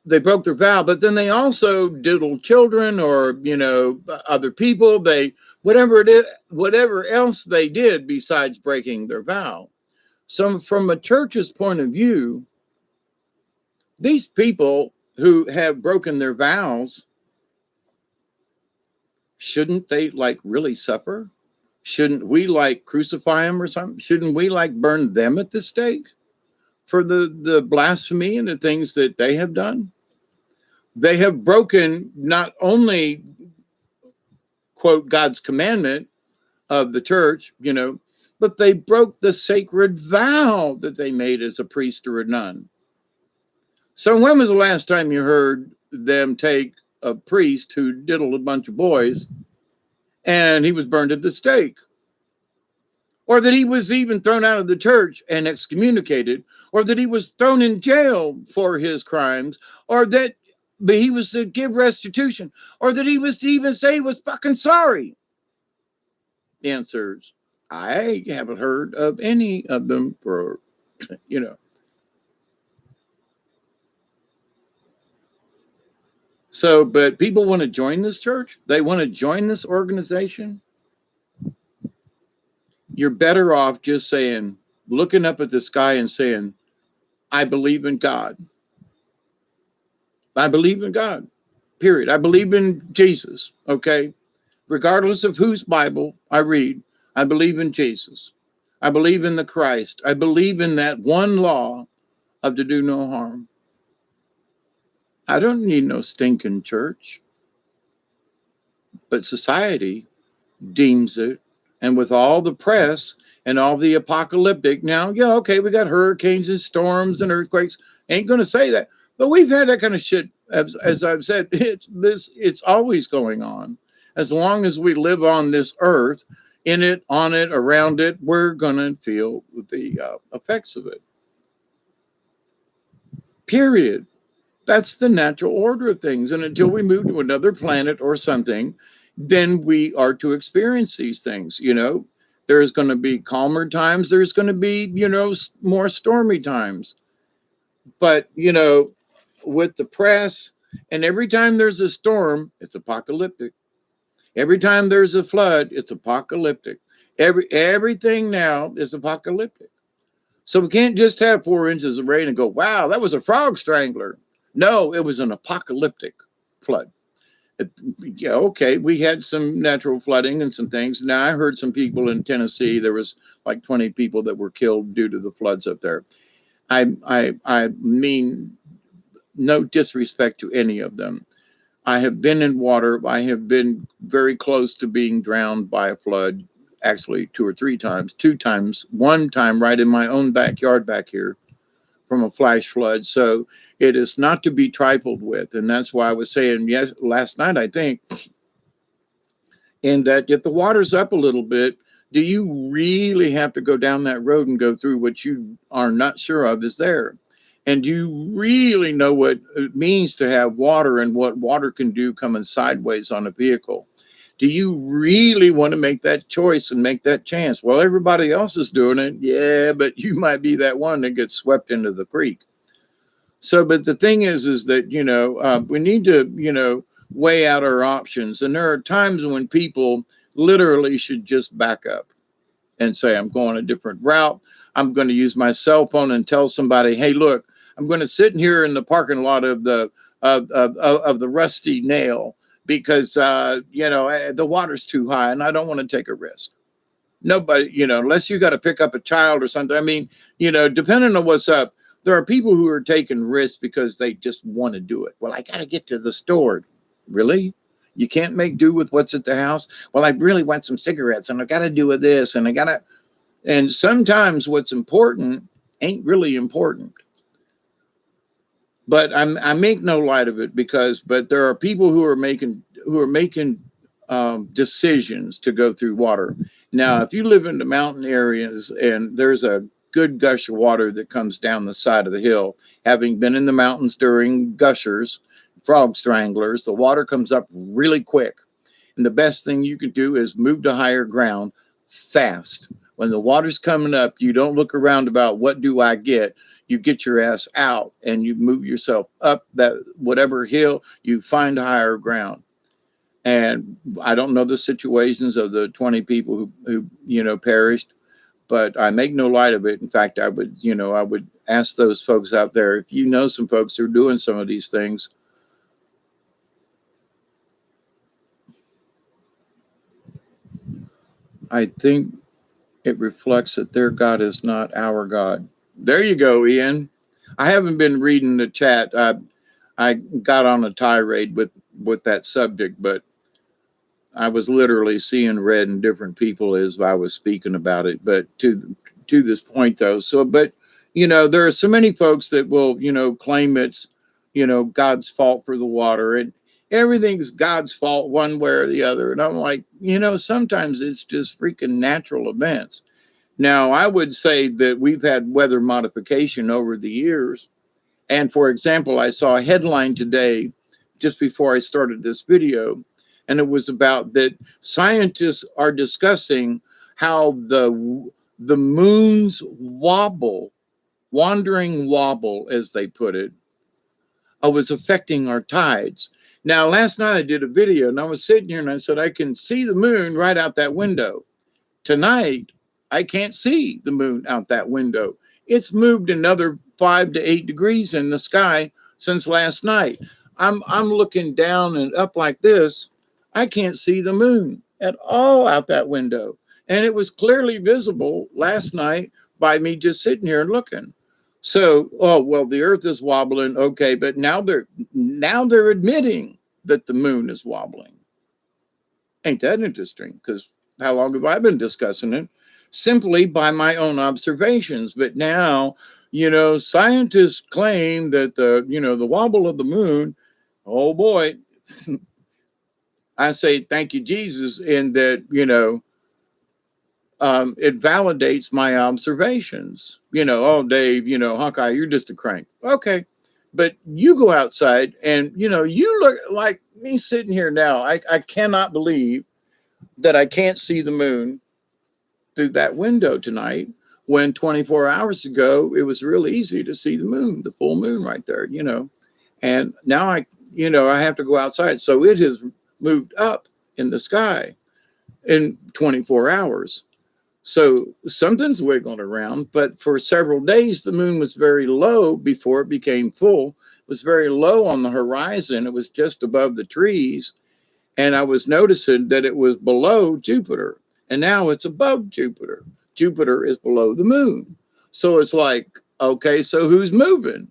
they broke their vow. But then they also diddled children or, other people. Whatever else they did besides breaking their vow. So from a church's point of view, these people who have broken their vows, shouldn't they really suffer? Shouldn't we crucify them or something? Shouldn't we burn them at the stake for the blasphemy and the things that they have done? They have broken not only, quote, God's commandment of the church, but they broke the sacred vow that they made as a priest or a nun. So when was the last time you heard them take a priest who diddled a bunch of boys and he was burned at the stake? Or that he was even thrown out of the church and excommunicated, or that he was thrown in jail for his crimes, or that he was to give restitution, or that he was to even say he was fucking sorry? The answer is, I haven't heard of any of them for, So, but people want to join this church. They want to join this organization. You're better off just saying, looking up at the sky and saying, I believe in God. I believe in God, period. I believe in Jesus, okay? Regardless of whose Bible I read, I believe in Jesus. I believe in the Christ. I believe in that one law of to do no harm. I don't need no stinking church. But society deems it, and with all the press and all the apocalyptic, now, okay, we got hurricanes and storms and earthquakes. Ain't going to say that. But we've had that kind of shit, as I've said, it's always going on. As long as we live on this earth, in it, on it, around it, we're going to feel the effects of it. Period. That's the natural order of things. And until we move to another planet or something, then we are to experience these things. There's going to be calmer times. There's going to be, more stormy times. But, with the press, and every time there's a storm, it's apocalyptic. Every time there's a flood, it's apocalyptic. Everything now is apocalyptic. So we can't just have 4 inches of rain and go, wow, that was a frog strangler. No, it was an apocalyptic flood. Okay, we had some natural flooding and some things. Now, I heard some people in Tennessee, there was 20 people that were killed due to the floods up there. I mean, no disrespect to any of them. I have been in water. I have been very close to being drowned by a flood, actually 2 or 3 times, 2 times, 1 time right in my own backyard back here from a flash flood. So it is not to be trifled with. And that's why I was saying last night, I think, in that if the water's up a little bit, do you really have to go down that road and go through what you are not sure of is there? And you really know what it means to have water and what water can do coming sideways on a vehicle? Do you really want to make that choice and make that chance? Well, everybody else is doing it. Yeah, but you might be that one that gets swept into the creek. So, but the thing is that, we need to, weigh out our options. And there are times when people literally should just back up and say, I'm going a different route. I'm going to use my cell phone and tell somebody, hey, look, I'm going to sit here in the parking lot of the Rusty Nail because, the water's too high and I don't want to take a risk. Nobody, unless you got to pick up a child or something. I mean, depending on what's up, there are people who are taking risks because they just want to do it. Well, I got to get to the store. Really? You can't make do with what's at the house? Well, I really want some cigarettes and I got to do with this and I got to. And sometimes what's important ain't really important. But I make no light of it but there are people who are making decisions to go through water. Now, if you live in the mountain areas and there's a good gush of water that comes down the side of the hill, having been in the mountains during gushers, frog stranglers, the water comes up really quick. And the best thing you can do is move to higher ground fast. When the water's coming up, you don't look around about what do I get. You get your ass out and you move yourself up that whatever hill, you find higher ground. And I don't know the situations of the 20 people who perished, but I make no light of it. In fact, I would ask those folks out there, if you know some folks who are doing some of these things, I think it reflects that their God is not our God. There you go, Ian. I haven't been reading the chat. I got on a tirade with that subject, but I was literally seeing red in different people as I was speaking about it. But to this point, though, but there are so many folks that will claim it's God's fault for the water and everything's God's fault one way or the other. And I'm like, sometimes it's just freaking natural events. Now, I would say that we've had weather modification over the years. And for example, I saw a headline today just before I started this video, and it was about that scientists are discussing how the moon's wandering wobble, as they put it, was affecting our tides. Now, last night I did a video and I was sitting here and I said, I can see the moon right out that window. Tonight, I can't see the moon out that window. It's moved another 5 to 8 degrees in the sky since last night. I'm looking down and up like this. I can't see the moon at all out that window. And it was clearly visible last night by me just sitting here and looking. So, oh, well, the earth is wobbling. Okay, but now they're admitting that the moon is wobbling. Ain't that interesting? Because how long have I been discussing it? Simply by my own observations. But now, scientists claim that the wobble of the moon, oh boy, I say thank you, Jesus, in that, it validates my observations. Oh, Dave, Hawkeye, you're just a crank. Okay. But you go outside and, you look like me sitting here now. I cannot believe that I can't see the moon through that window tonight when 24 hours ago, it was real easy to see the moon, the full moon right there, and now I have to go outside. So it has moved up in the sky in 24 hours. So something's wiggling around, but for several days, the moon was very low before it became full. It was very low on the horizon. It was just above the trees. And I was noticing that it was below Jupiter. And now it's above Jupiter. Jupiter is below the moon. So it's like, okay, so who's moving?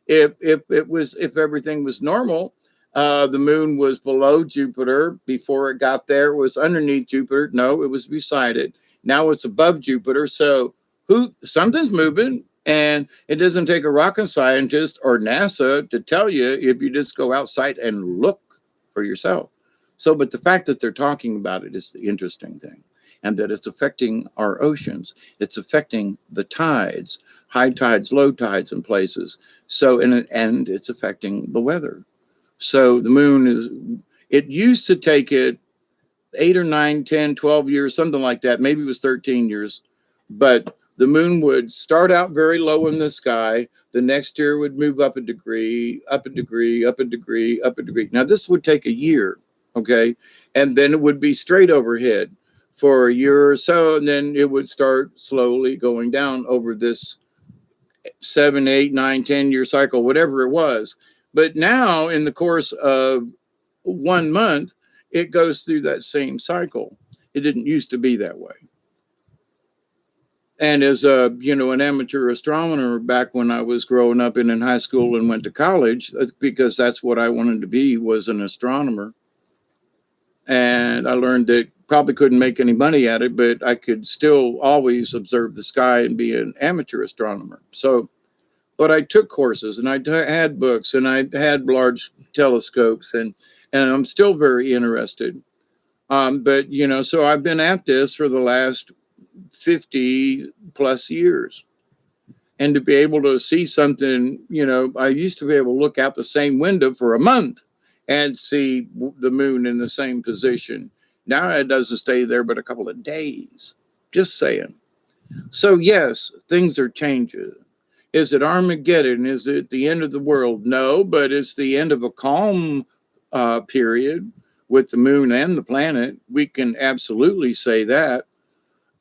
If everything was normal, the moon was below Jupiter. Before it got there, it was underneath Jupiter. No, it was beside it. Now it's above Jupiter. So something's moving, and it doesn't take a rocket scientist or NASA to tell you if you just go outside and look for yourself. So, but the fact that they're talking about it is the interesting thing, and that it's affecting our oceans. It's affecting the tides, high tides, low tides in places. So, and it's affecting the weather. So the moon it used to take it 8 or 9, 10, 12 years, something like that. Maybe it was 13 years. But The moon would start out very low in the sky. The next year would move up a degree, up a degree, up a degree, up a degree. Now, this would take a year, okay? And then it would be straight overhead for a year or so, and then it would start slowly going down over this 7, 8, 9, 10 year cycle, whatever it was. But now, in the course of 1 month, it goes through that same cycle. It didn't used to be that way. And as a, an amateur astronomer back when I was growing up and in high school and went to college, because that's what I wanted to be, was an astronomer. And I learned that probably couldn't make any money at it, but I could still always observe the sky and be an amateur astronomer. So, but I took courses and I had books and I had large telescopes and I'm still very interested. But, so I've been at this for the last 50 plus years. And to be able to see something, I used to be able to look out the same window for a month and see the moon in the same position. Now it doesn't stay there but a couple of days. Just saying. So, yes, things are changing. Is it Armageddon? Is it the end of the world? No, but it's the end of a calm period with the moon and the planet. We can absolutely say that.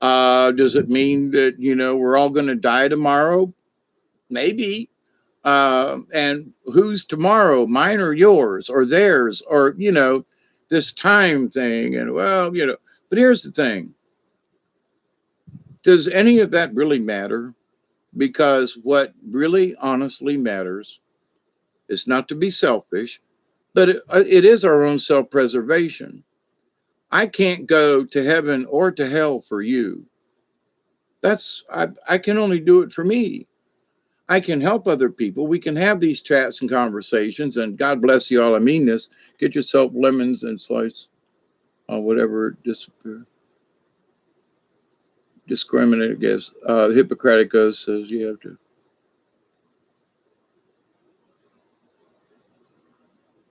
Does it mean that, we're all going to die tomorrow? Maybe. And who's tomorrow? Mine or yours or theirs or, this time thing. And well, but here's the thing. Does any of that really matter? Because what really honestly matters is not to be selfish, but it is our own self-preservation. I can't go to heaven or to hell for you. I can only do it for me. I can help other people. We can have these chats and conversations, and God bless you all. I mean this. Get yourself lemons and slice whatever discriminate gives. The Hippocratic Oath says you have to.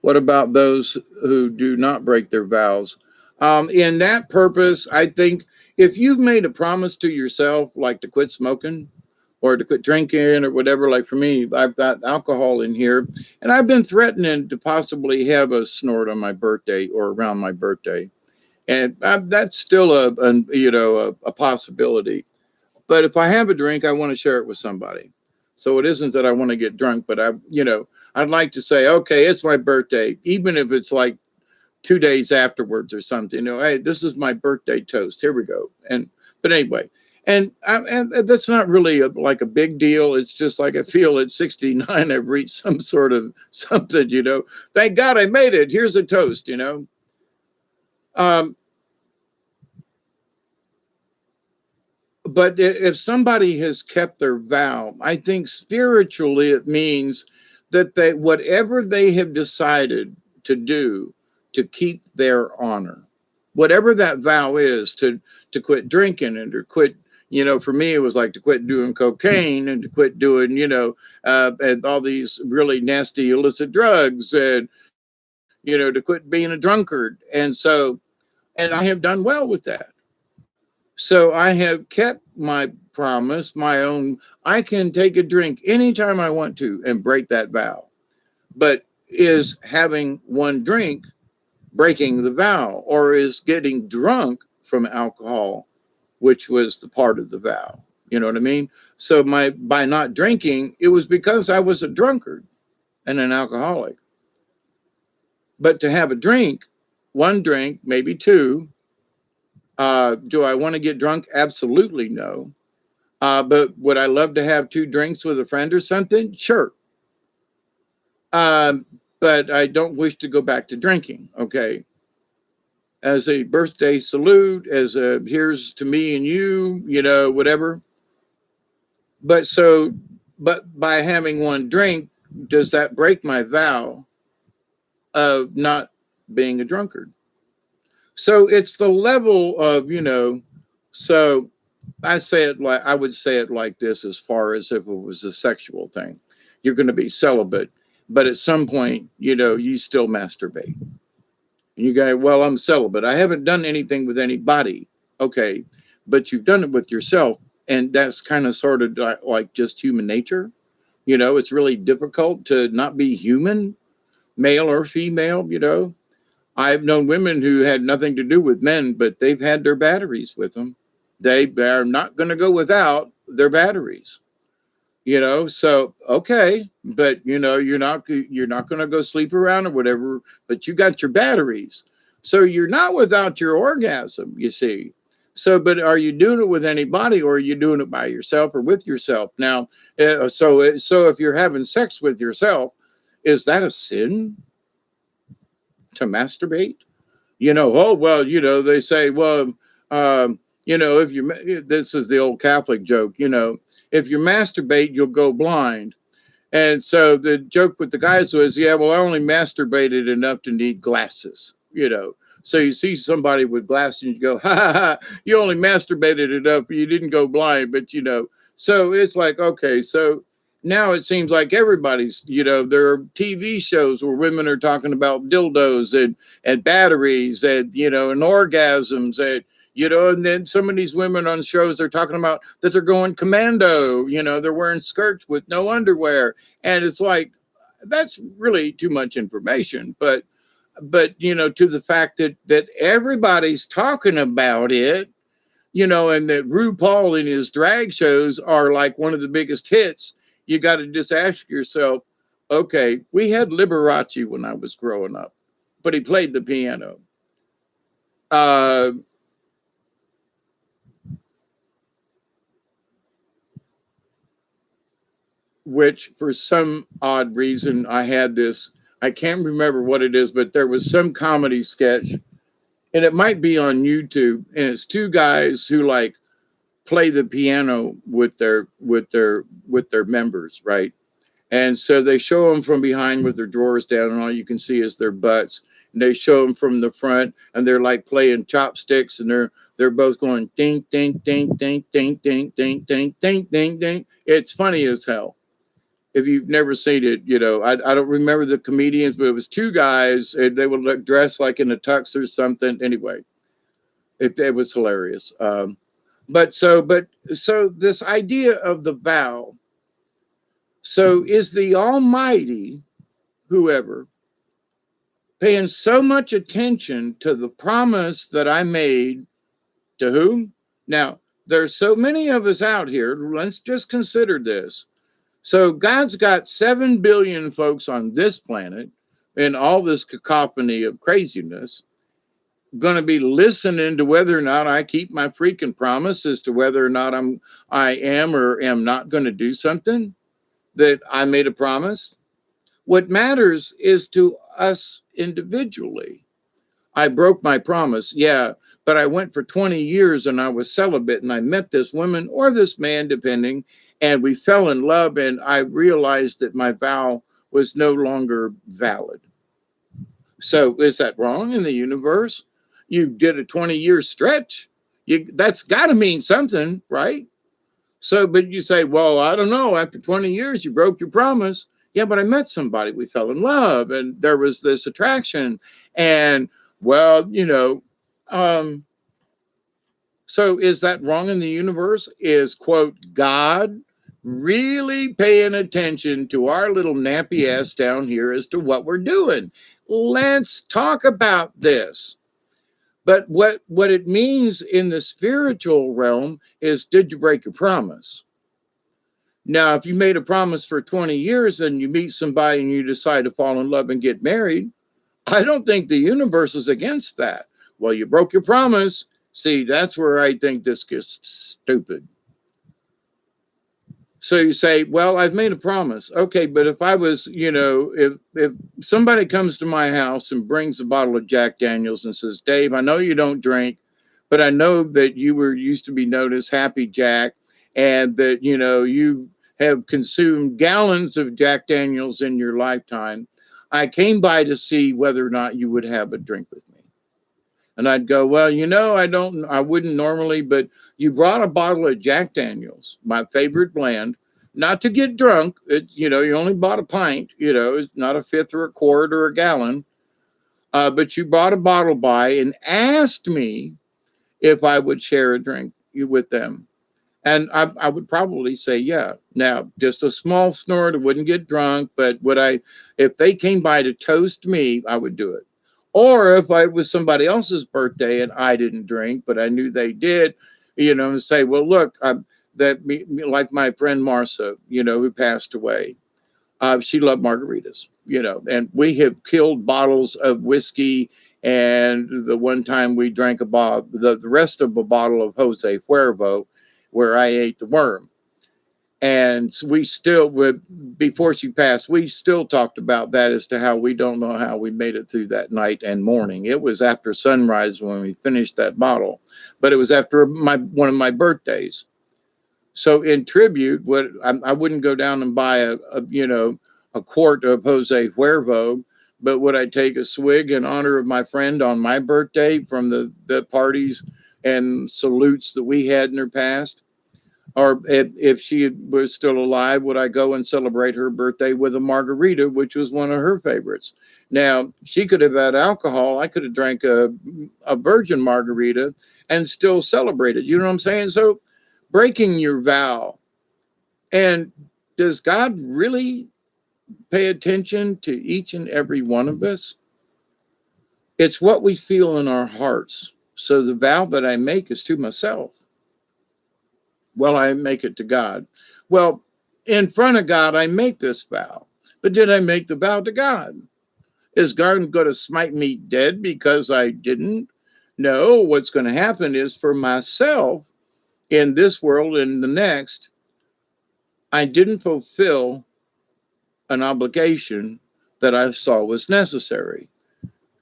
What about those who do not break their vows? In that purpose, I think if you've made a promise to yourself, like to quit smoking or to quit drinking or whatever, like for me, I've got alcohol in here and I've been threatening to possibly have a snort on my birthday or around my birthday. And that's still a possibility. But if I have a drink, I want to share it with somebody. So it isn't that I want to get drunk, but I'd like to say, okay, it's my birthday, even if it's like 2 days afterwards or something. Hey, this is my birthday toast. Here we go. But anyway, and that's not really like a big deal. It's just like I feel at 69, I've reached some sort of something. Thank God I made it. Here's a toast. But if somebody has kept their vow, I think spiritually it means that whatever they have decided to do to keep their honor, whatever that vow is, to quit drinking and to quit, for me, it was like to quit doing cocaine and to quit doing, and all these really nasty illicit drugs and, to quit being a drunkard. And I have done well with that. So I have kept my promise, my own. I can take a drink anytime I want to and break that vow. But is having one drink breaking the vow, or is getting drunk from alcohol, which was the part of the vow? You know what I mean? So by not drinking, it was because I was a drunkard and an alcoholic. But to have a drink, one drink, maybe two. Do I want to get drunk? Absolutely no. But would I love to have 2 drinks with a friend or something? Sure. But I don't wish to go back to drinking. Okay. As a birthday salute, as a here's to me and you, whatever. But by having one drink, does that break my vow of not being a drunkard? So it's the level of, so I would say it like this, as far as if it was a sexual thing. You're going to be celibate, but at some point, you still masturbate. And you go, well, I'm celibate. I haven't done anything with anybody. Okay. But you've done it with yourself And that's kind of sort of like just human nature. It's really difficult to not be human, male or female. I've known women who had nothing to do with men, but they've had their batteries with them. They are not going to go without their batteries. So okay, but you're not going to go sleep around or whatever, but you got your batteries. So you're not without your orgasm, you see. So, but are you doing it with anybody, or are you doing it by yourself or with yourself? Now, so if you're having sex with yourself, is that a sin to masturbate? Oh, well, they say, well, if this is the old Catholic joke, if you masturbate, you'll go blind. And so the joke with the guys was, yeah, well, I only masturbated enough to need glasses. So you see somebody with glasses and you go, ha ha ha, you only masturbated enough, but you didn't go blind. But so it's like, okay, so now it seems like everybody's, there are TV shows where women are talking about dildos and batteries and orgasms and then some of these women on shows are talking about that they're going commando, they're wearing skirts with no underwear. And it's like, that's really too much information. But to the fact that everybody's talking about it, and that RuPaul and his drag shows are like one of the biggest hits, you got to just ask yourself, okay, we had Liberace when I was growing up, but he played the piano. Which for some odd reason I had this, I can't remember what it is, but there was some comedy sketch, and it might be on YouTube, and it's two guys who like play the piano with their members, right? And so they show them from behind with their drawers down, and all you can see is their butts. And they show them from the front, and they're like playing chopsticks, and they're both going ding ding ding ding ding ding ding ding ding ding ding. It's funny as hell. If you've never seen it, I don't remember the comedians, but it was two guys, and they would look dressed like in a tux or something. Anyway, it was hilarious. But so this idea of the vow. So is the Almighty, whoever, paying so much attention to the promise that I made to whom? Now, there's so many of us out here. Let's just consider this. So God's got 7 billion folks on this planet and all this cacophony of craziness going to be listening to whether or not I keep my freaking promise as to whether or not I am or am not going to do something that I made a promise. What matters is to us individually. I broke my promise, yeah, but I went for 20 years and I was celibate and I met this woman or this man, depending, and we fell in love, and I realized that my vow was no longer valid. So is that wrong in the universe? You did a 20-year stretch. That's got to mean something, right? So, but you say, well, I don't know. After 20 years, you broke your promise. Yeah, but I met somebody. We fell in love, and there was this attraction. And, well, so is that wrong in the universe? Is, quote, God really paying attention to our little nappy ass down here as to what we're doing? Let's talk about this. But what it means in the spiritual realm is, did you break your promise? Now, if you made a promise for 20 years and you meet somebody and you decide to fall in love and get married, I don't think the universe is against that. Well, you broke your promise. See, that's where I think this gets stupid. So you say, well, I've made a promise. Okay, but if I was, if somebody comes to my house and brings a bottle of Jack Daniels and says, Dave, I know you don't drink, but I know that you were used to be known as Happy Jack, and that, you have consumed gallons of Jack Daniels in your lifetime. I came by to see whether or not you would have a drink with me. And I'd go, well, I wouldn't normally, but you brought a bottle of Jack Daniels, my favorite blend, not to get drunk. You only bought a pint, it's not a fifth or a quart or a gallon. But you brought a bottle by and asked me if I would share a drink with them. And I would probably say, yeah. Now, just a small snort, I wouldn't get drunk, but if they came by to toast me, I would do it. Or if it was somebody else's birthday and I didn't drink, but I knew they did, and say, well, look, like my friend Marcia, who passed away. She loved margaritas, and we have killed bottles of whiskey. And the one time we drank the rest of a bottle of Jose Cuervo, where I ate the worm. And we still would, before she passed, we still talked about that as to how we don't know how we made it through that night and morning. It was after sunrise when we finished that bottle, but it was after one of my birthdays. So in tribute, I wouldn't go down and buy a quart of Jose Cuervo, but would I take a swig in honor of my friend on my birthday from the parties and salutes that we had in her past? Or if she was still alive, would I go and celebrate her birthday with a margarita, which was one of her favorites? Now, she could have had alcohol. I could have drank a virgin margarita and still celebrated. You know what I'm saying? So breaking your vow. And does God really pay attention to each and every one of us? It's what we feel in our hearts. So the vow that I make is to myself. Well, I make it to God. Well, in front of God, I make this vow. But did I make the vow to God? Is God going to smite me dead because I didn't? No, what's going to happen is for myself in this world and the next, I didn't fulfill an obligation that I saw was necessary.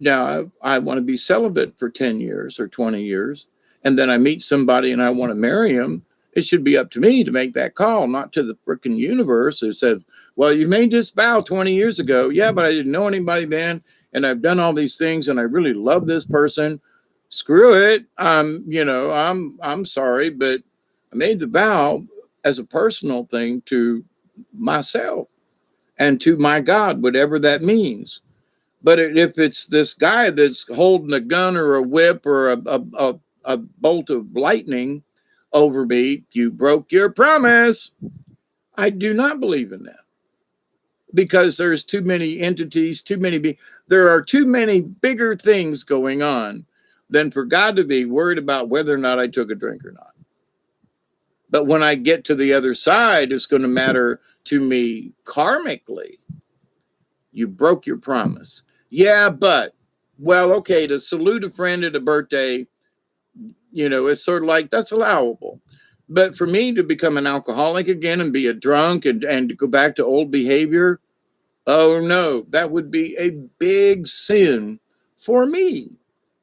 Now, I want to be celibate for 10 years or 20 years, and then I meet somebody and I want to marry him. It should be up to me to make that call, not to the freaking universe who said, well, you made this vow 20 years ago. Yeah, but I didn't know anybody then, and I've done all these things, and I really love this person. Screw it. I'm sorry, but I made the vow as a personal thing to myself and to my God, whatever that means. But if it's this guy that's holding a gun or a whip or a bolt of lightning over me, you broke your promise. I do not believe in that because there's too many entities, there are too many bigger things going on than for God to be worried about whether or not I took a drink or not. But when I get to the other side, it's going to matter to me karmically. You broke your promise. Yeah, but, well, okay, to salute a friend at a birthday, it's sort of like that's allowable. But for me to become an alcoholic again and be a drunk and to go back to old behavior, oh no, that would be a big sin for me.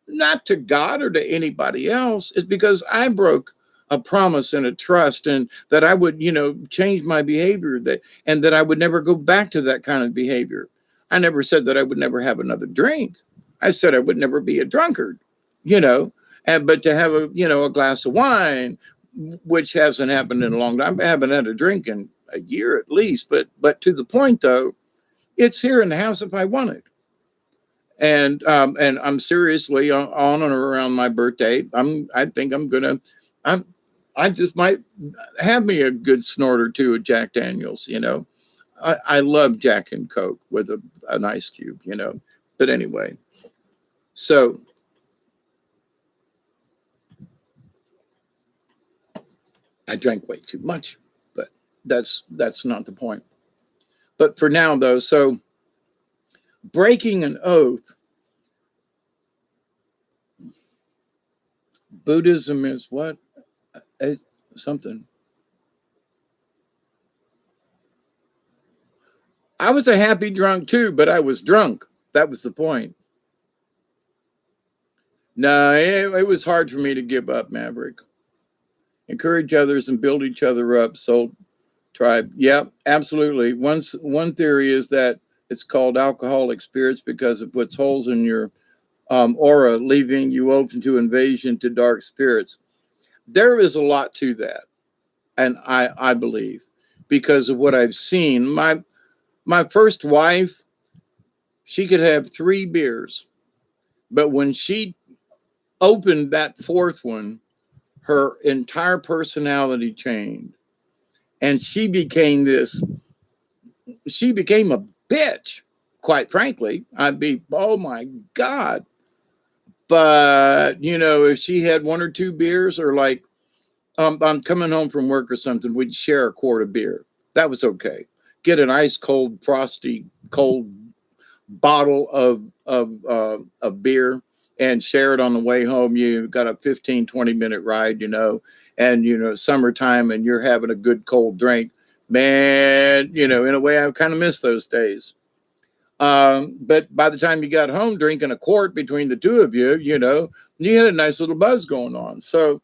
Not to God or to anybody else. It's because I broke a promise and a trust and that I would, change my behavior and that I would never go back to that kind of behavior. I never said that I would never have another drink. I said I would never be a drunkard, but to have a glass of wine, which hasn't happened in a long time. I haven't had a drink in a year at least, but to the point though, it's here in the house if I want it. And I'm seriously on and around my birthday. I just might have me a good snort or two of Jack Daniels. I love Jack and Coke with an ice cube. But anyway, so I drank way too much, but that's not the point. But for now though, so breaking an oath. Buddhism is what? Something. I was a happy drunk too, but I was drunk. That was the point. No, it was hard for me to give up, Maverick. Encourage others and build each other up. Soul tribe. Yeah, absolutely. One theory is that it's called alcoholic spirits because it puts holes in your aura, leaving you open to invasion to dark spirits. There is a lot to that. And I believe because of what I've seen. My first wife, she could have 3 beers, but when she opened that 4th one, her entire personality changed. And she became a bitch, quite frankly. I'd be, oh my God. But, if she had one or two beers, or like, I'm coming home from work or something, we'd share a quart of beer. That was okay. Get an ice cold, frosty, cold bottle of beer and share it on the way home. You got a 15-20 minute ride, and, summertime, and you're having a good cold drink. Man, in a way, I kind of miss those days. But by the time you got home drinking a quart between the two of you, you had a nice little buzz going on. So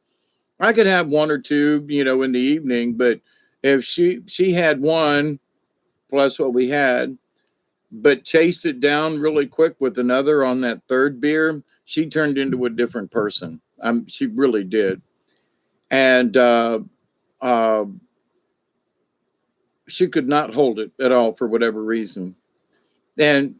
I could have one or two, in the evening, but if she had one plus what we had, but chased it down really quick with another on that third beer, she turned into a different person. She really did. And uh, she could not hold it at all for whatever reason. And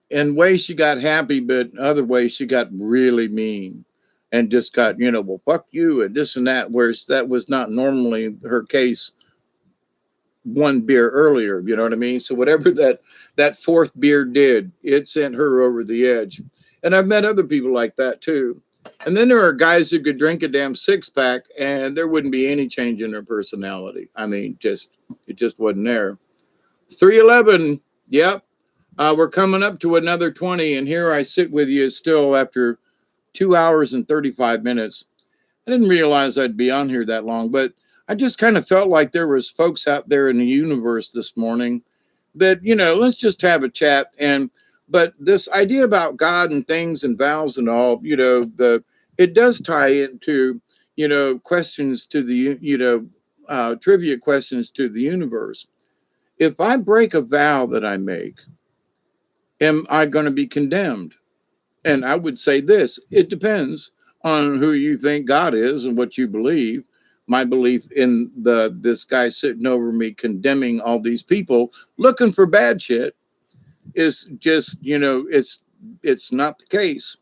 in ways she got happy, but other ways she got really mean and just got, well, fuck you and this and that, whereas that was not normally her case one beer earlier, you know what I mean? So whatever that fourth beer did, it sent her over the edge. And I've met other people like that too. And then there are guys who could drink a damn 6-pack and there wouldn't be any change in their personality. I mean, it just wasn't there. 311, yep. We're coming up to another 20, and here I sit with you still after 2 hours and 35 minutes. I didn't realize I'd be on here that long, but I just kind of felt like there was folks out there in the universe this morning that, let's just have a chat. But this idea about God and things and vows and all, it does tie into, questions to the, trivia questions to the universe. If I break a vow that I make, am I going to be condemned? And I would say this: it depends on who you think God is and what you believe. My belief in this guy sitting over me condemning all these people looking for bad shit is just, it's not the case.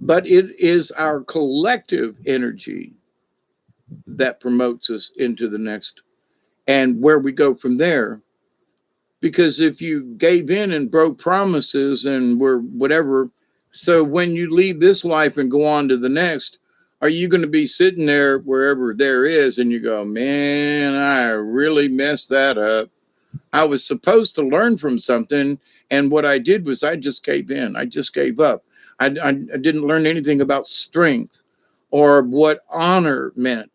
But it is our collective energy that promotes us into the next, and where we go from there. Because if you gave in and broke promises and were whatever, so when you leave this life and go on to the next, are you going to be sitting there wherever there is and you go, man, I really messed that up. I was supposed to learn from something, and what I did was I just gave in. I just gave up. I didn't learn anything about strength or what honor meant.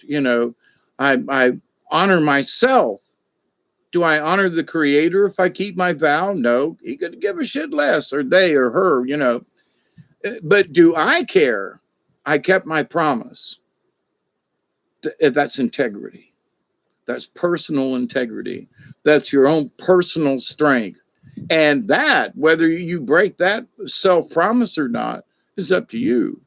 I honor myself. Do I honor the creator if I keep my vow? No, he could give a shit less, or they or her, But do I care? I kept my promise. That's integrity. That's personal integrity. That's your own personal strength. And that, whether you break that self-promise or not, is up to you.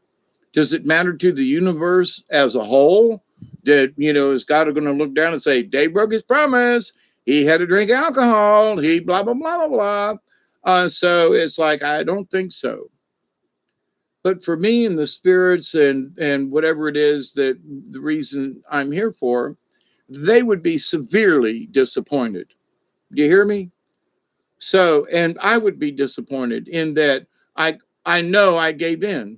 Does it matter to the universe as a whole? That, is God going to look down and say, Dave broke his promise. He had to drink alcohol. He blah, blah, blah, blah, blah. So it's like, I don't think so. But for me and the spirits and whatever it is that the reason I'm here for, they would be severely disappointed. Do you hear me? So, and I would be disappointed in that I know I gave in.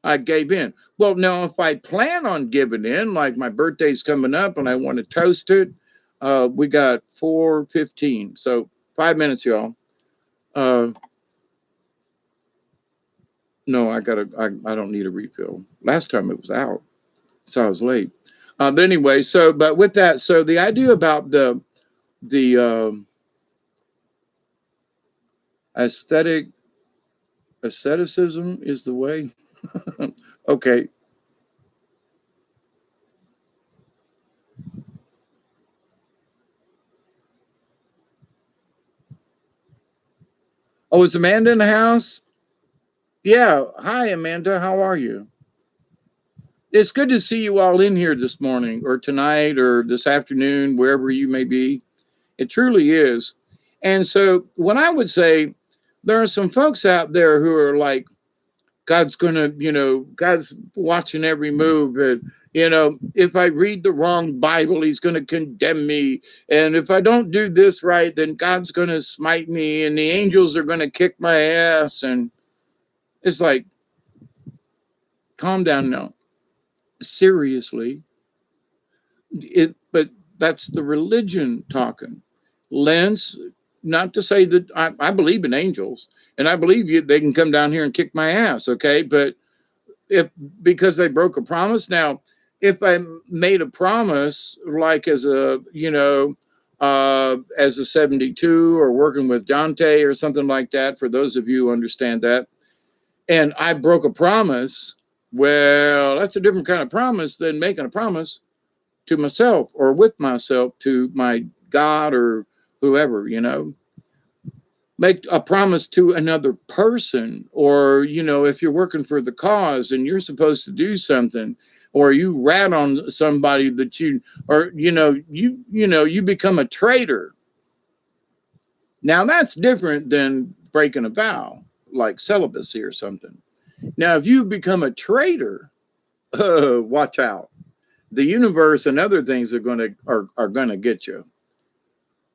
I gave in. Well, now, if I plan on giving in, like my birthday's coming up and I want to toast it, we got 4:15. So 5 minutes, y'all. No, I don't need a refill. Last time it was out, so I was late. But anyway, but with that, so the idea about the asceticism is the way. Okay. Oh, is Amanda in the house? Yeah. Hi, Amanda. How are you? It's good to see you all in here this morning or tonight or this afternoon, wherever you may be. It truly is. And so when I would say there are some folks out there who are like God's going to, God's watching every move. And, if I read the wrong Bible, he's going to condemn me. And if I don't do this right, then God's going to smite me and the angels are going to kick my ass. And it's like, calm down now. Seriously. But that's the religion talking. Lance, not to say that I believe in angels and I believe they can come down here and kick my ass. Okay. But if because they broke a promise. Now, if I made a promise, like as a 72 or working with Dante or something like that, for those of you who understand that, and I broke a promise, well, that's a different kind of promise than making a promise to myself or with myself to my God or whoever, make a promise to another person, or if you're working for the cause and you're supposed to do something, or you rat on somebody that you become a traitor. Now that's different than breaking a vow, like celibacy or something. Now if you become a traitor, watch out. The universe and other things are going to get you.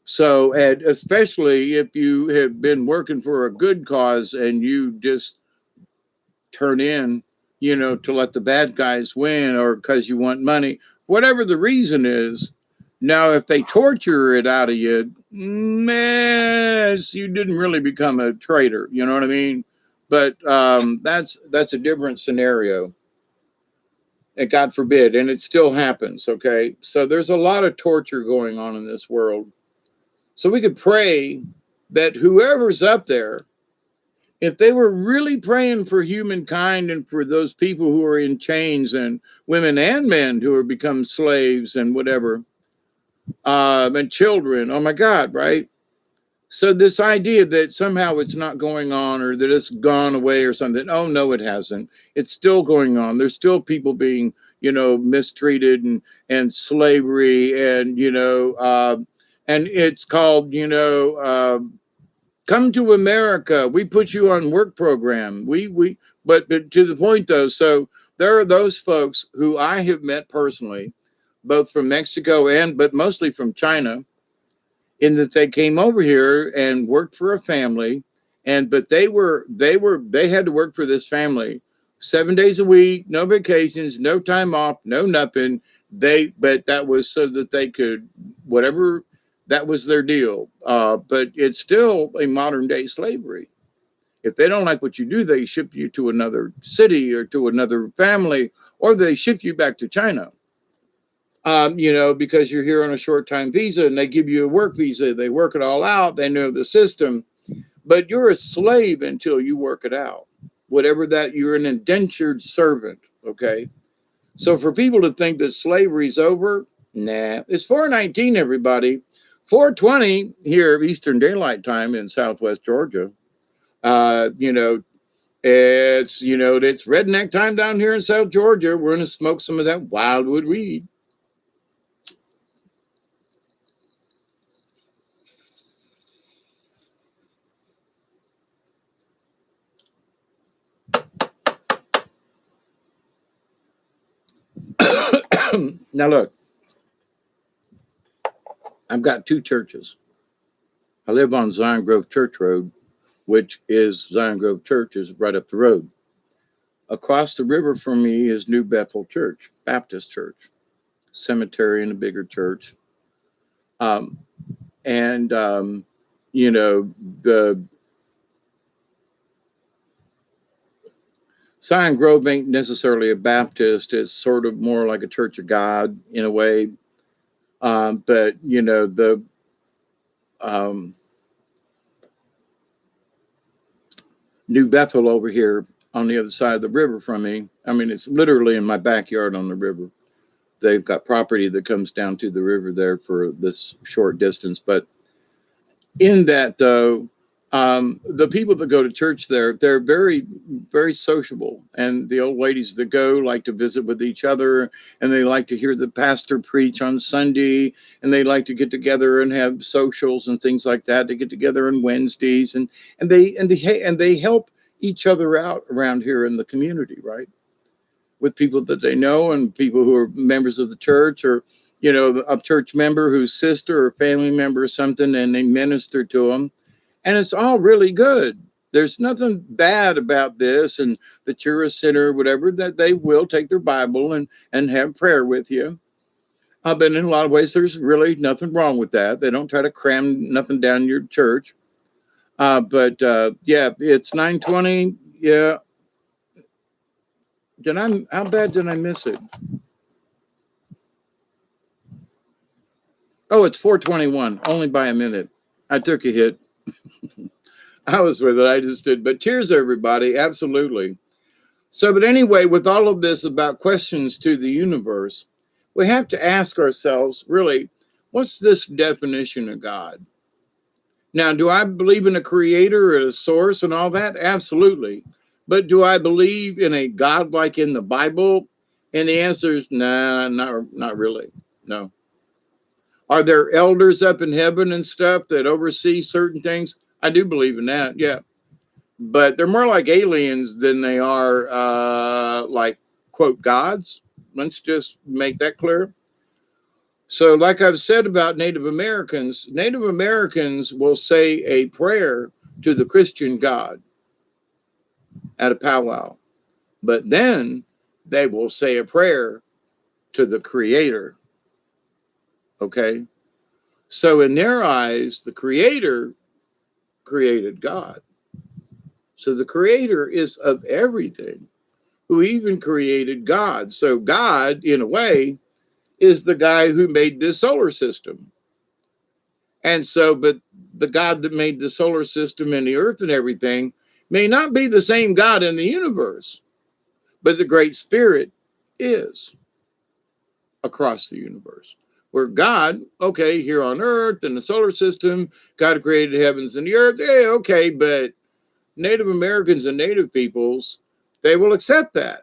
So, and especially if you have been working for a good cause and you just turn in, to let the bad guys win, or because you want money, whatever the reason is. Now, if they torture it out of you, man, you didn't really become a traitor. You know what I mean? But that's a different scenario. And God forbid, and it still happens. Okay, so there's a lot of torture going on in this world. So we could pray that whoever's up there, if they were really praying for humankind and for those people who are in chains and women and men who have become slaves and whatever, and children, oh my God, right? So this idea that somehow it's not going on or that it's gone away or something, oh no, it hasn't. It's still going on. There's still people being, mistreated and slavery and, and it's called, come to America. We put you on work program. But to the point though. So there are those folks who I have met personally, both from Mexico but mostly from China, in that they came over here and worked for a family, but they had to work for this family 7 days a week, no vacations, no time off, no nothing. But that was so that they could whatever. That was their deal. But it's still a modern day slavery. If they don't like what you do, they ship you to another city or to another family, or they ship you back to China. Because you're here on a short time visa and they give you a work visa. They work it all out. They know the system, but you're a slave until you work it out. Whatever that, you're an indentured servant. Okay. So for people to think that slavery's over, nah, it's 4:19, everybody. 4:20 here, Eastern Daylight Time in Southwest Georgia. It's redneck time down here in South Georgia. We're going to smoke some of that wildwood weed. Now look, I've got two churches. I live on Zion Grove Church Road, which is Zion Grove Church is right up the road. Across the river from me is New Bethel Church, Baptist Church, cemetery and a bigger church. The Zion Grove ain't necessarily a Baptist. It's sort of more like a Church of God in a way. But the New Bethel over here on the other side of the river from me. I mean, it's literally in my backyard on the river. They've got property that comes down to the river there for this short distance. But in that, though, the people that go to church there, they're very, very sociable. And the old ladies that go like to visit with each other, and they like to hear the pastor preach on Sunday, and they like to get together and have socials and things like that. They get together on Wednesdays, and they help each other out around here in the community, right? With people that they know and people who are members of the church, or, a church member whose sister or family member or something, and they minister to them. And it's all really good. There's nothing bad about this, and that you're a sinner or whatever, that they will take their Bible and have prayer with you. But in a lot of ways, there's really nothing wrong with that. They don't try to cram nothing down your church. But yeah, it's 9:20. Yeah. How bad did I miss it? Oh, it's 4:21, only by a minute. I took a hit. I was with it. I just did. But cheers, everybody. Absolutely. So, but anyway, with all of this about questions to the universe, we have to ask ourselves, really, what's this definition of God? Now, do I believe in a creator or a source and all that? Absolutely. But do I believe in a God like in the Bible? And the answer is nah, not really. No. Are there elders up in heaven and stuff that oversee certain things? I do believe in that, yeah. But they're more like aliens than they are like, quote, gods. Let's just make that clear. So, like I've said about Native Americans will say a prayer to the Christian God at a powwow. But then they will say a prayer to the Creator. Okay? So, in their eyes, the Creator created God. So, the Creator is of everything, who even created God. So, God, in a way, is the guy who made this solar system. And so, but the God that made the solar system and the earth and everything may not be the same God in the universe, but the Great Spirit is across the universe. Where God, okay, here on earth and the solar system, God created the heavens and the earth. Yeah, okay, but Native Americans and Native peoples, they will accept that.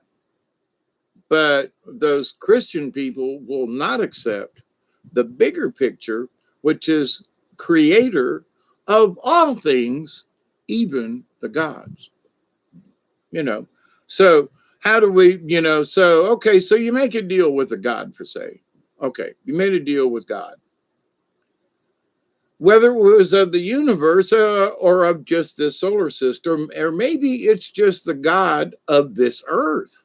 But those Christian people will not accept the bigger picture, which is creator of all things, even the gods. So how do we, okay, so you make a deal with a God, per se. Okay, you made a deal with God. Whether it was of the universe or of just this solar system, or maybe it's just the God of this earth,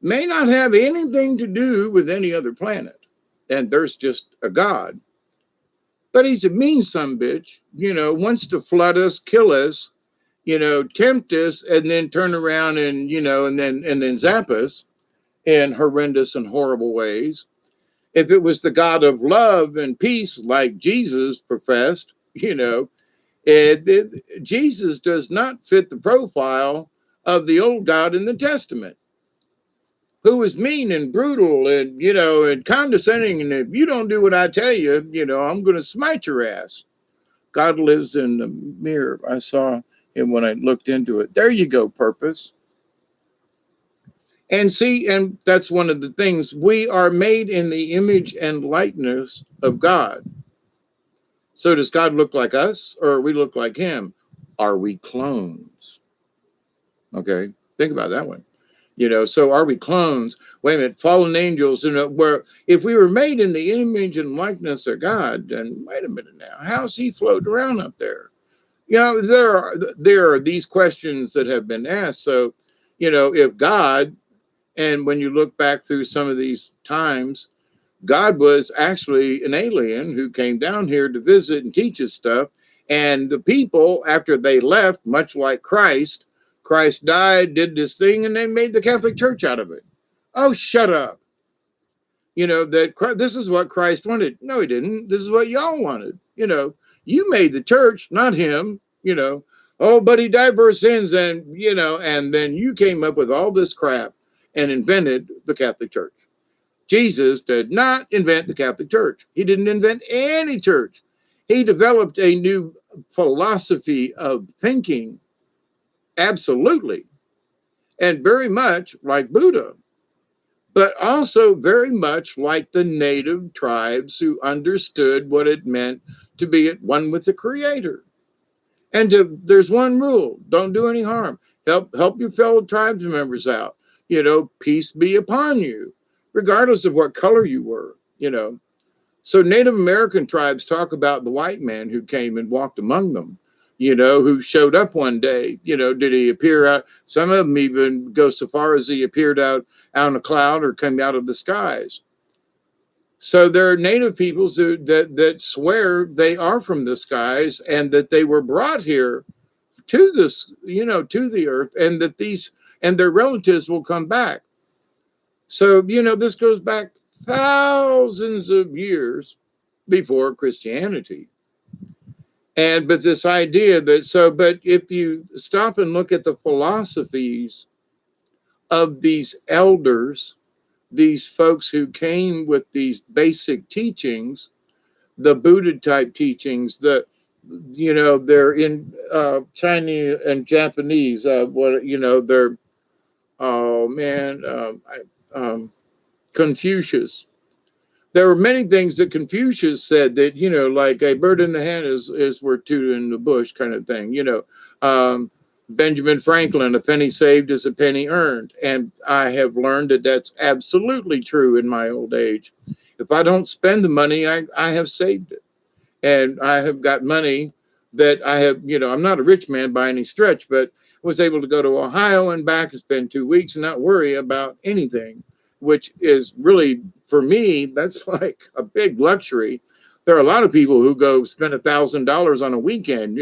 may not have anything to do with any other planet. And there's just a God. But he's a mean sumbitch, wants to flood us, kill us, tempt us, and then turn around and, and then zap us in horrendous and horrible ways. If it was the God of love and peace, like Jesus professed, Jesus does not fit the profile of the old God in the Testament, who was mean and brutal and, and condescending. And if you don't do what I tell you, I'm going to smite your ass. God lives in the mirror. I saw him when I looked into it. There you go, purpose. And see, and that's one of the things. We are made in the image and likeness of God. So does God look like us, or we look like him? Are we clones? Okay, think about that one. So are we clones? Wait a minute, fallen angels, where if we were made in the image and likeness of God, then wait a minute now, how's he floating around up there? There are these questions that have been asked. So, if God, and when you look back through some of these times, God was actually an alien who came down here to visit and teach us stuff. And the people, after they left, much like Christ died, did this thing, and they made the Catholic Church out of it. Oh, shut up. This is what Christ wanted. No, he didn't. This is what y'all wanted. You made the church, not him. Oh, but he died for his sins, and and then you came up with all this crap and invented the Catholic Church. Jesus did not invent the Catholic Church. He didn't invent any church. He developed a new philosophy of thinking, absolutely, and very much like Buddha, but also very much like the native tribes who understood what it meant to be at one with the Creator. And there's one rule: don't do any harm. Help your fellow tribes members out. Peace be upon you, regardless of what color you were. So Native American tribes talk about the white man who came and walked among them, who showed up one day. Did he appear out? Some of them even go so far as he appeared out in a cloud or came out of the skies. So there are native peoples that swear they are from the skies and that they were brought here to this, to the earth, and that these and their relatives will come back. So, this goes back thousands of years before Christianity. But this idea but if you stop and look at the philosophies of these elders, these folks who came with these basic teachings, the Buddha type teachings, they're in Chinese and Japanese. They're, oh man, Confucius. There were many things that Confucius said that, like a bird in the hand is worth two in the bush kind of thing. Benjamin Franklin, a penny saved is a penny earned. And I have learned that that's absolutely true in my old age. If I don't spend the money, I have saved it. And I have got money that I have, I'm not a rich man by any stretch, but was able to go to Ohio and back and spend 2 weeks and not worry about anything, which is really, for me, that's like a big luxury. There are a lot of people who go spend $1,000 on a weekend.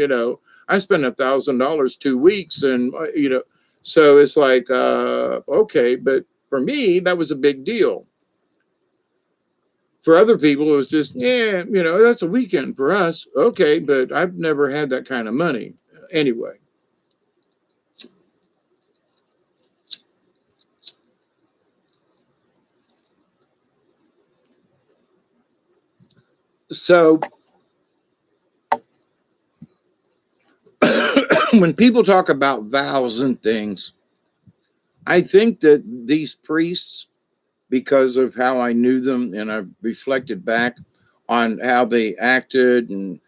I spent $1,000 2 weeks, and so it's like, okay, but for me, that was a big deal. For other people, it was just, yeah, that's a weekend for us. Okay, but I've never had that kind of money. Anyway. So when people talk about vows and things, I think that these priests, because of how I knew them and I reflected back on how they acted and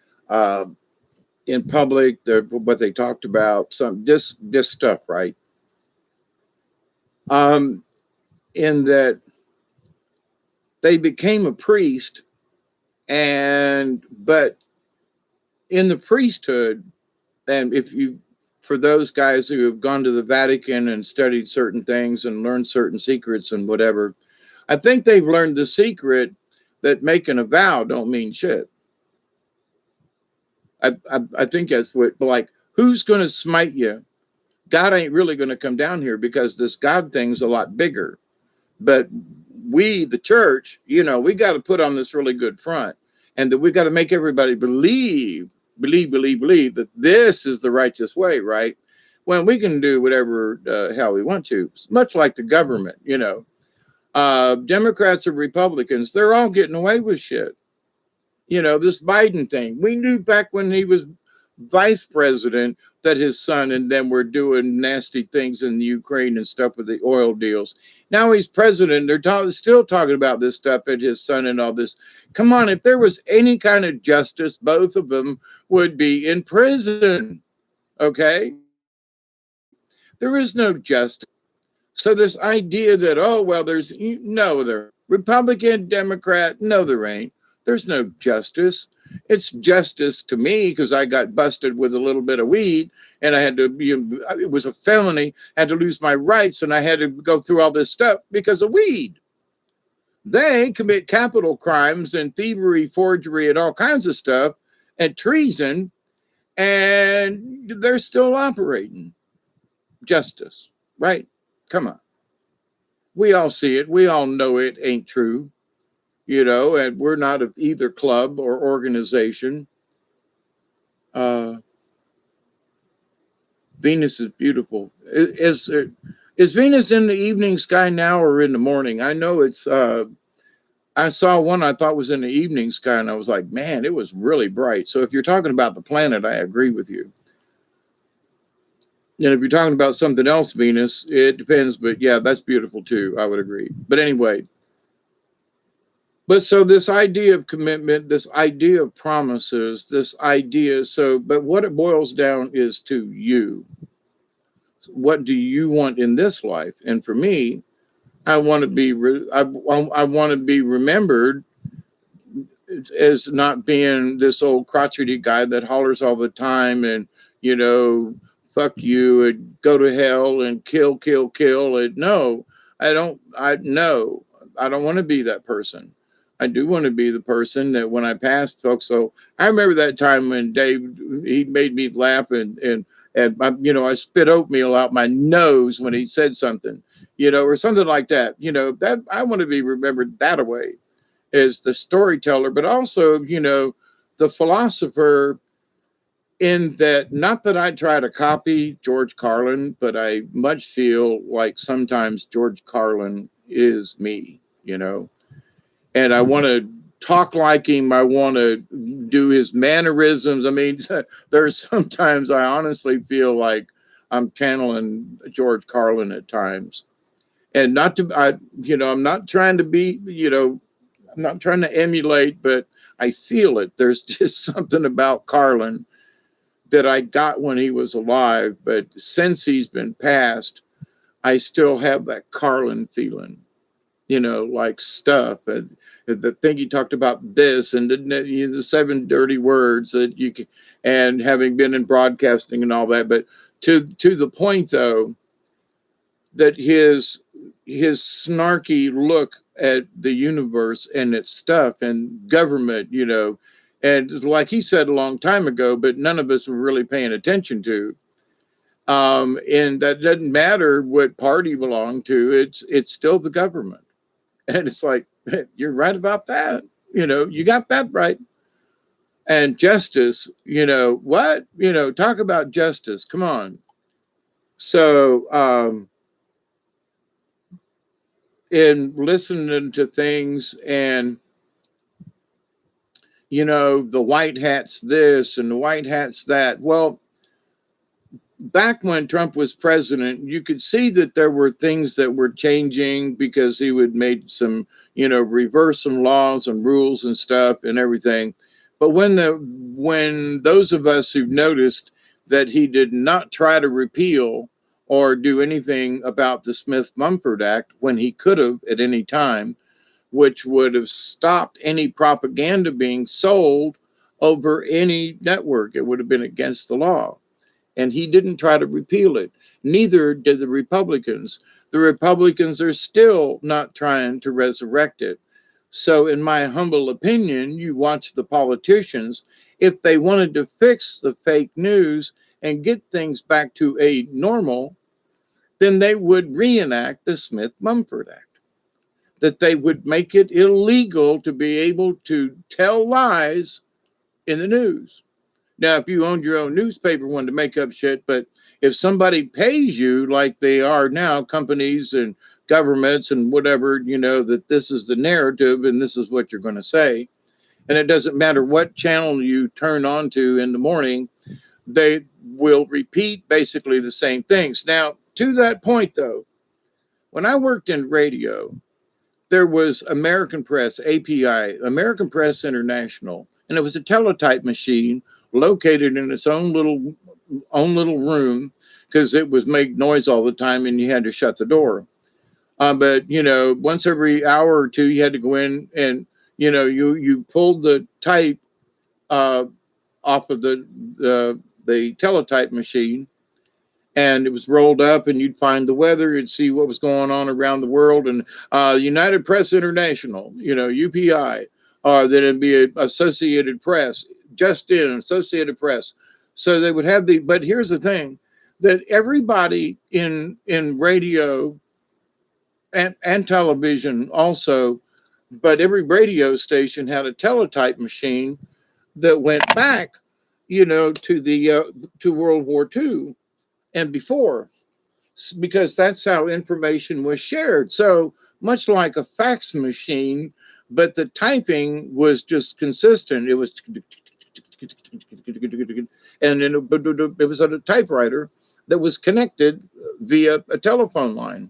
in public, what they talked about, some this stuff, right? In that they became a priest, but in the priesthood, and for those guys who have gone to the Vatican and studied certain things and learned certain secrets and whatever, I think they've learned the secret that making a vow don't mean shit. I think that's what, like, who's going to smite you? God ain't really going to come down here because this God thing's a lot bigger. But we, the church, we got to put on this really good front, and that we got to make everybody believe that this is the righteous way, right? When we can do whatever hell we want to, it's much like the government, Democrats or Republicans, they're all getting away with shit. This Biden thing, we knew back when he was vice president that his son and them were doing nasty things in the Ukraine and stuff with the oil deals. Now he's president. They're still talking about this stuff at his son and all this. Come on, if there was any kind of justice, both of them would be in prison. Okay? There is no justice. So this idea that, oh, well, there Republican, Democrat, no, there ain't. There's no justice. It's justice to me because I got busted with a little bit of weed and I had to it was a felony, had to lose my rights, and I had to go through all this stuff because of weed. They commit capital crimes and thievery, forgery, and all kinds of stuff and treason, and they're still operating. Justice, right? Come on. We all see it. We all know it ain't true. And we're not of either club or organization. Venus is beautiful. Is Venus in the evening sky now or in the morning? I know it's, I saw one I thought was in the evening sky and I was like, man, it was really bright. So if you're talking about the planet, I agree with you. And if you're talking about something else, Venus, it depends. But yeah, that's beautiful too. I would agree. But anyway. But so this idea of commitment, this idea of promises, this idea, but what it boils down is to you. What do you want in this life? And for me, I want to be, I want to be remembered as not being this old crotchety guy that hollers all the time and, you know, fuck you and go to hell and kill, kill, kill. And no, I don't want to be that person. I do want to be the person that when I pass folks. So I remember that time when Dave, he made me laugh and I spit oatmeal out my nose when he said something, or something like that, that I want to be remembered that way as the storyteller, but also, the philosopher, in that, not that I try to copy George Carlin, but I much feel like sometimes George Carlin is me, and I want to talk like him. I want to do his mannerisms. I mean, there's sometimes I honestly feel like I'm channeling George Carlin at times. And I'm not trying to be, I'm not trying to emulate, but I feel it. There's just something about Carlin that I got when he was alive, but since he's been passed, I still have that Carlin feeling, like stuff. And the thing he talked about this and the 7 dirty words that you can, and having been in broadcasting and all that. But to the point, though, that his snarky look at the universe and its stuff and government, and like he said a long time ago, but none of us were really paying attention to. And that doesn't matter what party you belong to. It's still the government. And it's like, you're right about that. You got that right. And justice, what? Talk about justice. Come on. So, in listening to things and, the white hat's this and the white hat's that. Well, back when Trump was president, you could see that there were things that were changing because he would make some, reverse some laws and rules and stuff and everything. But when those of us who noticed that he did not try to repeal or do anything about the Smith-Mumford Act when he could have at any time, which would have stopped any propaganda being sold over any network, it would have been against the law. And he didn't try to repeal it. Neither did the Republicans. The Republicans are still not trying to resurrect it. So, in my humble opinion, you watch the politicians, if they wanted to fix the fake news and get things back to a normal, then they would reenact the Smith-Mumford Act. That they would make it illegal to be able to tell lies in the news. Now, if you owned your own newspaper, wanted to make up shit, but if somebody pays you like they are now, companies and governments and whatever, that this is the narrative and this is what you're going to say, and it doesn't matter what channel you turn on to in the morning, they will repeat basically the same things. Now, to that point, though, when I worked in radio, there was American Press, API, American Press International, and it was a teletype machine located in its own little room because it was make noise all the time and you had to shut the door. But once every hour or two, you had to go in and you pulled the type off of the teletype machine, and it was rolled up, and you'd find the weather, you'd see what was going on around the world, and United Press International, UPI, then it'd be Associated Press, just in Associated Press. So they would have but here's the thing, that everybody in radio and television also, but every radio station had a teletype machine that went back, to World War II and before, because that's how information was shared. So much like a fax machine, but the typing was just consistent. It was, and then it was on a typewriter that was connected via a telephone line.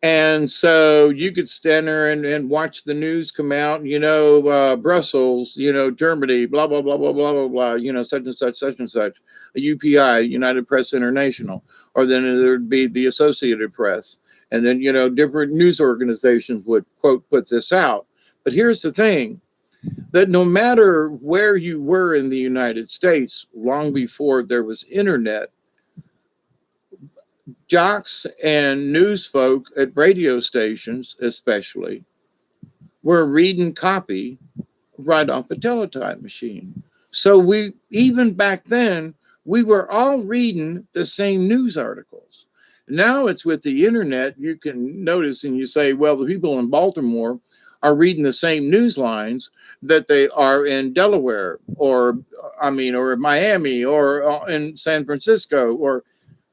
And so you could stand there and watch the news come out, Brussels, Germany, blah, blah, blah, blah, blah, blah, blah, such and such, a UPI, United Press International, or then there'd be the Associated Press. And then, different news organizations would, quote, put this out. But here's the thing, that no matter where you were in the United States, long before there was internet, jocks and news folk at radio stations, especially, were reading copy right off a teletype machine. So even back then, we were all reading the same news articles. Now it's with the internet, you can notice and you say, well, the people in Baltimore are reading the same news lines that they are in Delaware or Miami or in San Francisco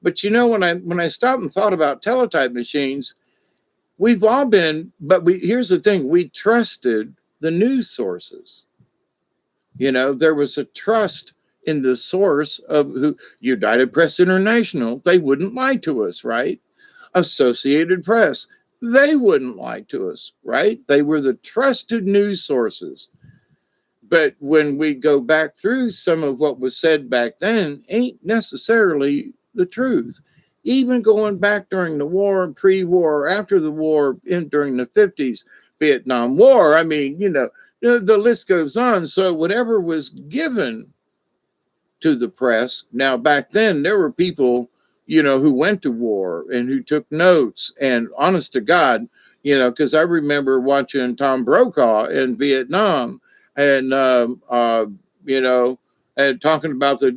but when I stopped and thought about teletype machines, we've all been, but here's the thing, we trusted the news sources. There was a trust in the source of who United Press International, they wouldn't lie to us, right? Associated Press, they wouldn't lie to us, right? They were the trusted news sources. But when we go back through some of what was said back then, ain't necessarily the truth. Even going back during the war, pre-war, after the war, during the 50s, Vietnam War, the list goes on. So whatever was given to the press, now back then there were people, who went to war and who took notes. And honest to God, because I remember watching Tom Brokaw in Vietnam and, and talking about the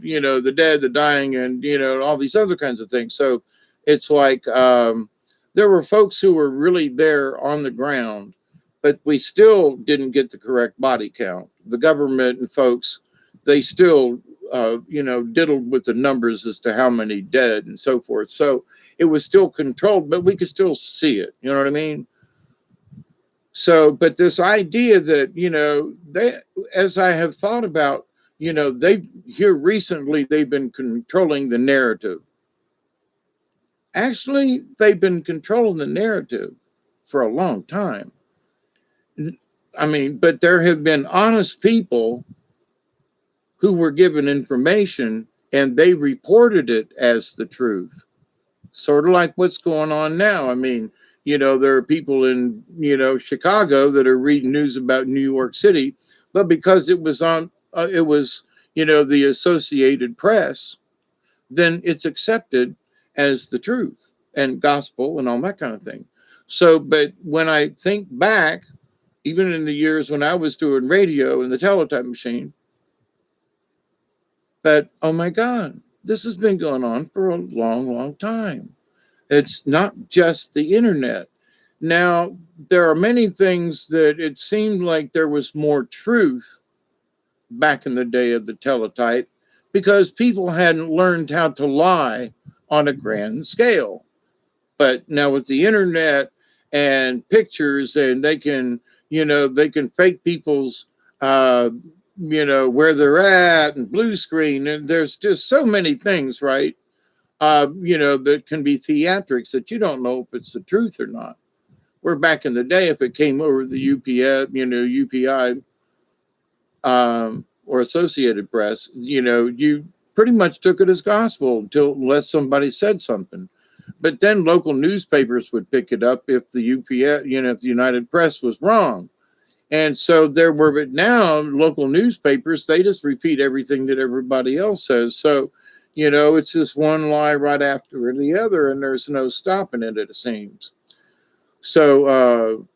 dead, the dying, and, all these other kinds of things. So it's like there were folks who were really there on the ground, but we still didn't get the correct body count. The government and folks, they still, diddled with the numbers as to how many dead and so forth. So it was still controlled, but we could still see it. You know what I mean? So, but this idea that, as I have thought about, recently, they've been controlling the narrative. Actually, they've been controlling the narrative for a long time. But there have been honest people who were given information and they reported it as the truth. Sort of like what's going on now. There are people in, Chicago that are reading news about New York City, but because it was the Associated Press, then it's accepted as the truth and gospel and all that kind of thing. So, but when I think back, even in the years when I was doing radio and the teletype machine, but oh my God, this has been going on for a long, long time. It's not just the internet. Now, there are many things that it seemed like there was more truth back in the day of the teletype because people hadn't learned how to lie on a grand scale. But now with the internet and pictures, and they can fake people's, where they're at and blue screen. And there's just so many things, right? That can be theatrics that you don't know if it's the truth or not. Where back in the day, if it came over the UPI, or Associated Press, you pretty much took it as gospel unless somebody said something. But then local newspapers would pick it up if the if the United Press was wrong. And so but now local newspapers, they just repeat everything that everybody else says. So, it's just one lie right after the other, and there's no stopping it, it seems. So,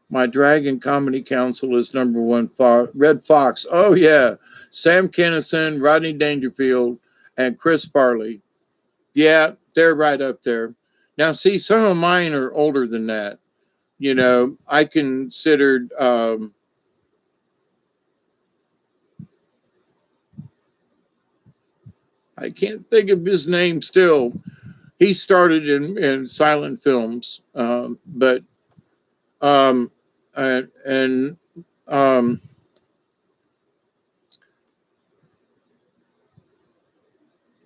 my Dragon Comedy Council is number one. Red Fox. Oh, yeah. Sam Kinison, Rodney Dangerfield, and Chris Farley. Yeah, they're right up there. Now, see, some of mine are older than that. I considered I can't think of his name still. He started in silent films, but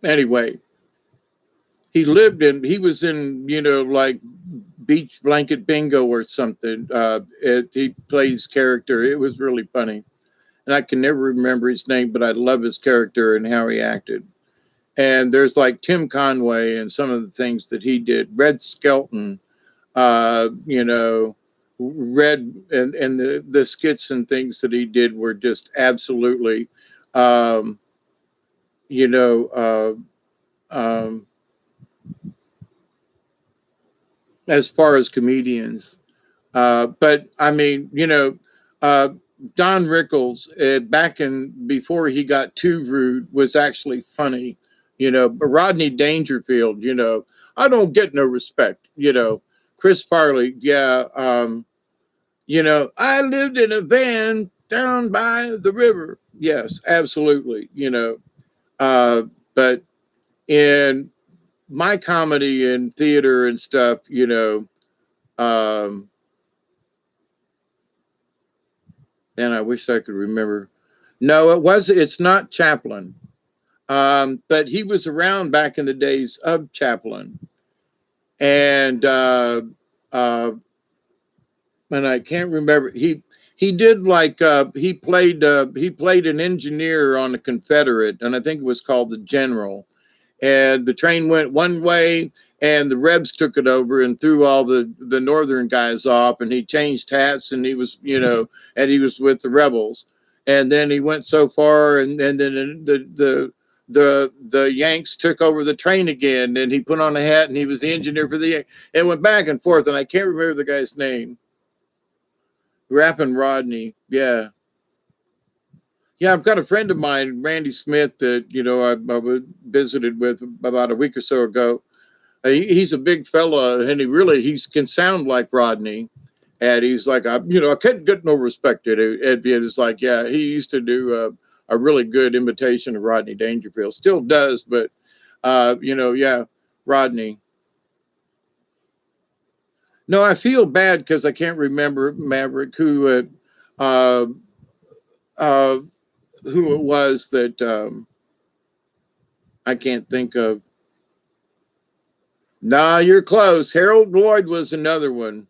anyway, he was in, like Beach Blanket Bingo or something. He plays character. It was really funny. And I can never remember his name, but I love his character and how he acted. And there's like Tim Conway and some of the things that he did. Red Skelton, you know, Red, and the skits and things that he did were just absolutely, um, you know, um, as far as comedians. But I mean, uh, Don Rickles, back in before he got too rude, was actually funny. But Rodney Dangerfield, I don't get no respect. Chris Farley, yeah. I lived in a van down by the river. Yes, absolutely. Uh, but in my comedy and theater and stuff, um, and I wish I could remember. No, it's not Chaplin. But he was around back in the days of Chaplin. And uh, and I can't remember. He did like he played an engineer on a Confederate, and I think it was called the General. And the train went one way, and the Rebs took it over and threw all the Northern guys off. And he changed hats, and he was and he was with the rebels. And then he went so far, and then the Yanks took over the train again, and he put on a hat, and he was the engineer for the Yanks. It went back and forth, and I can't remember the guy's name. Rapping Rodney, yeah. Yeah, I've got a friend of mine, Randy Smith, that I visited with about a week or so ago. He's a big fella, and he can sound like Rodney. And he's like, I can't get no respect at it. It's like, yeah, he used to do a really good imitation of Rodney Dangerfield. Still does, but yeah, Rodney. No, I feel bad because I can't remember Maverick uh, uh, who it was that I can't think of. Nah, you're close. Harold Lloyd was another one.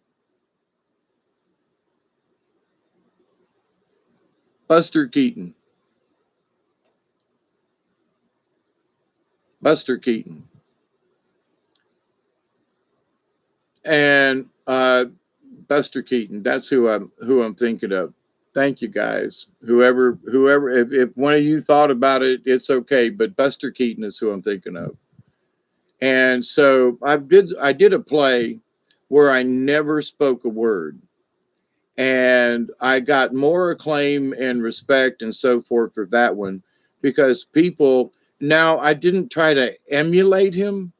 Buster Keaton. Buster Keaton. And Buster Keaton. That's who I'm thinking of. Thank you guys. Whoever, if one of you thought about it, it's okay. But Buster Keaton is who I'm thinking of. And so I did a play where I never spoke a word. And I got more acclaim and respect and so forth for that one because people, now I didn't try to emulate him,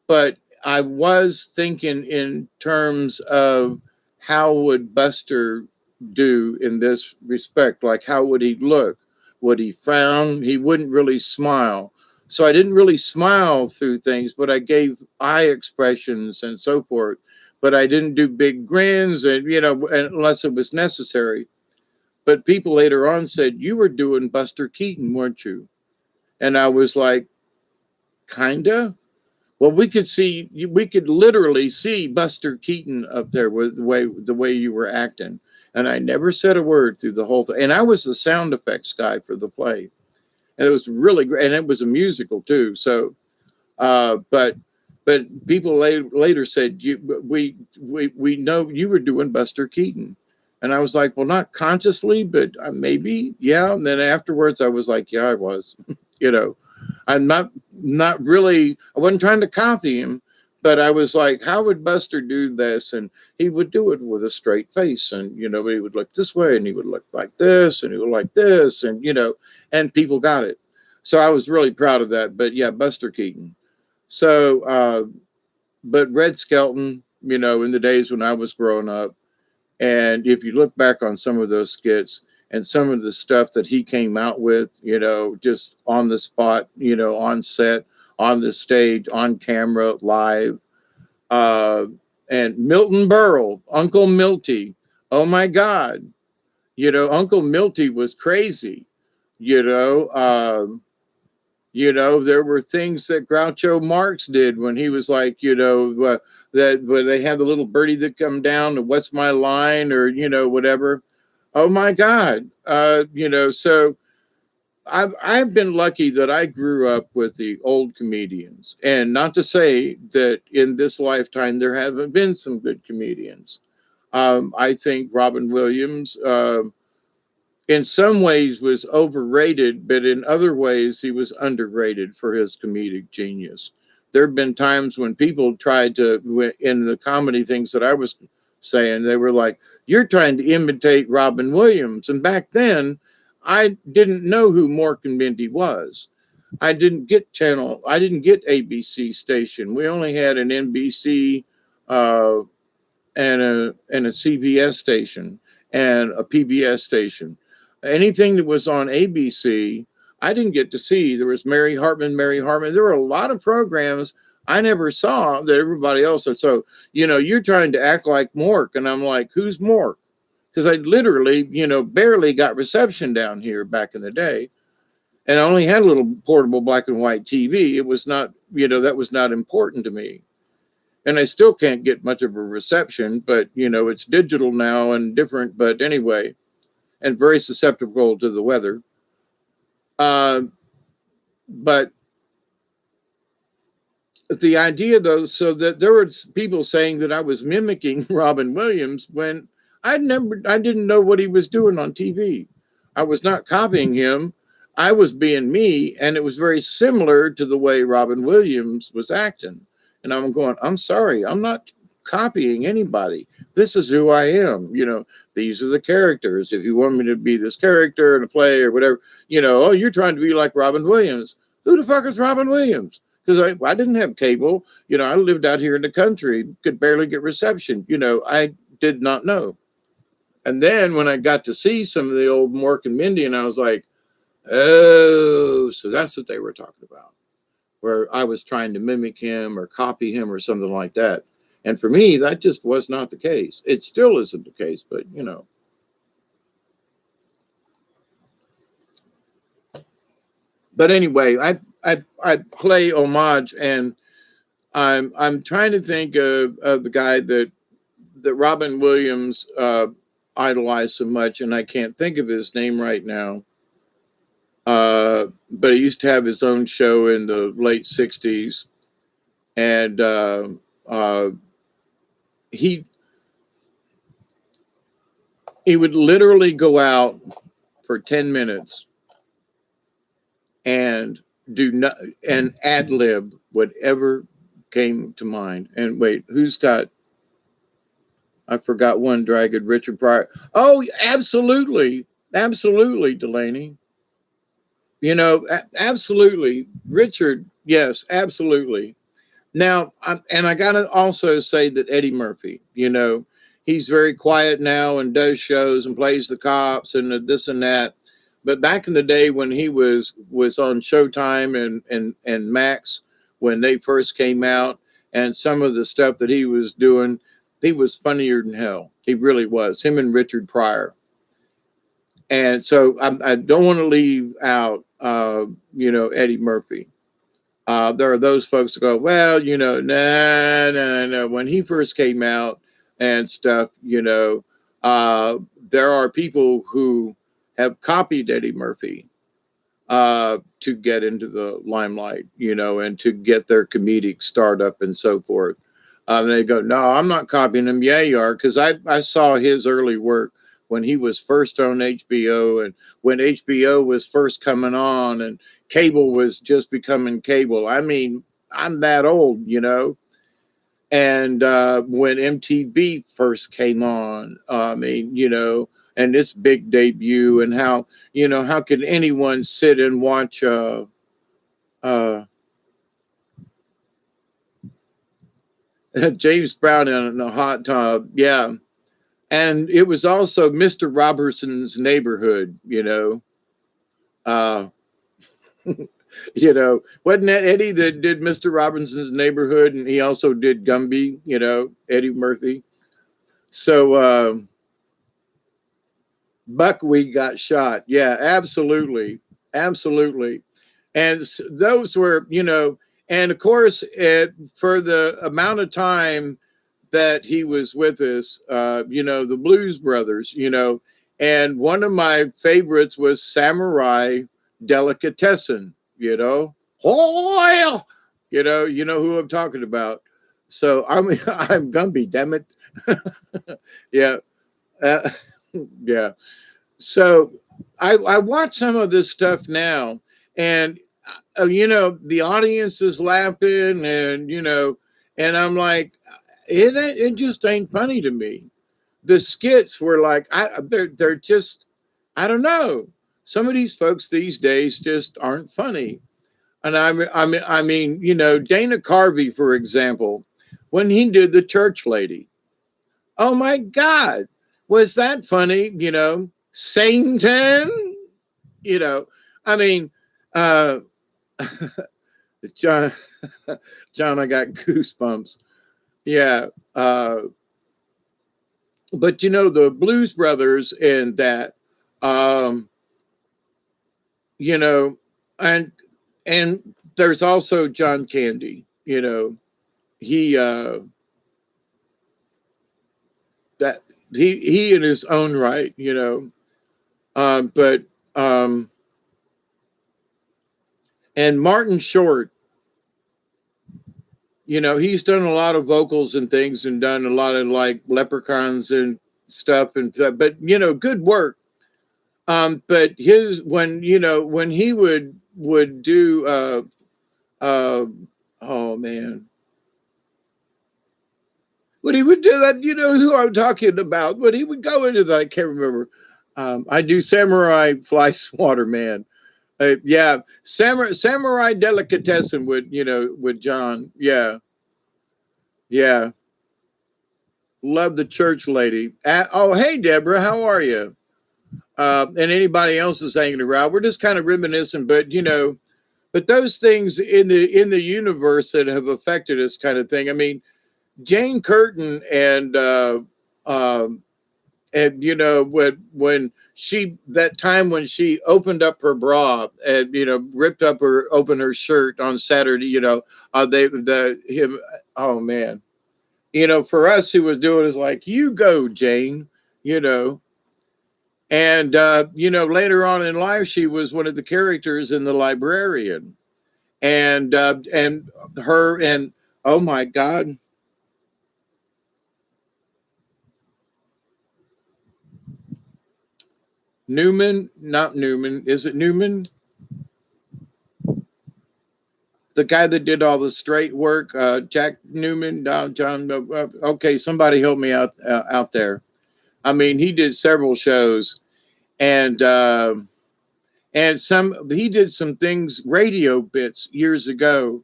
but I was thinking in terms of how would Buster do in this respect? Like, how would he look? Would he frown? He wouldn't really smile. So I didn't really smile through things, but I gave eye expressions and so forth. But I didn't do big grins and, unless it was necessary. But people later on said, you were doing Buster Keaton, weren't you? And I was like, kinda. Well, we could literally see Buster Keaton up there with the way you were acting. And I never said a word through the whole thing. And I was the sound effects guy for the play. And it was really great. And it was a musical too. So, but people later said, we know you were doing Buster Keaton. And I was like, well, not consciously, but maybe. Yeah. And then afterwards I was like, yeah, I was, you know. I'm not really, I wasn't trying to copy him, but I was like, how would Buster do this? And he would do it with a straight face. And, he would look this way and he would look like this and he would like this. And, and people got it. So I was really proud of that. But yeah, Buster Keaton. So, but Red Skelton, in the days when I was growing up, and if you look back on some of those skits, and some of the stuff that he came out with, just on the spot, on set, on the stage, on camera, live. And Milton Berle, Uncle Milty. Oh my God. Uncle Milty was crazy. You know, There were things that Groucho Marx did when he was like, that where they had the little birdie that come down to "What's my line?" or whatever. Oh my God, So I've been lucky that I grew up with the old comedians, and not to say that in this lifetime there haven't been some good comedians. I think Robin Williams, in some ways, was overrated, but in other ways, he was underrated for his comedic genius. There have been times when people tried to, in the comedy things that I was saying, they were like, "You're trying to imitate Robin Williams." And back then, I didn't know who Mork and Mindy was. I didn't get ABC station. We only had an NBC uh, and a CBS station and a PBS station. Anything that was on ABC, I didn't get to see. There was Mary Hartman, Mary Hartman. There were a lot of programs I never saw that everybody else said. So, you're trying to act like Mork. And I'm like, who's Mork? Because I literally, barely got reception down here back in the day. And I only had a little portable black and white TV. It was not, that was not important to me. And I still can't get much of a reception, but it's digital now and different. But anyway, and very susceptible to the weather. But the idea, though, so that there were people saying that I was mimicking Robin Williams when I didn't know what he was doing on TV. I was not copying him. I was being me, and it was very similar to the way Robin Williams was acting. And I'm going, I'm sorry, I'm not copying anybody. This is who I am. These are the characters. If you want me to be this character in a play or whatever, oh, you're trying to be like Robin Williams. Who the fuck is Robin Williams? Because I didn't have cable. I lived out here in the country, could barely get reception. I did not know. And then when I got to see some of the old Mork and Mindy, and I was like, oh, so that's what they were talking about, where I was trying to mimic him or copy him or something like that. And for me, that just was not the case. It still isn't the case, but But anyway, I play homage, and I'm trying to think of the guy that Robin Williams idolized so much, and I can't think of his name right now. But he used to have his own show in the late '60s, and he would literally go out for 10 minutes and do not and ad lib whatever came to mind. And wait, who's got? I forgot one dragon, Richard Pryor. Oh, absolutely, absolutely, Delaney. Absolutely, Richard. Yes, absolutely. Now, and I got to also say that Eddie Murphy, he's very quiet now and does shows and plays the cops and this and that. But back in the day when he was on Showtime and Max, when they first came out, and some of the stuff that he was doing, he was funnier than hell. He really was. Him and Richard Pryor. And so I don't want to leave out, Eddie Murphy. There are those folks that go, well, no. When he first came out and stuff, there are people who have copied Eddie Murphy to get into the limelight, and to get their comedic startup and so forth. They go, no, I'm not copying him. Yeah, you are, because I saw his early work when he was first on HBO, and when HBO was first coming on, and cable was just becoming cable. I mean, I'm that old, And when MTV first came on, and its big debut, and how could anyone sit and watch James Brown in a hot tub? Yeah. And it was also Mr. Robertson's Neighborhood, Uh, wasn't that Eddie that did Mr. Robinson's Neighborhood? And he also did Gumby, Eddie Murphy. So Buckwheat got shot. Yeah, absolutely. Absolutely. And those were, and of course, for the amount of time that he was with us, the Blues Brothers, and one of my favorites was Samurai Delicatessen, oh, who I'm talking about. So I'm Gumby, damn it. Yeah. Uh, yeah. So I watch some of this stuff now, and the audience is laughing, and and I'm like, it just ain't funny to me. The skits were like, they're just, I don't know. Some of these folks these days just aren't funny. And I mean, Dana Carvey, for example, when he did the church lady, oh my God, was that funny? Satan, you know, I mean, uh, John, John, I got goosebumps. Yeah. But the Blues Brothers and that, um, you know, and, and there's also John Candy, he, that he in his own right, but, um, and Martin Short, he's done a lot of vocals and things and done a lot of like leprechauns and stuff and stuff, but good work. But his when he would do uh oh man, when he would do that, who I'm talking about. When he would go into that, I can't remember. I do Samurai Fly Swatter Man. Yeah, Samurai Delicatessen with John. Yeah, yeah. Love the church lady. Oh, hey, Deborah, how are you? And anybody else is hanging around. We're just kind of reminiscing, but but those things in the universe that have affected us, kind of thing. I mean, Jane Curtin um, and when she that time when she opened up her bra and ripped up her open her shirt on Saturday, they the him. Oh man, for us who was doing is like, you go, Jane, you know. And later on in life, she was one of the characters in The Librarian, and her and oh my God, Newman, not Newman, is it Newman? The guy that did all the straight work, Jack Newman, John. Okay, somebody help me out there. I mean, he did several shows, and he did some things, radio bits years ago,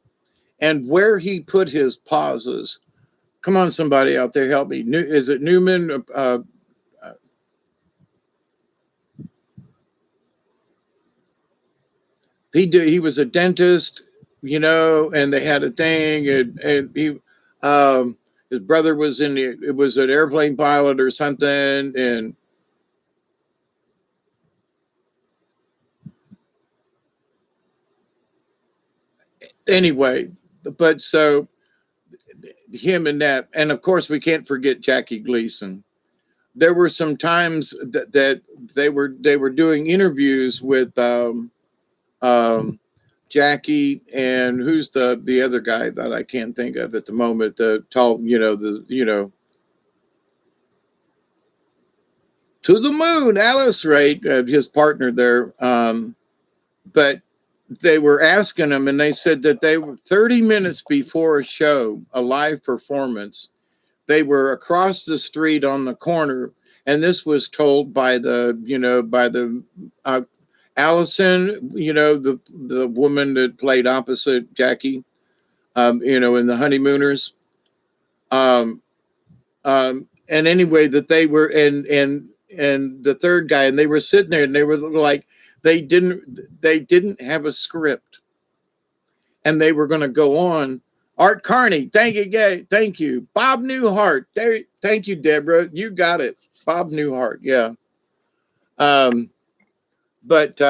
and where he put his pauses. Come on, somebody out there, help me. Is it Newman? Uh, he was a dentist, and they had a thing, and he his brother was it was an airplane pilot or something, and anyway, but so him and that, and of course we can't forget Jackie Gleason. There were some times that they were doing interviews with um, Jackie, and who's the other guy that I can't think of at the moment, the tall, to the moon, Alice Wright, his partner there. But they were asking him, and they said that they were 30 minutes before a show, a live performance. They were across the street on the corner, and this was told by the Allison, the woman that played opposite Jackie, in the Honeymooners. Um, and anyway, that they were and the third guy, and they were sitting there, and they were like, they didn't have a script, and they were going to go on. Art Carney, thank you, gay, thank you. Bob Newhart, there, thank you, Deborah, you got it. Bob Newhart, yeah. Um, but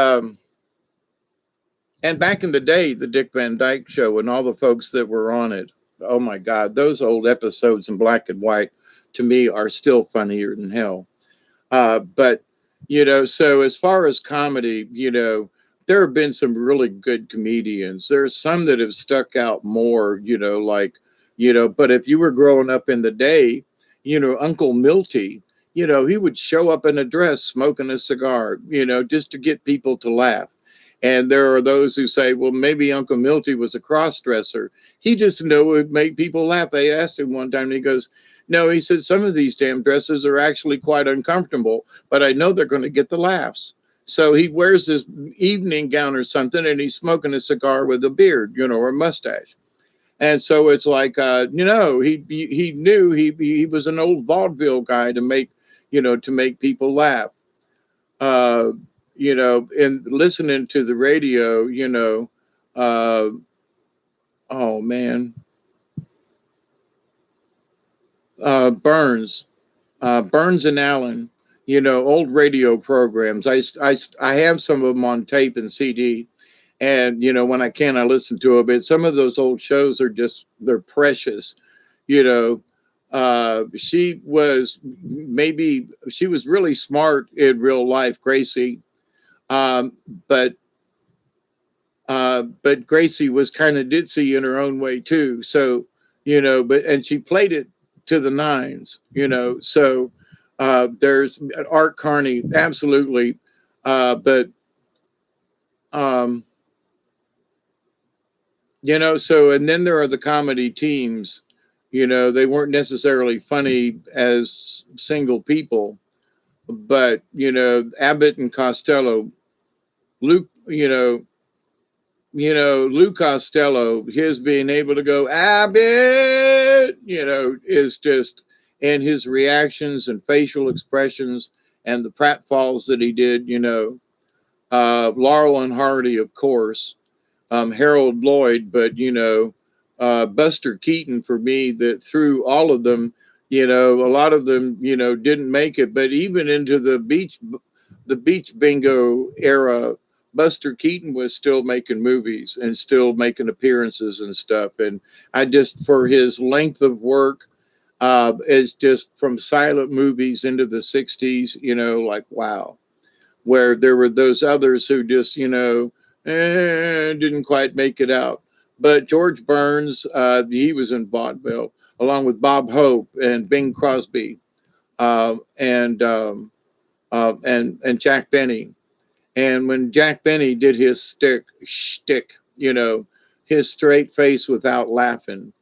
And back in the day, the Dick Van Dyke Show and all the folks that were on it, oh my God, those old episodes in black and white to me are still funnier than hell. But, so as far as comedy, there have been some really good comedians. There's some that have stuck out more, but if you were growing up in the day, Uncle Milty, he would show up in a dress smoking a cigar, just to get people to laugh. And there are those who say, well, maybe Uncle Milty was a cross dresser. He just knew it would make people laugh. They asked him one time, and he goes, no, he said, some of these damn dresses are actually quite uncomfortable, but I know they're going to get the laughs. So he wears this evening gown or something, and he's smoking a cigar with a beard, or a mustache. And so it's like, he knew he was an old vaudeville guy to make people laugh. Uh, and listening to the radio, uh, oh man, Burns. Burns and Allen, old radio programs. I have some of them on tape and CD. And, when I can, I listen to it. But some of those old shows they're precious. You know, she was really smart in real life, Gracie. Um, but, but Gracie was kind of ditzy in her own way too. So, and she played it to the nines, so, there's Art Carney, absolutely. But, um, so, and then there are the comedy teams, they weren't necessarily funny as single people, but, Abbott and Costello, Luke, Lou Costello, his being able to go, Abbott, is just, and his reactions and facial expressions and the pratfalls that he did, Laurel and Hardy, of course, Harold Lloyd, but, Buster Keaton for me, that through all of them, a lot of them, didn't make it, but even into the beach bingo era, Buster Keaton was still making movies and still making appearances and stuff. And I just, for his length of work, is just from silent movies into the 60s, like, wow. Where there were those others who just, didn't quite make it out. But George Burns, he was in vaudeville, along with Bob Hope and Bing Crosby, and Jack Benny. And when Jack Benny did his shtick, his straight face without laughing,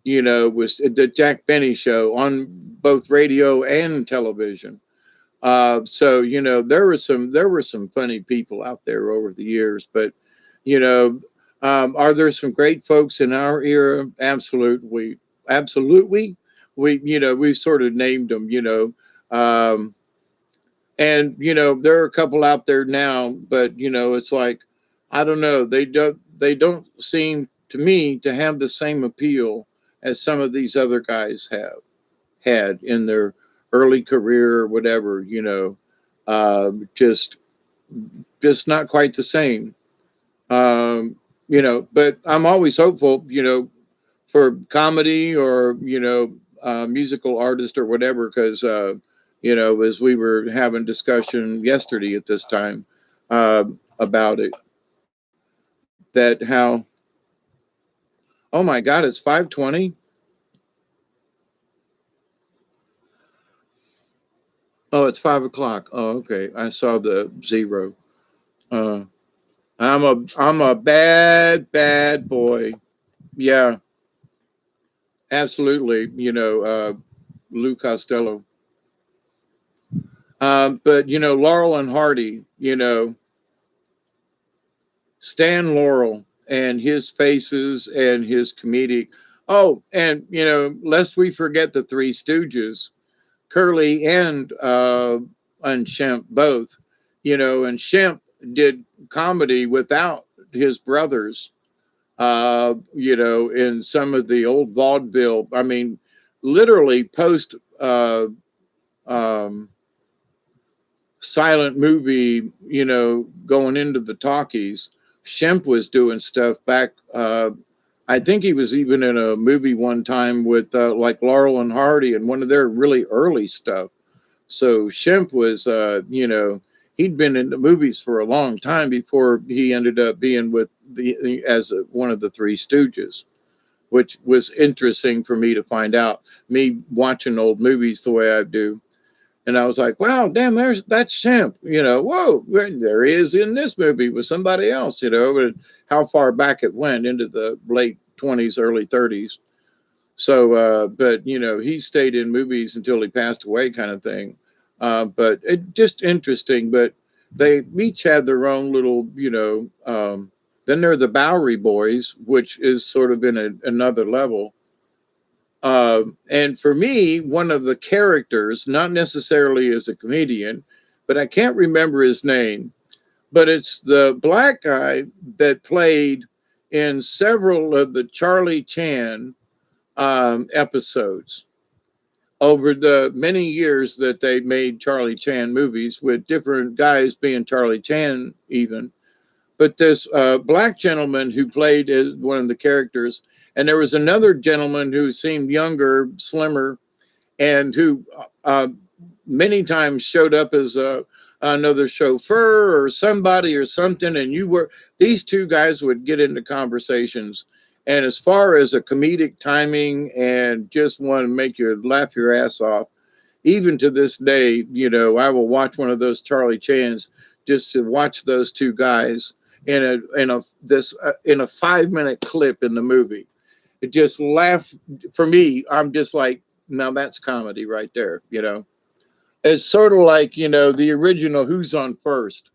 was the Jack Benny show on both radio and television. So, there were some funny people out there over the years, but, are there some great folks in our era? Absolutely. Absolutely. We've sort of named them, um, and, there are a couple out there now, but, it's like, I don't know. They don't seem to me to have the same appeal as some of these other guys have had in their early career or whatever, just not quite the same. But I'm always hopeful, for comedy or, musical artist or whatever, because, as we were having discussion yesterday at this time, about it, that how, oh my God, it's 5:20. Oh, it's 5 o'clock. Oh, okay. I saw the zero. Uh, I'm a bad boy. Yeah, absolutely. Lou Costello. But Laurel and Hardy. Stan Laurel and his faces and his comedic. Oh, and lest we forget the Three Stooges, Curly and Shemp both. And Shemp did comedy without his brothers. In some of the old vaudeville. I mean, literally post um, silent movie, going into the talkies. Shemp was doing stuff back. I think he was even in a movie one time with like Laurel and Hardy and one of their really early stuff. So Shemp was, he'd been in the movies for a long time before he ended up being with one of the Three Stooges, which was interesting for me to find out. Me watching old movies the way I do, and I was like, wow, damn, that's Shemp. Whoa, there he is in this movie with somebody else. But how far back it went into the late 20s, early 30s. So, but he stayed in movies until he passed away, kind of thing. But it just interesting. But they each had their own little, then there are the Bowery Boys, which is sort of in another level. And for me, one of the characters, not necessarily as a comedian, but I can't remember his name, but it's the black guy that played in several of the Charlie Chan episodes over the many years that they made Charlie Chan movies with different guys being Charlie Chan even. But this black gentleman who played as one of the characters, and there was another gentleman who seemed younger, slimmer, and who many times showed up as another chauffeur or somebody or something. And these two guys would get into conversations. And as far as a comedic timing and just want to make you laugh your ass off, even to this day, I will watch one of those Charlie Chans just to watch those two guys in a 5-minute clip in the movie. It just laugh for me. I'm just like, now that's comedy right there. It's sort of like the original Who's on First.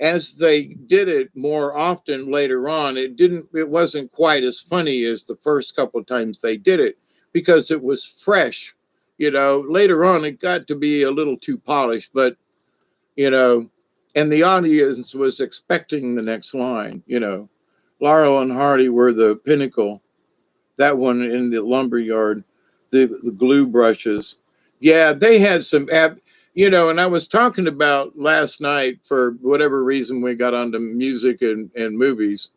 As they did it more often later on, it wasn't quite as funny as the first couple of times they did it because it was fresh. Later on it got to be a little too polished, but and the audience was expecting the next line. Laurel and Hardy were the pinnacle. That one in the lumberyard, the glue brushes. Yeah, they had some and I was talking about last night, for whatever reason we got onto music and movies,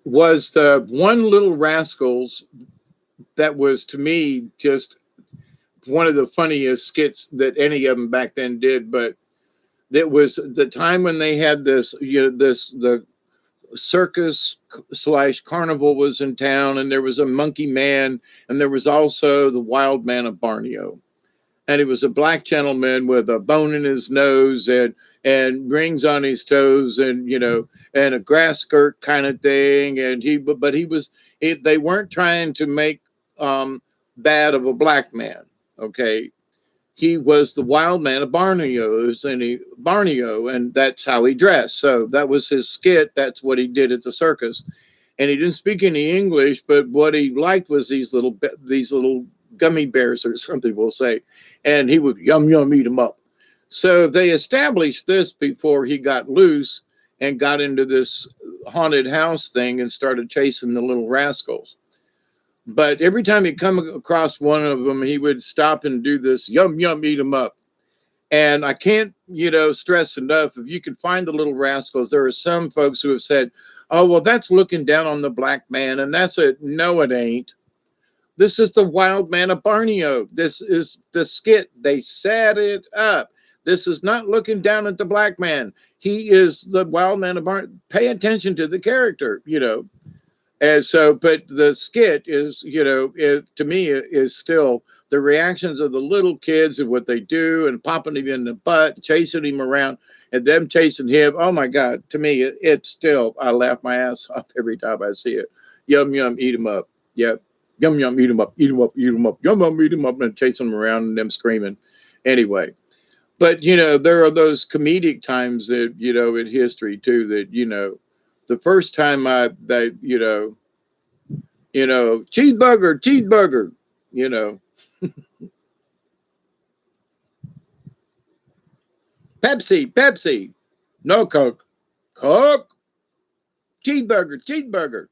was the One Little Rascals that was, to me, just one of the funniest skits that any of them back then did. But that was the time when they had this, the circus / carnival was in town, and there was a monkey man, and there was also the wild man of Borneo, and he was a black gentleman with a bone in his nose and rings on his toes, and and a grass skirt kind of thing, and they weren't trying to make bad of a black man. Okay, he was the wild man of Borneo, and that's how he dressed. So that was his skit. That's what he did at the circus. And he didn't speak any English, but what he liked was these little gummy bears or something, we'll say. And he would yum eat them up. So they established this before he got loose and got into this haunted house thing and started chasing the little rascals. But every time he'd come across one of them, he would stop and do this yum eat them up. And I can't, stress enough, if you can find the little rascals, there are some folks who have said, oh, well, that's looking down on the black man. And that's it. No, it ain't. This is the wild man of Borneo. This is the skit. They set it up. This is not looking down at the black man. He is the wild man of Borneo. Pay attention to the character, And so, but the skit is, to me, is still the reactions of the little kids and what they do, and popping him in the butt, chasing him around, and them chasing him. Oh my God! To me, it's still, I laugh my ass off every time I see it. Yum eat him up. Yep. Yum eat him up. Eat him up. Eat him up. Yum eat him up, and chasing them around and them screaming. Anyway, but there are those comedic times that in history too that the first time cheeseburger, Pepsi, no Coke, cheeseburger.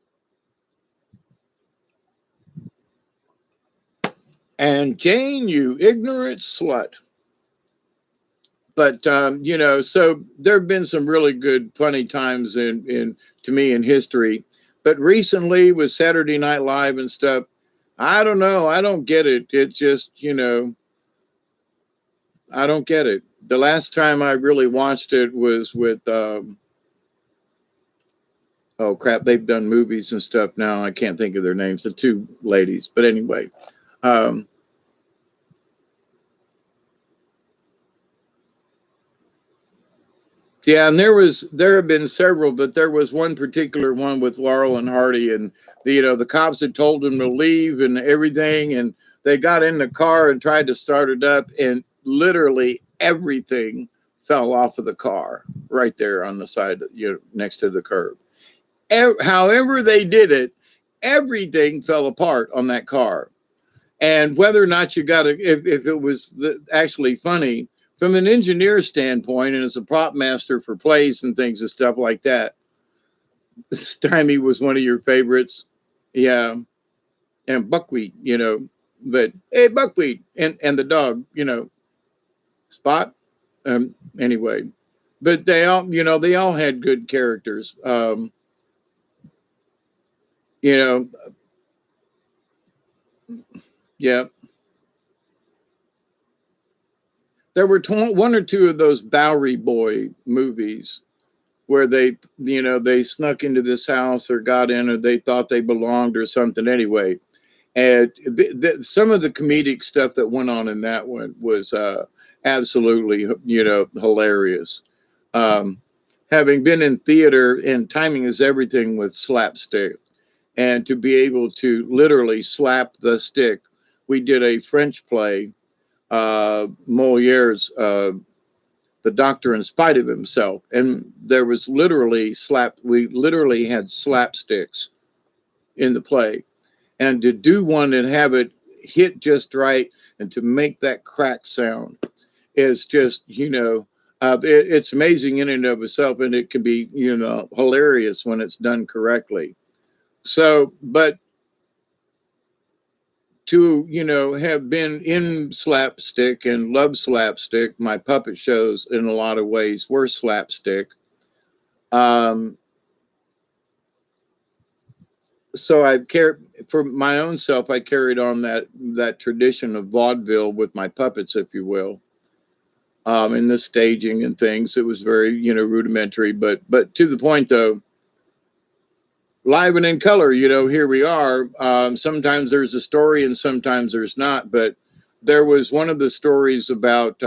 And Jane, you ignorant slut. But you know, so there have been some really good, funny times in to me in history. But recently with Saturday Night Live and stuff, I don't know. I don't get it. It just, you know, I don't get it. The last time I really watched it was with, oh crap, they've done movies and stuff now. I can't think of their names, the two ladies. But anyway, um, yeah, and there have been several, but there was one particular one with Laurel and Hardy, and you know the cops had told them to leave and everything, and they got in the car and tried to start it up, and literally everything fell off of the car right there on the side, you know, next to the curb. However they did it, everything fell apart on that car. And whether or not you got it, if it was actually funny from an engineer standpoint and as a prop master for plays and things and stuff like that, Stymie was one of your favorites. Yeah. And Buckwheat, you know, but hey, Buckwheat and the dog, you know, Spot. Anyway, but they all, you know, they all had good characters. You know, yeah. There were one or two of those Bowery Boy movies where they, you know, they snuck into this house or got in or they thought they belonged or something anyway. And some of the comedic stuff that went on in that one was absolutely, you know, hilarious. Um, Having been in theater, and timing is everything with slapstick, and to be able to literally slap the stick. We did a French play, Moliere's The Doctor in Spite of Himself, and there was literally we literally had slapsticks in the play, and to do one and have it hit just right and to make that crack sound is just, you know, it's amazing in and of itself, and it can be, you know, hilarious when it's done correctly. So, but to, you know, have been in slapstick and love slapstick, my puppet shows in a lot of ways were slapstick. Um, so I care for my own self. I carried on that tradition of vaudeville with my puppets, if you will. In the staging and things, it was very, you know, rudimentary, but to the point though, live and in color, you know, here we are. Sometimes there's a story and sometimes there's not, but there was one of the stories about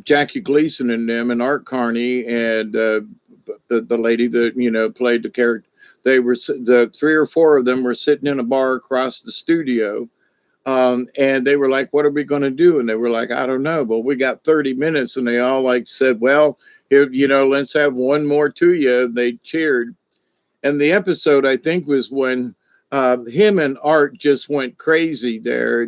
Jackie Gleason and them and Art Carney and the lady that, you know, played the character. They were, the three or four of them were sitting in a bar across the studio. And they were like, what are we going to do? And they were like, I don't know, but we got 30 minutes. And they all like said, well, here, you know, let's have one more to you. They cheered. And the episode, I think, was when him and Art just went crazy there.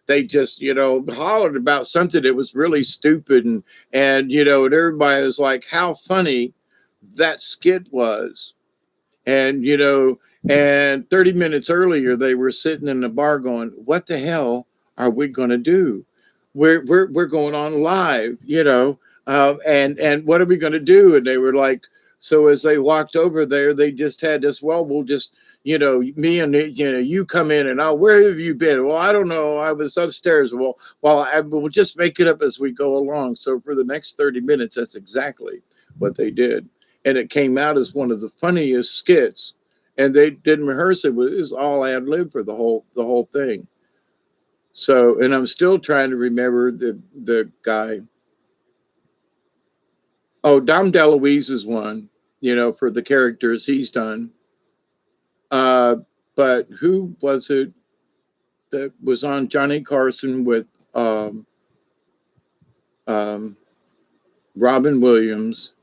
They just, you know, hollered about something that was really stupid. And you know, and everybody was like, how funny that skit was. And, you know, and 30 minutes earlier, they were sitting in the bar going, what the hell are we going to do? We're going on live, you know, and what are we going to do? And they were like, so as they walked over there, they just had this, well, we'll just, you know, me and, you know, you come in and out, where have you been? Well, I don't know. I was upstairs. Well, we'll just make it up as we go along. So for the next 30 minutes, that's exactly what they did. And it came out as one of the funniest skits. And they didn't rehearse it. It was all ad lib for the whole thing. So, and I'm still trying to remember the guy. Oh, Dom DeLuise is one, you know, for the characters he's done. But who was it that was on Johnny Carson with um, Robin Williams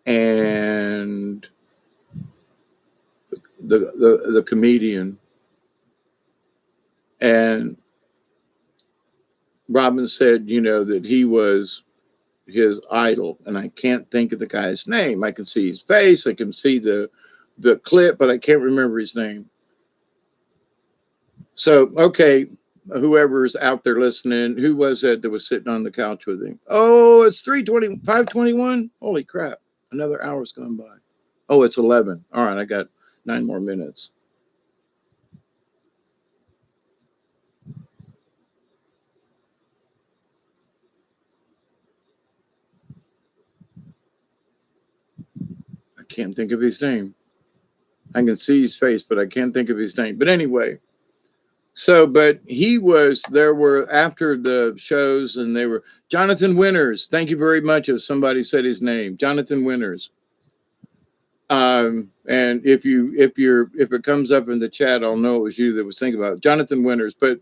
and the comedian? And Robin said, you know, that he was his idol, and I can't think of the guy's name. I can see his face, I can see the clip, but I can't remember his name. So, okay, whoever's out there listening, who was it that was sitting on the couch with him? Oh, it's 3:20, 5:21. Holy crap. Another hour's gone by. Oh, it's 11. All right, I got 9 more minutes. I can't think of his name. I can see his face, but I can't think of his name. But anyway, so, but there were after the shows, and they were Jonathan Winters. Thank you very much. If somebody said his name, Jonathan Winters. And if it comes up in the chat, I'll know it was you that was thinking about it. Jonathan Winters. But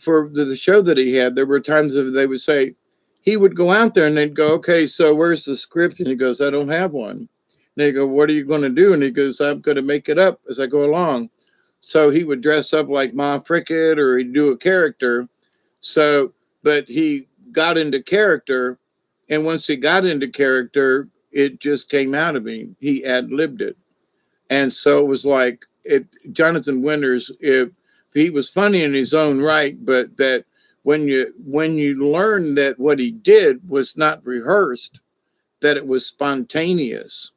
for the show that he had, there were times that they would say, he would go out there and they'd go, okay, so where's the script? And he goes, I don't have one. And they go, what are you going to do? And he goes, I'm going to make it up as I go along. So he would dress up like Ma Prickett, or he'd do a character. So, but he got into character. And once he got into character, it just came out of him. He ad-libbed it. And so it was like Jonathan Winters, if he was funny in his own right, but that when you learn that what he did was not rehearsed, that it was spontaneous,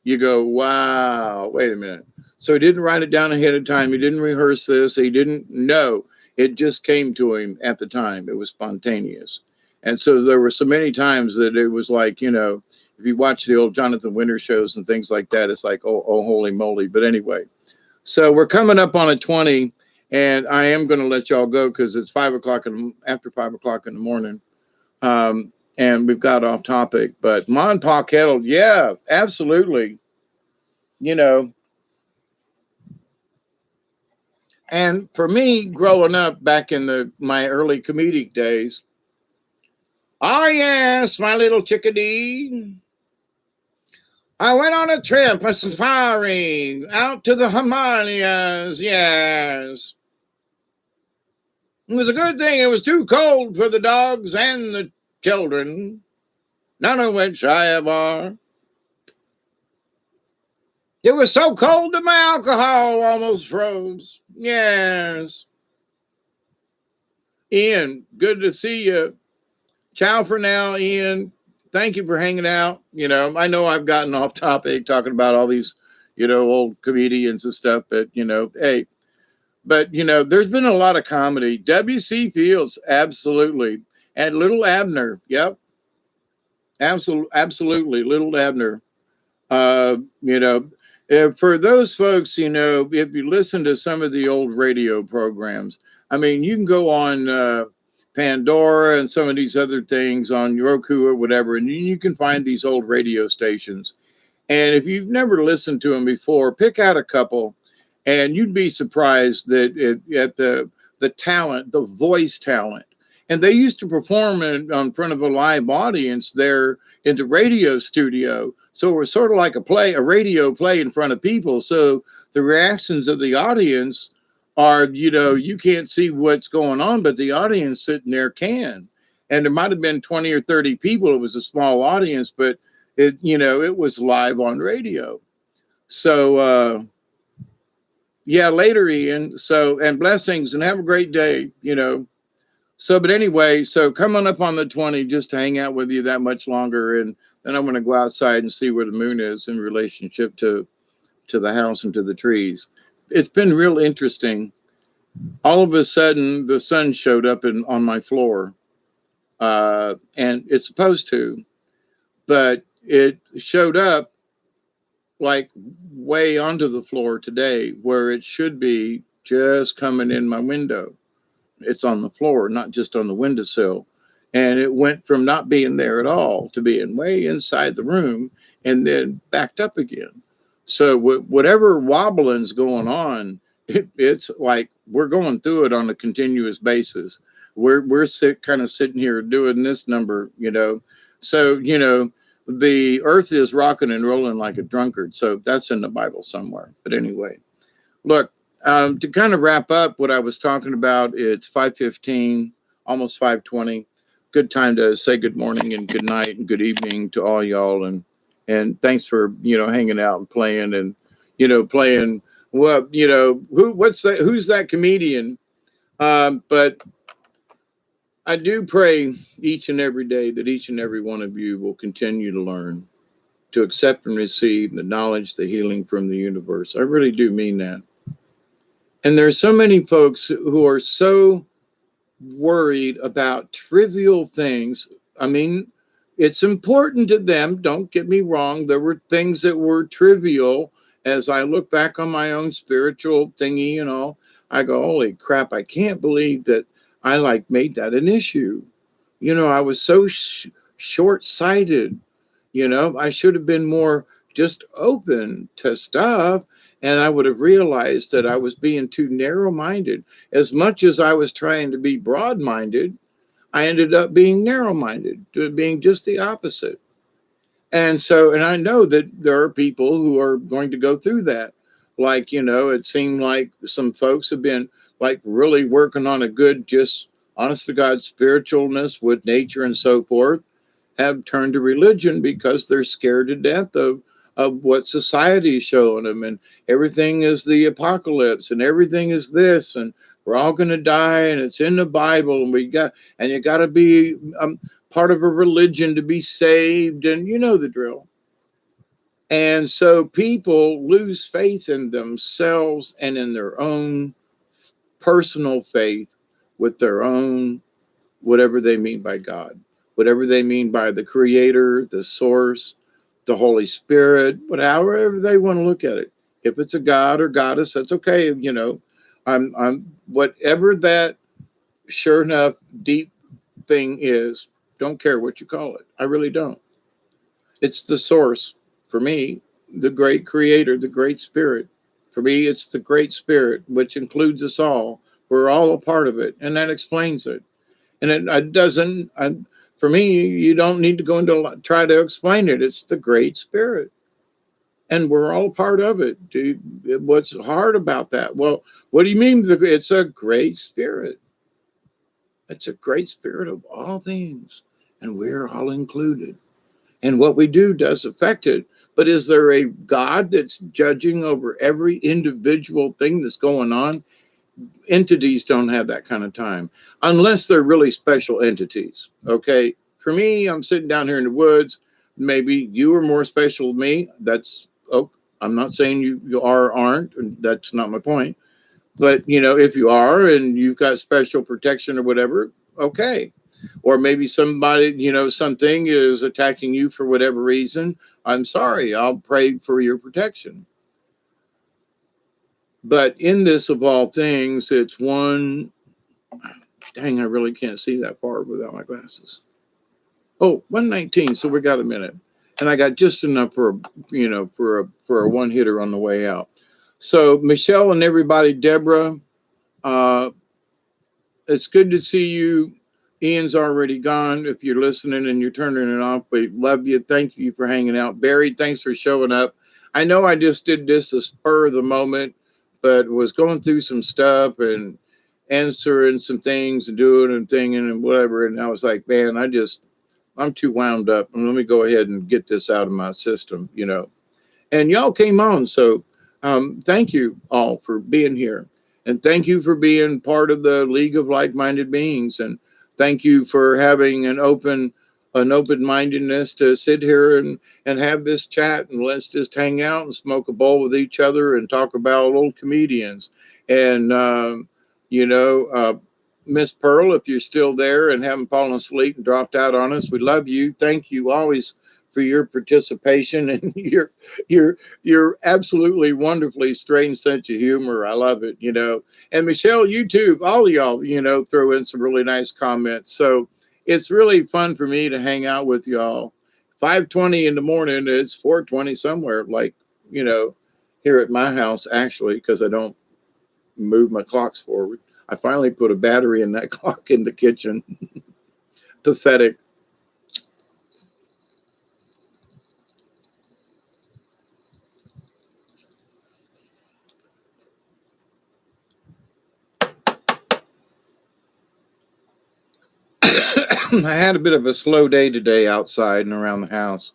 you go, wow, wait a minute. So he didn't write it down ahead of time. He didn't rehearse this. He didn't know. It just came to him at the time. It was spontaneous. And so there were so many times that it was like, if you watch the old Jonathan Winters shows and things like that, it's like, oh, holy moly. But anyway, so we're coming up on a 20, and I am going to let y'all go because it's after 5 o'clock in the morning. And we've got off topic, but Mon Pa Kettle, yeah, absolutely. And for me, growing up back in my early comedic days, oh yes, my little chickadee, I went on a trip, a safari, out to the Himalayas, yes. It was a good thing it was too cold for the dogs and the children, none of which I ever. It was so cold that my alcohol almost froze. Yes. Ian, good to see you. Ciao for now, Ian. Thank you for hanging out. I know I've gotten off topic talking about all these, old comedians and stuff, but, hey. But, there's been a lot of comedy. W.C. Fields, absolutely. And Little Abner, yep. Absolutely, Little Abner. For those folks, if you listen to some of the old radio programs, I mean, you can go on Pandora and some of these other things on Roku or whatever, and you can find these old radio stations. And if you've never listened to them before, pick out a couple, and you'd be surprised at the talent, the voice talent. And they used to perform in front of a live audience there in the radio studio. So it was sort of like a radio play in front of people. So the reactions of the audience are, you can't see what's going on, but the audience sitting there can. And there might have been 20 or 30 people. It was a small audience, but it was live on radio. So, yeah, later, Ian. So, and blessings and have a great day, So, but anyway, so coming up on the 20, just to hang out with you that much longer. And then I'm going to go outside and see where the moon is in relationship to the house and to the trees. It's been real interesting. All of a sudden, the sun showed up on my floor, and it's supposed to, but it showed up like way onto the floor today, where it should be just coming in my window. It's on the floor, not just on the windowsill. And it went from not being there at all to being way inside the room and then backed up again. So whatever wobbling's going on, it's like we're going through it on a continuous basis. We're kind of sitting here doing this number, So, the earth is rocking and rolling like a drunkard. So that's in the Bible somewhere. But anyway, look, to kind of wrap up what I was talking about, it's 5:15, almost 5:20. Good time to say good morning and good night and good evening to all y'all. And thanks for, hanging out and playing and, playing. Well, who's that comedian But I do pray each and every day that each and every one of you will continue to learn, to accept and receive the knowledge, the healing from the universe. I really do mean that. And there's so many folks who are so worried about trivial things. I mean, it's important to them. Don't get me wrong. There were things that were trivial. As I look back on my own spiritual thingy, I go, holy crap, I can't believe that I like made that an issue. I was so short sighted. I should have been more just open to stuff. And I would have realized that I was being too narrow minded. As much as I was trying to be broad minded, I ended up being narrow minded, being just the opposite. And so, and I know that there are people who are going to go through that. Like, it seemed like some folks have been like really working on a good, just honest to God spiritualness with nature and so forth, have turned to religion because they're scared to death of what society is showing them. And everything is the apocalypse and everything is this. And we're all going to die. And it's in the Bible. And you got to be part of a religion to be saved. And you know the drill. And so people lose faith in themselves and in their own personal faith with their own, whatever they mean by God, whatever they mean by the creator, the source, the Holy Spirit, however they want to look at it. If it's a God or goddess, that's okay. I'm whatever that sure enough deep thing is, don't care what you call it. I really don't. It's the source for me, the great creator, the great spirit. For me, it's the great spirit, which includes us all. We're all a part of it. And that explains it. And it doesn't, for me, you don't need to go into try to explain it. It's the great spirit. And we're all part of it. What's hard about that? Well, what do you mean? It's a great spirit. It's a great spirit of all things. And we're all included. And what we do does affect it. But is there a God that's judging over every individual thing that's going on? Entities don't have that kind of time unless they're really special entities. Okay. For me, I'm sitting down here in the woods. Maybe you are more special than me. I'm not saying you are or aren't. That's not my point. But, if you are and you've got special protection or whatever, okay. Or maybe somebody, something is attacking you for whatever reason. I'm sorry. I'll pray for your protection. But in this of all things, it's one. Dang, I really can't see that far without my glasses. Oh, 119. So we got a minute. And I got just enough for a one hitter on the way out. So Michelle and everybody, Deborah, it's good to see you. Ian's already gone. If you're listening and you're turning it off, we love you. Thank you for hanging out. Barry, thanks for showing up. I know I just did this a spur of the moment, but was going through some stuff and answering some things and doing and thinking and whatever. And I was like, man, I'm too wound up. And let me go ahead and get this out of my system, And y'all came on. So thank you all for being here. And thank you for being part of the League of Like-Minded Beings. And thank you for having an open-mindedness to sit here and have this chat, and let's just hang out and smoke a bowl with each other and talk about old comedians. And, Miss Pearl, if you're still there and haven't fallen asleep and dropped out on us, we love you. Thank you always for your participation and your absolutely wonderfully strange sense of humor. I love it, And Michelle, you too, all of y'all, throw in some really nice comments. So it's really fun for me to hang out with y'all. 5:20 in the morning, it's 4:20 somewhere, like, here at my house, actually, because I don't move my clocks forward. I finally put a battery in that clock in the kitchen. Pathetic. I had a bit of a slow day today outside and around the house.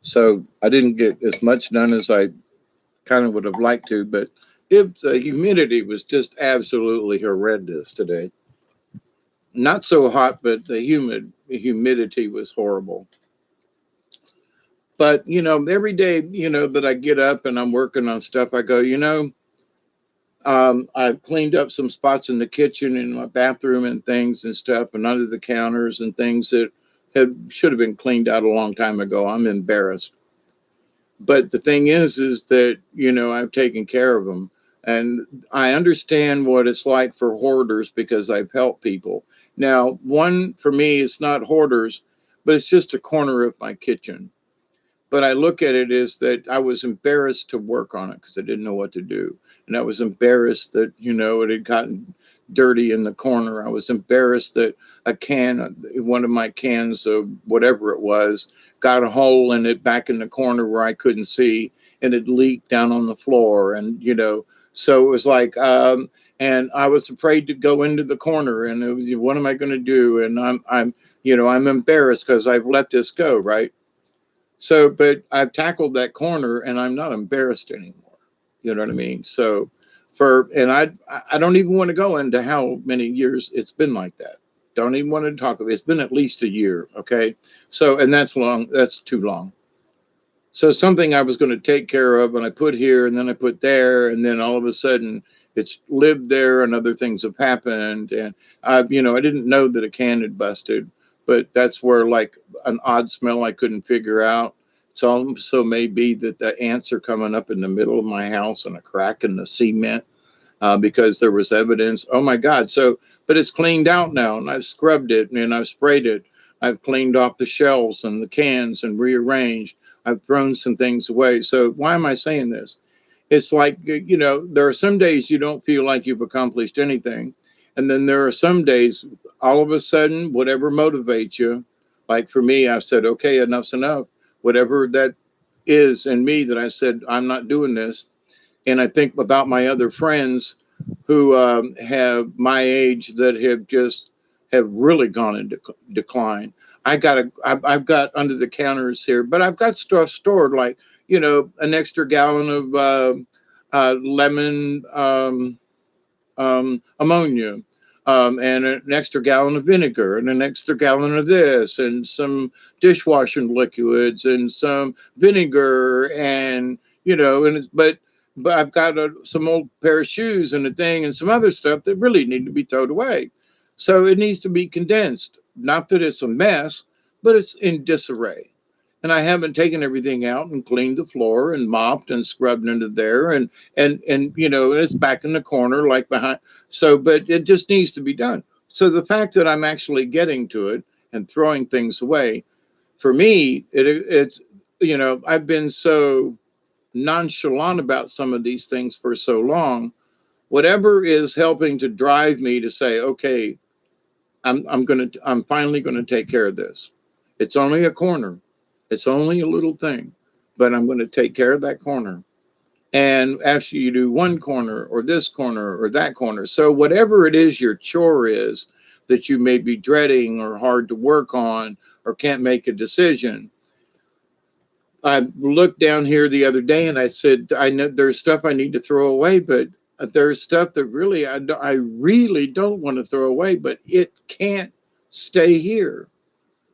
So I didn't get as much done as I kind of would have liked to, but The humidity was just absolutely horrendous today. Not so hot, but the humidity was horrible. But every day, that I get up and I'm working on stuff, I go, I've cleaned up some spots in the kitchen and my bathroom and things and stuff, and under the counters and things that should have been cleaned out a long time ago. I'm embarrassed. But the thing is that, I've taken care of them. And I understand what it's like for hoarders because I've helped people. Now, one for me, it's not hoarders, but it's just a corner of my kitchen. But I look at it as that I was embarrassed to work on it because I didn't know what to do. And I was embarrassed that, it had gotten dirty in the corner. I was embarrassed that one of my cans of whatever it was, got a hole in it back in the corner where I couldn't see, and it leaked down on the floor. And, so it was like, and I was afraid to go into the corner, and it was, what am I going to do? And I'm embarrassed because I've let this go. Right. So, but I've tackled that corner and I'm not embarrassed anymore. You know what I mean? So and I don't even want to go into how many years it's been like that. Don't even want to talk about it. It's been at least a year. Okay. So, and that's long. That's too long. So something I was going to take care of and I put here and then I put there. And then all of a sudden it's lived there and other things have happened. And I didn't know that a can had busted, but that's where like an odd smell I couldn't figure out. It's also may be that the ants are coming up in the middle of my house and a crack in the cement because there was evidence. Oh my God. So, but it's cleaned out now and I've scrubbed it and I've sprayed it. I've cleaned off the shelves and the cans and rearranged. I've thrown some things away. So why am I saying this? It's like, there are some days you don't feel like you've accomplished anything. And then there are some days, all of a sudden, whatever motivates you, like for me, I've said, okay, enough's enough. Whatever that is in me that I said, I'm not doing this. And I think about my other friends who have my age that have really gone into decline. I've got under the counters here, but I've got stuff stored like, an extra gallon of lemon ammonia, and an extra gallon of vinegar and an extra gallon of this and some dishwashing liquids and some vinegar and, but I've got some old pair of shoes and a thing and some other stuff that really need to be thrown away. So it needs to be condensed. Not that it's a mess, but it's in disarray. And I haven't taken everything out and cleaned the floor and mopped and scrubbed into there and it's back in the corner like behind. So, but it just needs to be done. So the fact that I'm actually getting to it and throwing things away, for me, it's I've been so nonchalant about some of these things for so long. Whatever is helping to drive me to say, okay, I'm finally gonna take care of this. It's only a corner. It's only a little thing, but I'm going to take care of that corner. And after you do one corner or this corner or that corner, so whatever it is your chore is that you may be dreading or hard to work on or can't make a decision. I looked down here the other day and I said, I know there's stuff I need to throw away, but there's stuff that really, I really don't want to throw away, but it can't stay here.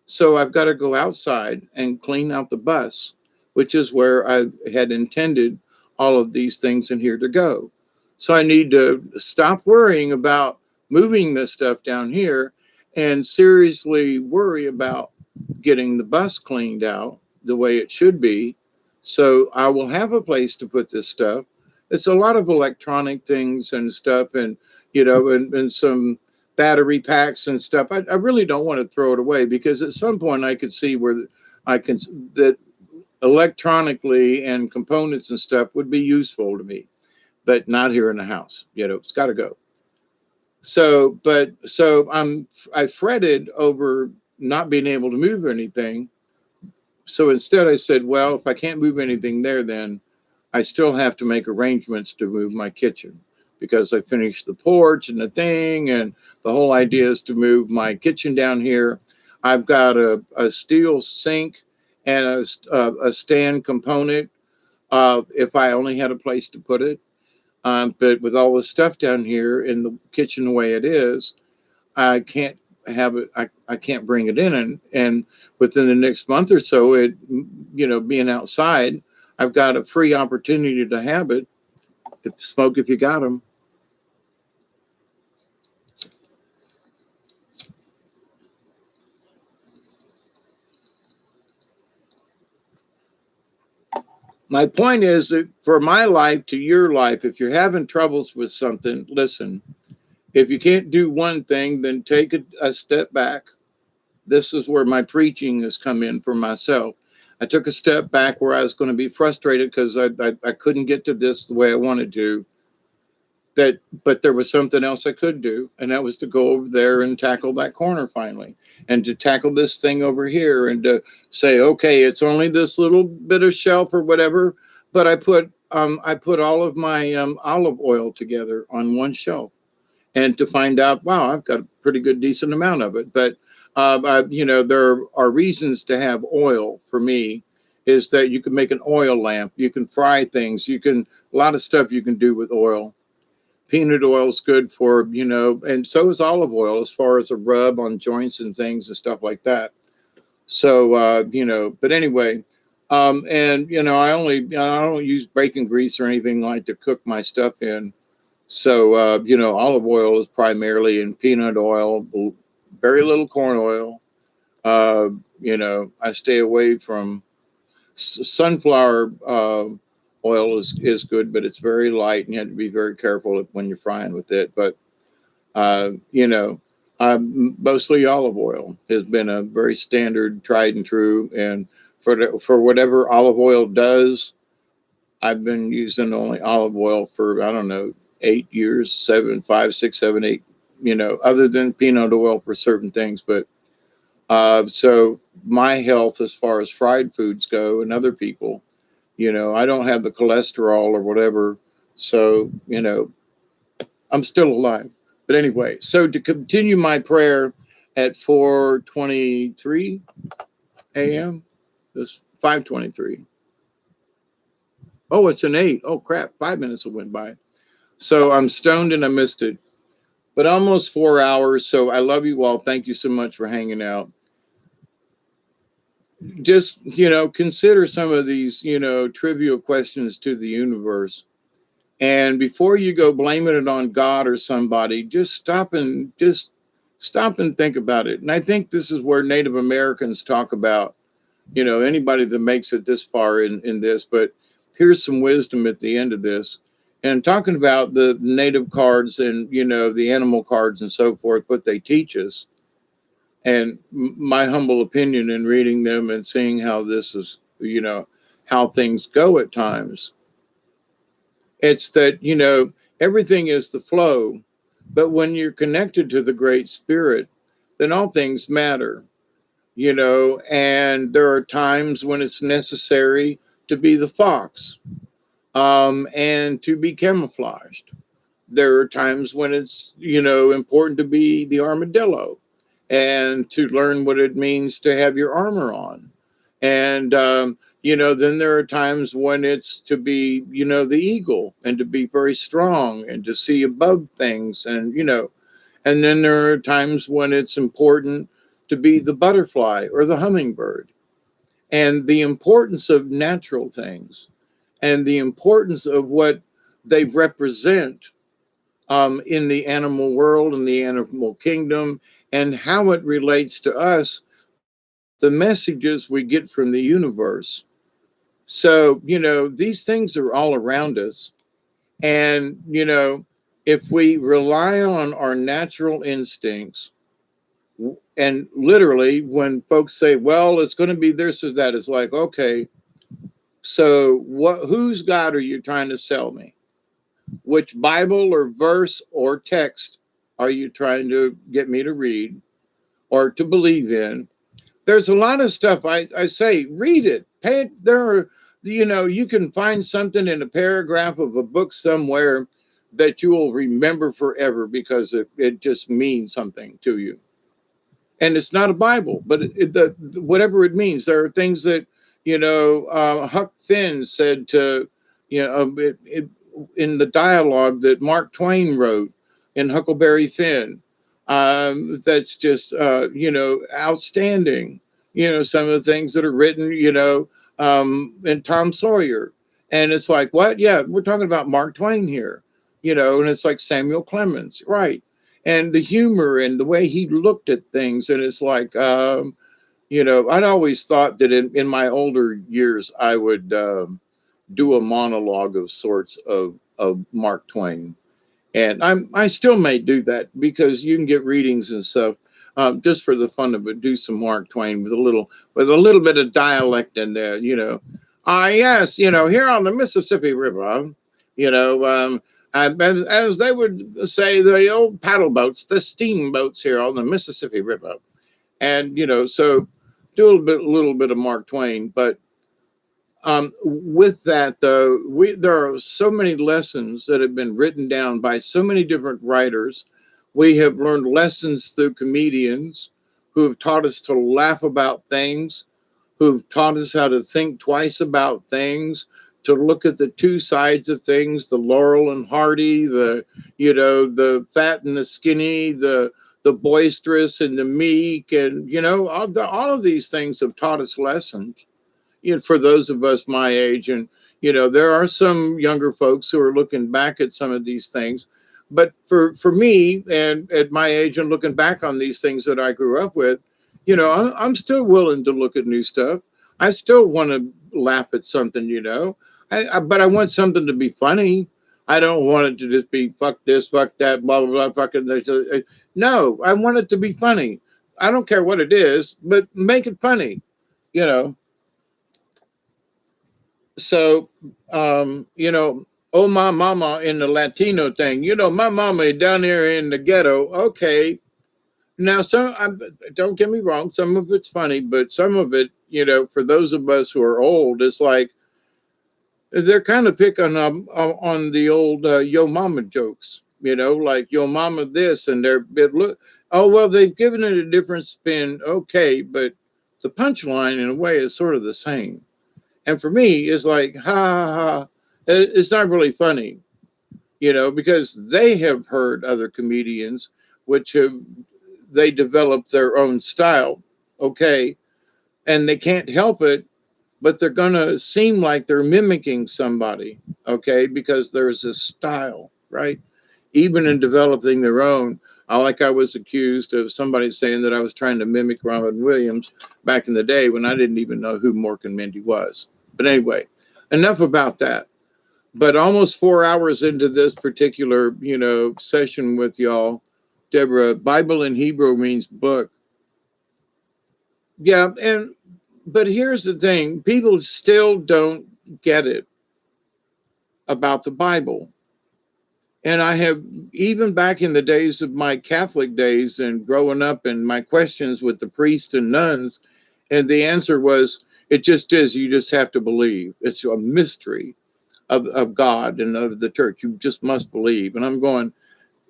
So I've got to go outside and clean out the bus, which is where I had intended all of these things in here to go. So I need to stop worrying about moving this stuff down here and seriously worry about getting the bus cleaned out the way it should be. So I will have a place to put this stuff. It's a lot of electronic things and stuff and, and some battery packs and stuff. I really don't want to throw it away because at some point I could see where that electronically and components and stuff would be useful to me, but not here in the house. It's got to go. So I fretted over not being able to move anything. So instead I said, well, if I can't move anything there, then I still have to make arrangements to move my kitchen because I finished the porch and the thing. And the whole idea is to move my kitchen down here. I've got a steel sink and a stand component if I only had a place to put it. But with all the stuff down here in the kitchen the way it is, I can't have it. I can't bring it in, and within the next month or so, being outside, I've got a free opportunity to have it. Smoke if you got them. My point is that for my life to your life, if you're having troubles with something, listen. If you can't do one thing, then take a step back. This is where my preaching has come in for myself. I took a step back where I was going to be frustrated because I couldn't get to this the way I wanted to. But there was something else I could do, and that was to go over there and tackle that corner finally, and to tackle this thing over here, and to say, okay, it's only this little bit of shelf or whatever, but I put all of my olive oil together on one shelf, and to find out, wow, I've got a pretty good decent amount of it. But there are reasons to have oil for me. Is that you can make an oil lamp, you can fry things, a lot of stuff you can do with oil. Peanut oil is good for, and so is olive oil as far as a rub on joints and things and stuff like that. So, but anyway, I don't use bacon grease or anything like to cook my stuff in. So, olive oil is primarily in peanut oil, very little corn oil. I stay away from sunflower oil is good, but it's very light, and you have to be very careful when you're frying with it. But mostly olive oil has been a very standard, tried and true. And for whatever olive oil does, I've been using only olive oil for, I don't know, 8 years, 7, 5, 6, 7, 8. Other than peanut oil for certain things. But so my health, as far as fried foods go, and other people. I don't have the cholesterol or whatever. So, I'm still alive. But anyway, so to continue my prayer at 4:23 a.m., it's 5:23. Oh, it's an 8. Oh, crap. 5 minutes will went by. So I'm stoned and I missed it. But almost 4 hours. So I love you all. Thank you so much for hanging out. Just, consider some of these, trivial questions to the universe. And before you go blaming it on God or somebody, just stop and think about it. And I think this is where Native Americans talk about, anybody that makes it this far in this, but here's some wisdom at the end of this. And talking about the native cards and, the animal cards and so forth, what they teach us. And my humble opinion in reading them and seeing how this is, how things go at times. It's that, everything is the flow. But when you're connected to the Great Spirit, then all things matter, and there are times when it's necessary to be the fox and to be camouflaged. There are times when it's, important to be the armadillo and to learn what it means to have your armor on. And, then there are times when it's to be, the eagle and to be very strong and to see above things. And, and then there are times when it's important to be the butterfly or the hummingbird. And the importance of natural things and the importance of what they represent in the animal world and the animal kingdom, and how it relates to us, the messages we get from the universe. So, these things are all around us. And, if we rely on our natural instincts, and literally when folks say, well, it's going to be this or that, it's like, okay, so whose God are you trying to sell me? Which Bible or verse or text are you trying to get me to read or to believe in? There's a lot of stuff I say, read it. You can find something in a paragraph of a book somewhere that you will remember forever because it just means something to you. And it's not a Bible, but whatever it means. There are things that, Huck Finn said to, in the dialogue that Mark Twain wrote in Huckleberry Finn. That's just, outstanding. Some of the things that are written, in Tom Sawyer. And it's like, what? Yeah, we're talking about Mark Twain here, and it's like Samuel Clemens, right? And the humor and the way he looked at things. And it's like, I'd always thought that in my older years, I would do a monologue of sorts of Mark Twain. And I still may do that because you can get readings and stuff, just for the fun of it. Do some Mark Twain with a little bit of dialect in there. Yes, here on the Mississippi River, as they would say, the old paddle boats, the steamboats here on the Mississippi River, and so do a little bit of Mark Twain, but with that, though, there are so many lessons that have been written down by so many different writers. We have learned lessons through comedians who have taught us to laugh about things, who have taught us how to think twice about things, to look at the two sides of things, the Laurel and Hardy, the fat and the skinny, the boisterous and the meek, and all of these things have taught us lessons, for those of us my age. And, there are some younger folks who are looking back at some of these things. But for me, and at my age and looking back on these things that I grew up with, I'm still willing to look at new stuff. I still want to laugh at something, but I want something to be funny. I don't want it to just be fuck this, fuck that, blah, blah, blah, fucking this. No, I want it to be funny. I don't care what it is, but make it funny, So, oh, my mama in the Latino thing, my mama down here in the ghetto. Okay. Now, don't get me wrong. Some of it's funny, but some of it, for those of us who are old, it's like they're kind of picking up on the old yo mama jokes, like yo mama this, and look, oh, well, they've given it a different spin. Okay. But the punchline in a way is sort of the same. And for me, it's like, ha, ha, ha. It's not really funny, because they have heard other comedians, they developed their own style. Okay. And they can't help it, but they're going to seem like they're mimicking somebody. Okay. Because there's a style, right? Even in developing their own. I was accused of somebody saying that I was trying to mimic Robin Williams back in the day when I didn't even know who Mork and Mindy was. But anyway, enough about that. But almost 4 hours into this particular, session with y'all, Deborah, Bible in Hebrew means book. Yeah, but here's the thing. People still don't get it about the Bible. And I have, even back in the days of my Catholic days and growing up and my questions with the priests and nuns, and the answer was, it just is. You just have to believe. It's a mystery of God and of the church. You just must believe. And I'm going,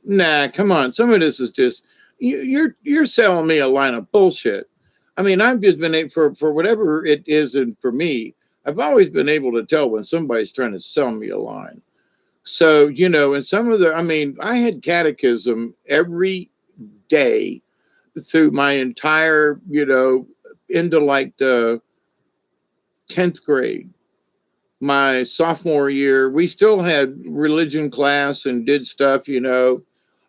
nah, come on. Some of this is just, you're selling me a line of bullshit. I mean, I've just been able, for whatever it is, and for me, I've always been able to tell when somebody's trying to sell me a line. So, and some of I had catechism every day through my entire, into like the 10th grade. My sophomore year, we still had religion class and did stuff,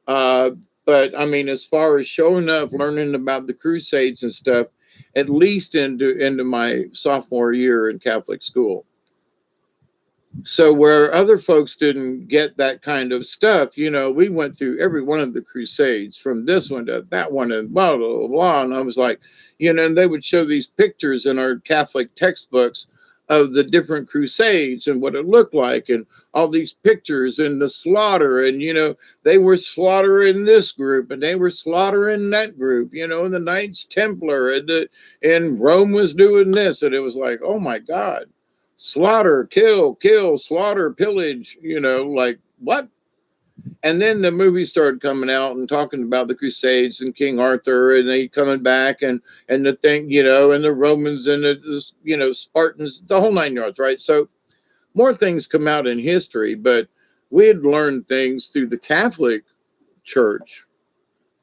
but as far as showing up, learning about the Crusades and stuff, at least into my sophomore year in Catholic school. So where other folks didn't get that kind of stuff, we went through every one of the Crusades, from this one to that one and blah, blah, blah, blah. And I was like, and they would show these pictures in our Catholic textbooks of the different Crusades and what it looked like, and all these pictures and the slaughter. And, they were slaughtering this group and they were slaughtering that group, and the Knights Templar and Rome was doing this. And it was like, oh my God. Slaughter, kill, slaughter, pillage, like what? And then the movies started coming out and talking about the Crusades and King Arthur, and they coming back and the thing, and the Romans and the, Spartans, the whole 9 yards, right? So more things come out in history, but we had learned things through the Catholic Church,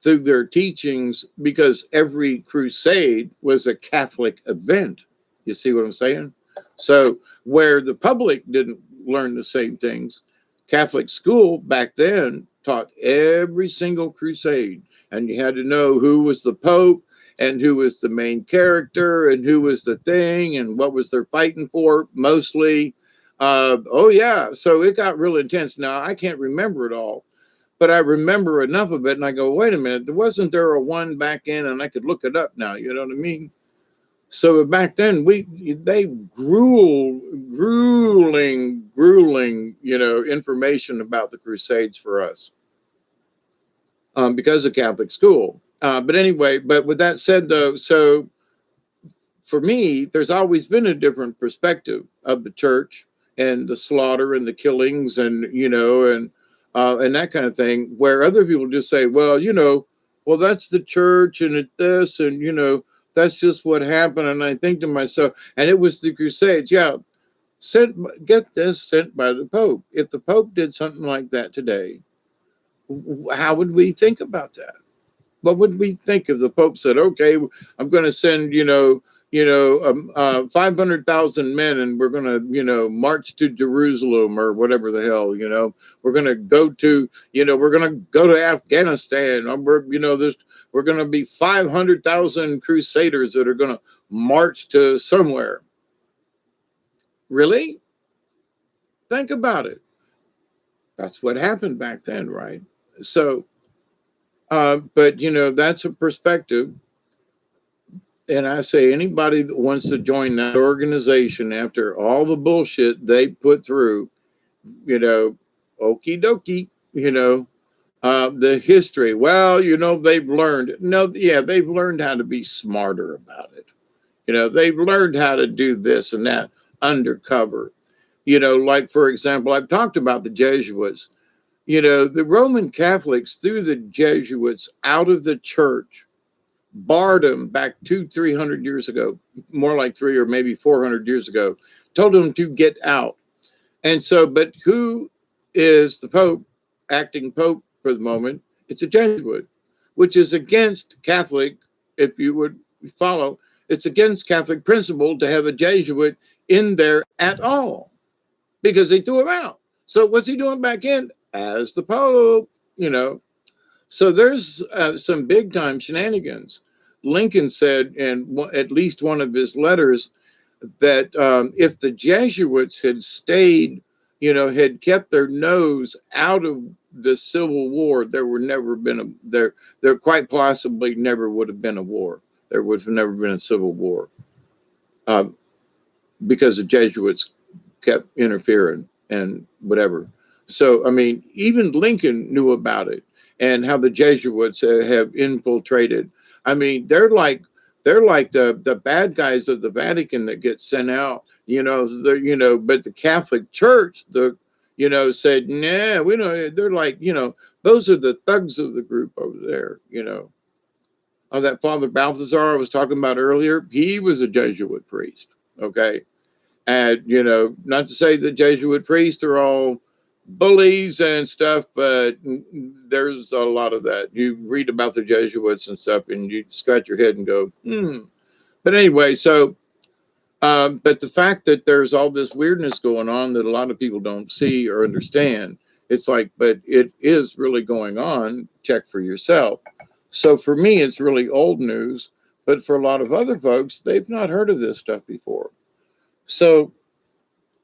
through their teachings, because every crusade was a Catholic event. You see what I'm saying? So where the public didn't learn the same things, Catholic school back then taught every single crusade, and you had to know who was the Pope and who was the main character and who was the thing and what was they're fighting for mostly. Oh yeah, so it got real intense. Now I can't remember it all, but I remember enough of it, and I go, wait a minute, wasn't there a one back in, and I could look it up now. You know what I mean? So back then, they grueling, information about the Crusades for us, because of Catholic school. But anyway, but with that said, though, so for me, there's always been a different perspective of the church and the slaughter and the killings and, and that kind of thing, where other people just say, well, well, that's the church and it this and, that's just what happened. And I think to myself, and it was the Crusades. Yeah. Get this, sent by the Pope. If the Pope did something like that today, how would we think about that? What would we think if the Pope said, okay, I'm going to send, 500,000 men, and we're going to, march to Jerusalem or whatever the hell, we're going to go to, we're going to go to Afghanistan. We're going to be 500,000 crusaders that are going to march to somewhere. Really? Think about it. That's what happened back then, right? So, but that's a perspective. And I say anybody that wants to join that organization after all the bullshit they put through, okie dokie, the history. Well, they've learned. No, yeah, they've learned how to be smarter about it. They've learned how to do this and that undercover. Like, for example, I've talked about the Jesuits. The Roman Catholics threw the Jesuits out of the church, barred them back 200-300 years ago, more like 300 or maybe 400 years ago, told them to get out. And so, but who is the Pope, acting Pope for the moment? It's a Jesuit, which is against Catholic, if you would follow, it's against Catholic principle to have a Jesuit in there at all, because they threw him out. So what's he doing back in as the Pope? So there's some big time shenanigans. Lincoln said in at least one of his letters that if the Jesuits had stayed, had kept their nose out of the Civil War, there quite possibly never would have been a war. There would have never been a Civil War, because the Jesuits kept interfering and whatever. So, I mean, even Lincoln knew about it and how the Jesuits have infiltrated. I mean, they're like the bad guys of the Vatican that get sent out, but the Catholic Church, said, nah, we don't. They're like, those are the thugs of the group over there, that Father Balthazar I was talking about earlier, he was a Jesuit priest. Okay. And, not to say the Jesuit priests are all bullies and stuff, but there's a lot of that. You read about the Jesuits and stuff and you scratch your head and go, But anyway, so, but the fact that there's all this weirdness going on that a lot of people don't see or understand, it's like, but it is really going on. Check for yourself. So for me, it's really old news, but for a lot of other folks, they've not heard of this stuff before. So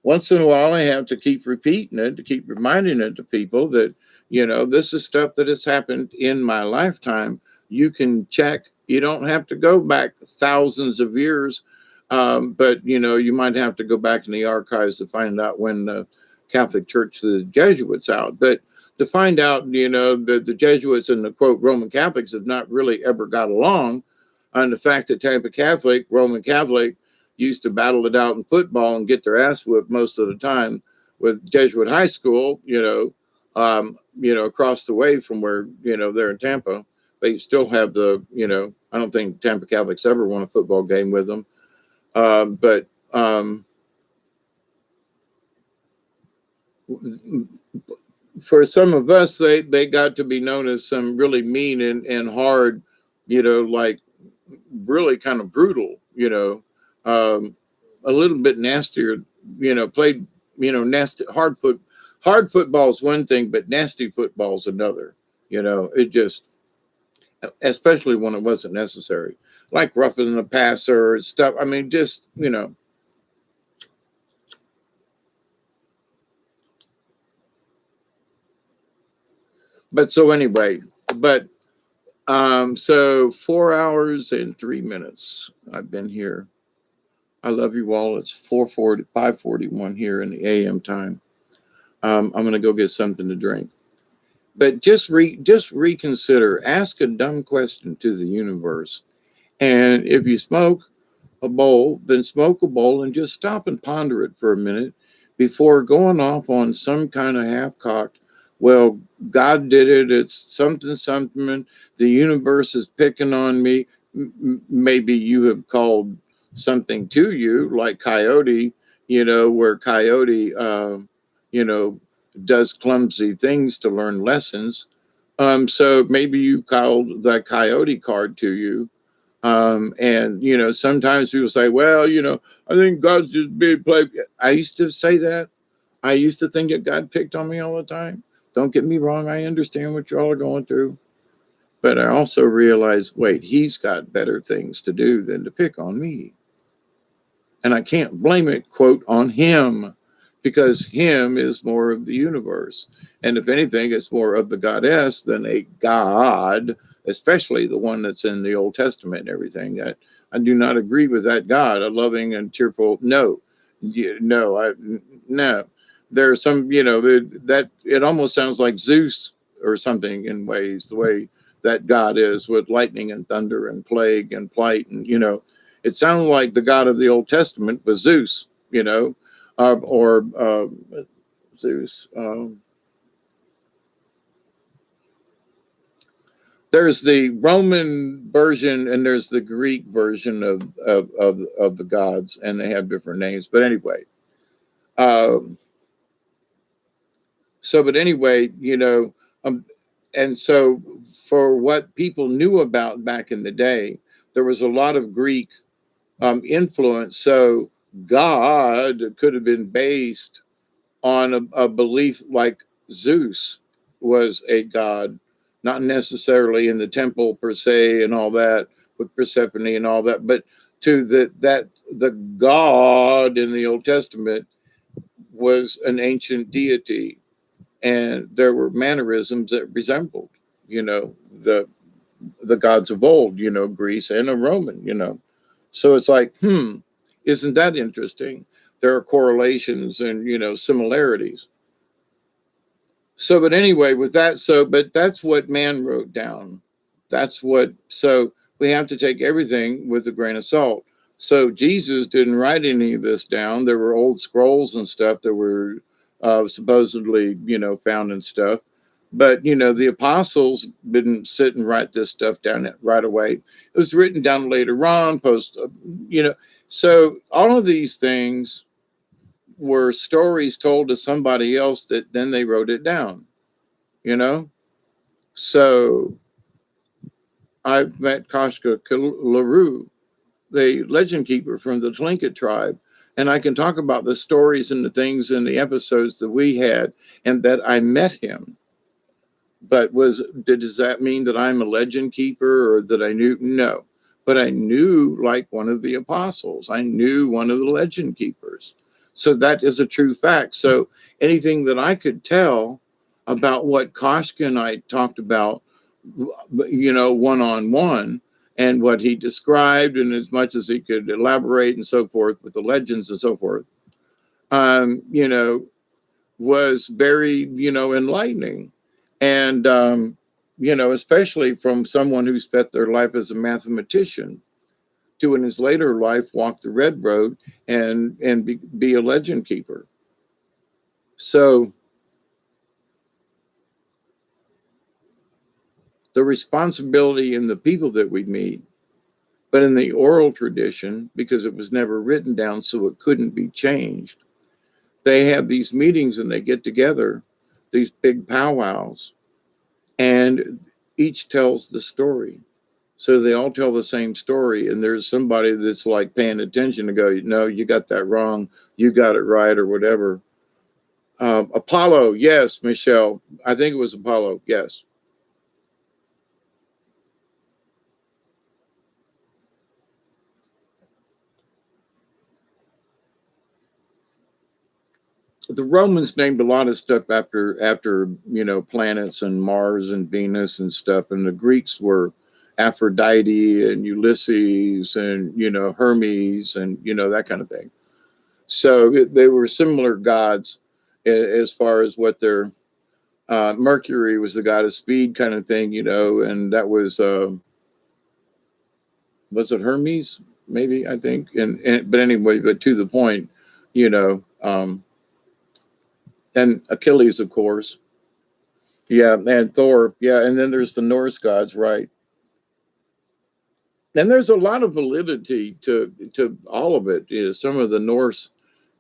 once in a while, I have to keep repeating it, to keep reminding it to people that, this is stuff that has happened in my lifetime. You can check. You don't have to go back thousands of years, but, you might have to go back in the archives to find out when the Catholic Church, the Jesuits out. But to find out, that the Jesuits and the, quote, Roman Catholics have not really ever got along, and the fact that Tampa Catholic, Roman Catholic, used to battle it out in football and get their ass whipped most of the time with Jesuit high school, across the way from where, they're in Tampa. They still have the, I don't think Tampa Catholics ever won a football game with them. for some of us, they got to be known as some really mean and hard, like really kind of brutal, a little bit nastier, played, nasty, hard football's one thing, but nasty football's another. It just, especially when it wasn't necessary, like roughing the passer and stuff. I mean, just, but so anyway, but so 4 hours and 3 minutes I've been here. I love you all. It's 4:40, 5:41 here in the AM time. I'm gonna go get something to drink. But just reconsider. Ask a dumb question to the universe. And if you smoke a bowl, then smoke a bowl and just stop and ponder it for a minute before going off on some kind of half-cocked, well, God did it. It's something, something. The universe is picking on me. Maybe you have called something to you, like Coyote, where Coyote, you know, does clumsy things to learn lessons. So maybe you called the Coyote card to you. And sometimes people say, well, I think God's just being played. I used to say that. I used to think that God picked on me all the time. Don't get me wrong. I understand what y'all are going through. But I also realized, wait, he's got better things to do than to pick on me. And I can't blame it, quote, on him, because him is more of the universe. And if anything, it's more of the goddess than a god, especially the one that's in the Old Testament and everything. I do not agree with that God, a loving and cheerful. No, no. There's some, that it almost sounds like Zeus or something in ways, the way that God is, with lightning and thunder and plague and plight. And, it sounded like the God of the Old Testament was Zeus, or Zeus. There's the Roman version and there's the Greek version of the gods, and they have different names. But anyway, but anyway, and so for what people knew about back in the day, there was a lot of Greek influence. So God could have been based on a belief like Zeus was a god, not necessarily in the temple per se and all that with Persephone and all that, but to the God in the Old Testament was an ancient deity, and there were mannerisms that resembled, the gods of old, Greece and a Roman, So it's like, isn't that interesting? There are correlations and, similarities. So, but anyway, with that, but that's what man wrote down. So we have to take everything with a grain of salt. So Jesus didn't write any of this down. There were old scrolls and stuff that were supposedly, found and stuff. But, the apostles didn't sit and write this stuff down right away. It was written down later on, So all of these things were stories told to somebody else that then they wrote it down, So I've met Kashka LaRue, the legend keeper from the Tlingit tribe, and I can talk about the stories and the things in the episodes that we had and that I met him. But does that mean that I'm a legend keeper or that I knew? No. But I knew like one of the apostles. I knew one of the legend keepers. So that is a true fact. So anything that I could tell about what Koshka and I talked about, one-on-one, and what he described, and as much as he could elaborate and so forth with the legends and so forth, was very, enlightening. And, especially from someone who spent their life as a mathematician to in his later life walk the red road and be a legend keeper. So the responsibility in the people that we meet, but in the oral tradition, because it was never written down, so it couldn't be changed, they have these meetings and they get together these big powwows, and each tells the story. So they all tell the same story, and there's somebody that's like paying attention to go, no, you got that wrong, you got it right, or whatever. Apollo, yes, Michelle. I think it was Apollo, yes. The Romans named a lot of stuff after planets and Mars and Venus and stuff, and the Greeks were Aphrodite and Ulysses and Hermes and that kind of thing. So they were similar gods as far as what their Mercury was the god of speed kind of thing, and that was it Hermes maybe I think, and but anyway, but to the point, you know. And Achilles, of course. Yeah, and Thor. Yeah, and then there's the Norse gods, right? And there's a lot of validity to all of it. Some of the Norse,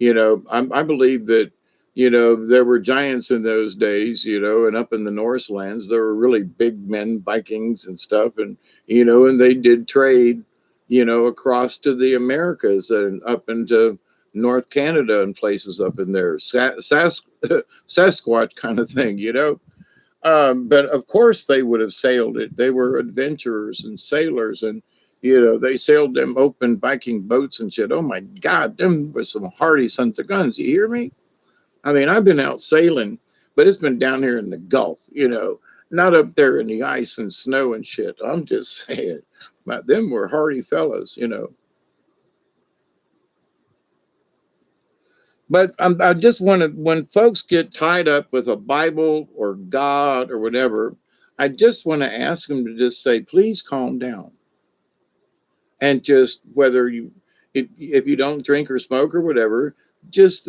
I believe that there were giants in those days, and up in the Norse lands there were really big men, Vikings and stuff, and and they did trade, across to the Americas and up into North Canada and places up in there, Sasquatch kind of thing, but of course they would have sailed it. They were adventurers and sailors, and they sailed them open Viking boats and shit. Oh my God, them was some hardy sons of guns. You hear me? I mean, I've been out sailing, but it's been down here in the Gulf, not up there in the ice and snow and shit. I'm just saying, but them were hardy fellas. But I just want to, when folks get tied up with a Bible or God or whatever, I just want to ask them to just say, please calm down. And just whether if you don't drink or smoke or whatever, just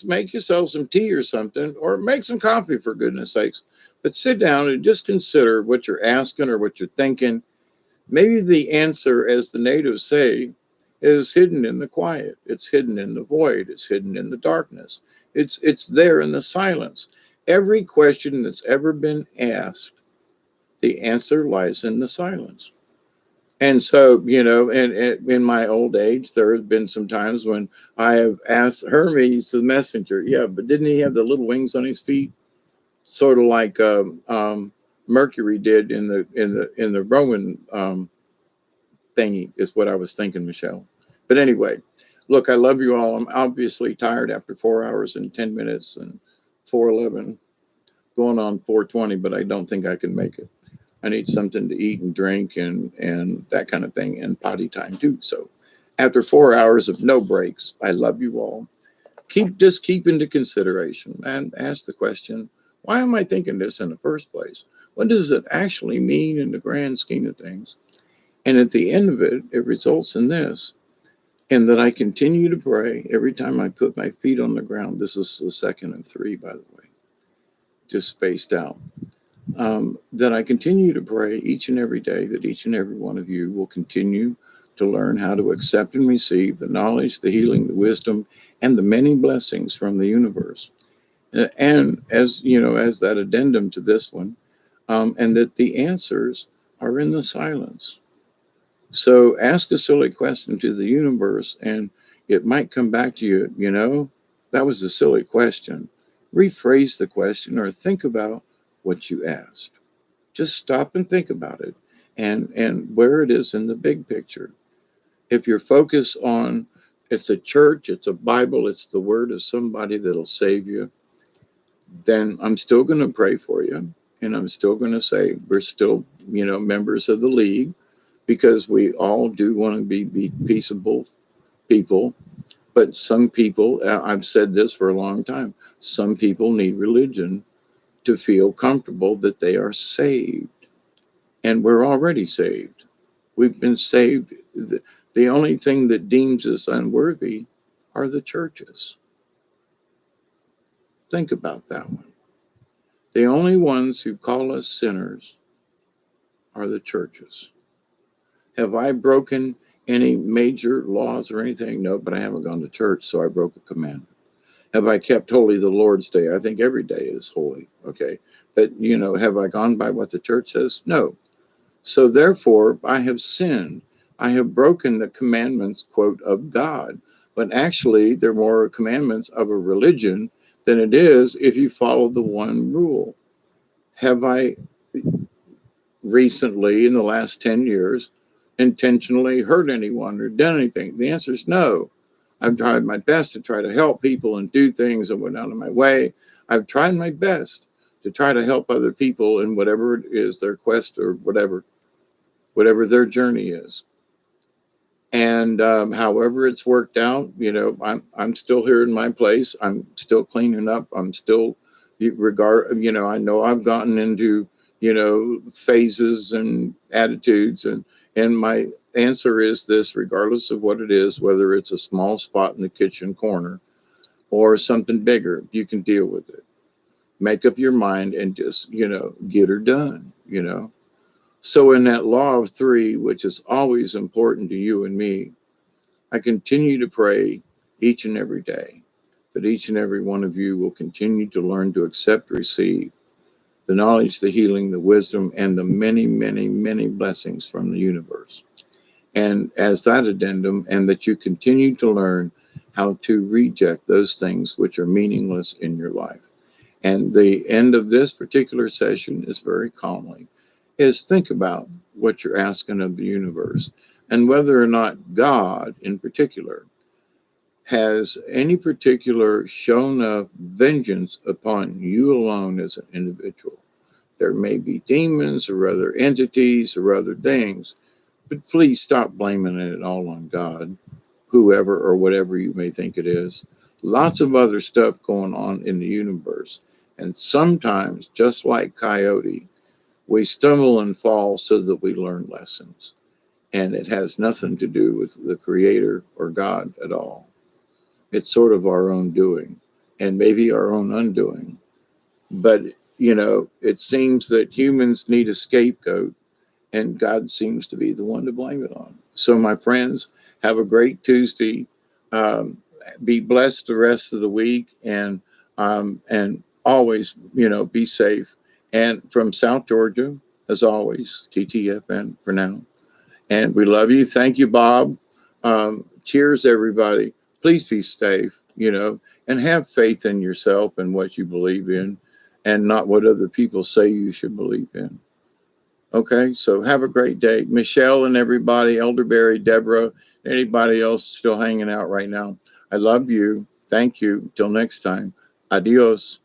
make yourself some tea or something, or make some coffee for goodness sakes. But sit down and just consider what you're asking or what you're thinking. Maybe the answer, as the natives say, is hidden in the quiet. It's hidden in the void. It's hidden in the darkness. It's there in the silence. Every question that's ever been asked, the answer lies in the silence. And so, and in my old age, there have been some times when I have asked Hermes, the messenger, yeah, but didn't he have the little wings on his feet, sort of like Mercury did in the Roman thingy? Is what I was thinking, Michelle. But anyway, look, I love you all. I'm obviously tired after 4 hours and 10 minutes and 4:11, going on 4:20, but I don't think I can make it. I need something to eat and drink and that kind of thing, and potty time too. So after 4 hours of no breaks, I love you all. Keep into consideration and ask the question, why am I thinking this in the first place? What does it actually mean in the grand scheme of things? And at the end of it, it results in this, and that I continue to pray every time I put my feet on the ground. This is the second of three, by the way, just spaced out. That I continue to pray each and every day that each and every one of you will continue to learn how to accept and receive the knowledge, the healing, the wisdom, and the many blessings from the universe. And as as that addendum to this one, and that the answers are in the silence. So ask a silly question to the universe, and it might come back to you. That was a silly question. Rephrase the question or think about what you asked. Just stop and think about it, and where it is in the big picture. If you're focused on it's a church, it's a Bible, it's the word of somebody that'll save you, then I'm still going to pray for you, and I'm still going to say we're still members of the league, because we all do want to be peaceable people. But some people, I've said this for a long time, some people need religion to feel comfortable that they are saved. And we're already saved. We've been saved. The only thing that deems us unworthy are the churches. Think about that one. The only ones who call us sinners are the churches. Have I broken any major laws or anything? No, but I haven't gone to church, so I broke a commandment. Have I kept holy the Lord's day? I think every day is holy. Okay. But, have I gone by what the church says? No. So therefore, I have sinned. I have broken the commandments, quote, of God. But actually, they're more commandments of a religion than it is if you follow the one rule. Have I recently, in the last 10 years, intentionally hurt anyone or done anything? The answer is no. I've tried my best to try to help people and do things and went out of my way. I've tried my best to try to help other people in whatever it is, their quest or whatever their journey is. And however it's worked out, I'm still here in my place. I'm still cleaning up. I'm still I know I've gotten into, phases and attitudes, and my answer is this: regardless of what it is, whether it's a small spot in the kitchen corner or something bigger, you can deal with it. Make up your mind and just, get her done. So in that law of three, which is always important to you and me, I continue to pray each and every day that each and every one of you will continue to learn to accept, receive the knowledge, the healing, the wisdom, and the many, many, many blessings from the universe. And as that addendum, and that you continue to learn how to reject those things which are meaningless in your life. And the end of this particular session is very calmly, is think about what you're asking of the universe and whether or not God in particular has any particular shown of vengeance upon you alone as an individual. There may be demons or other entities or other things, but please stop blaming it all on God, whoever or whatever you may think it is. Lots of other stuff going on in the universe. And sometimes, just like Coyote, we stumble and fall so that we learn lessons. And it has nothing to do with the Creator or God at all. It's sort of our own doing and maybe our own undoing. But, it seems that humans need a scapegoat, and God seems to be the one to blame it on. So, my friends, have a great Tuesday. Be blessed the rest of the week, and always, be safe. And from South Georgia, as always, TTFN for now. And we love you. Thank you, Bob. Cheers, everybody. Please be safe, and have faith in yourself and what you believe in, and not what other people say you should believe in. Okay, so have a great day. Michelle and everybody, Elderberry, Deborah, anybody else still hanging out right now. I love you. Thank you. Till next time. Adios.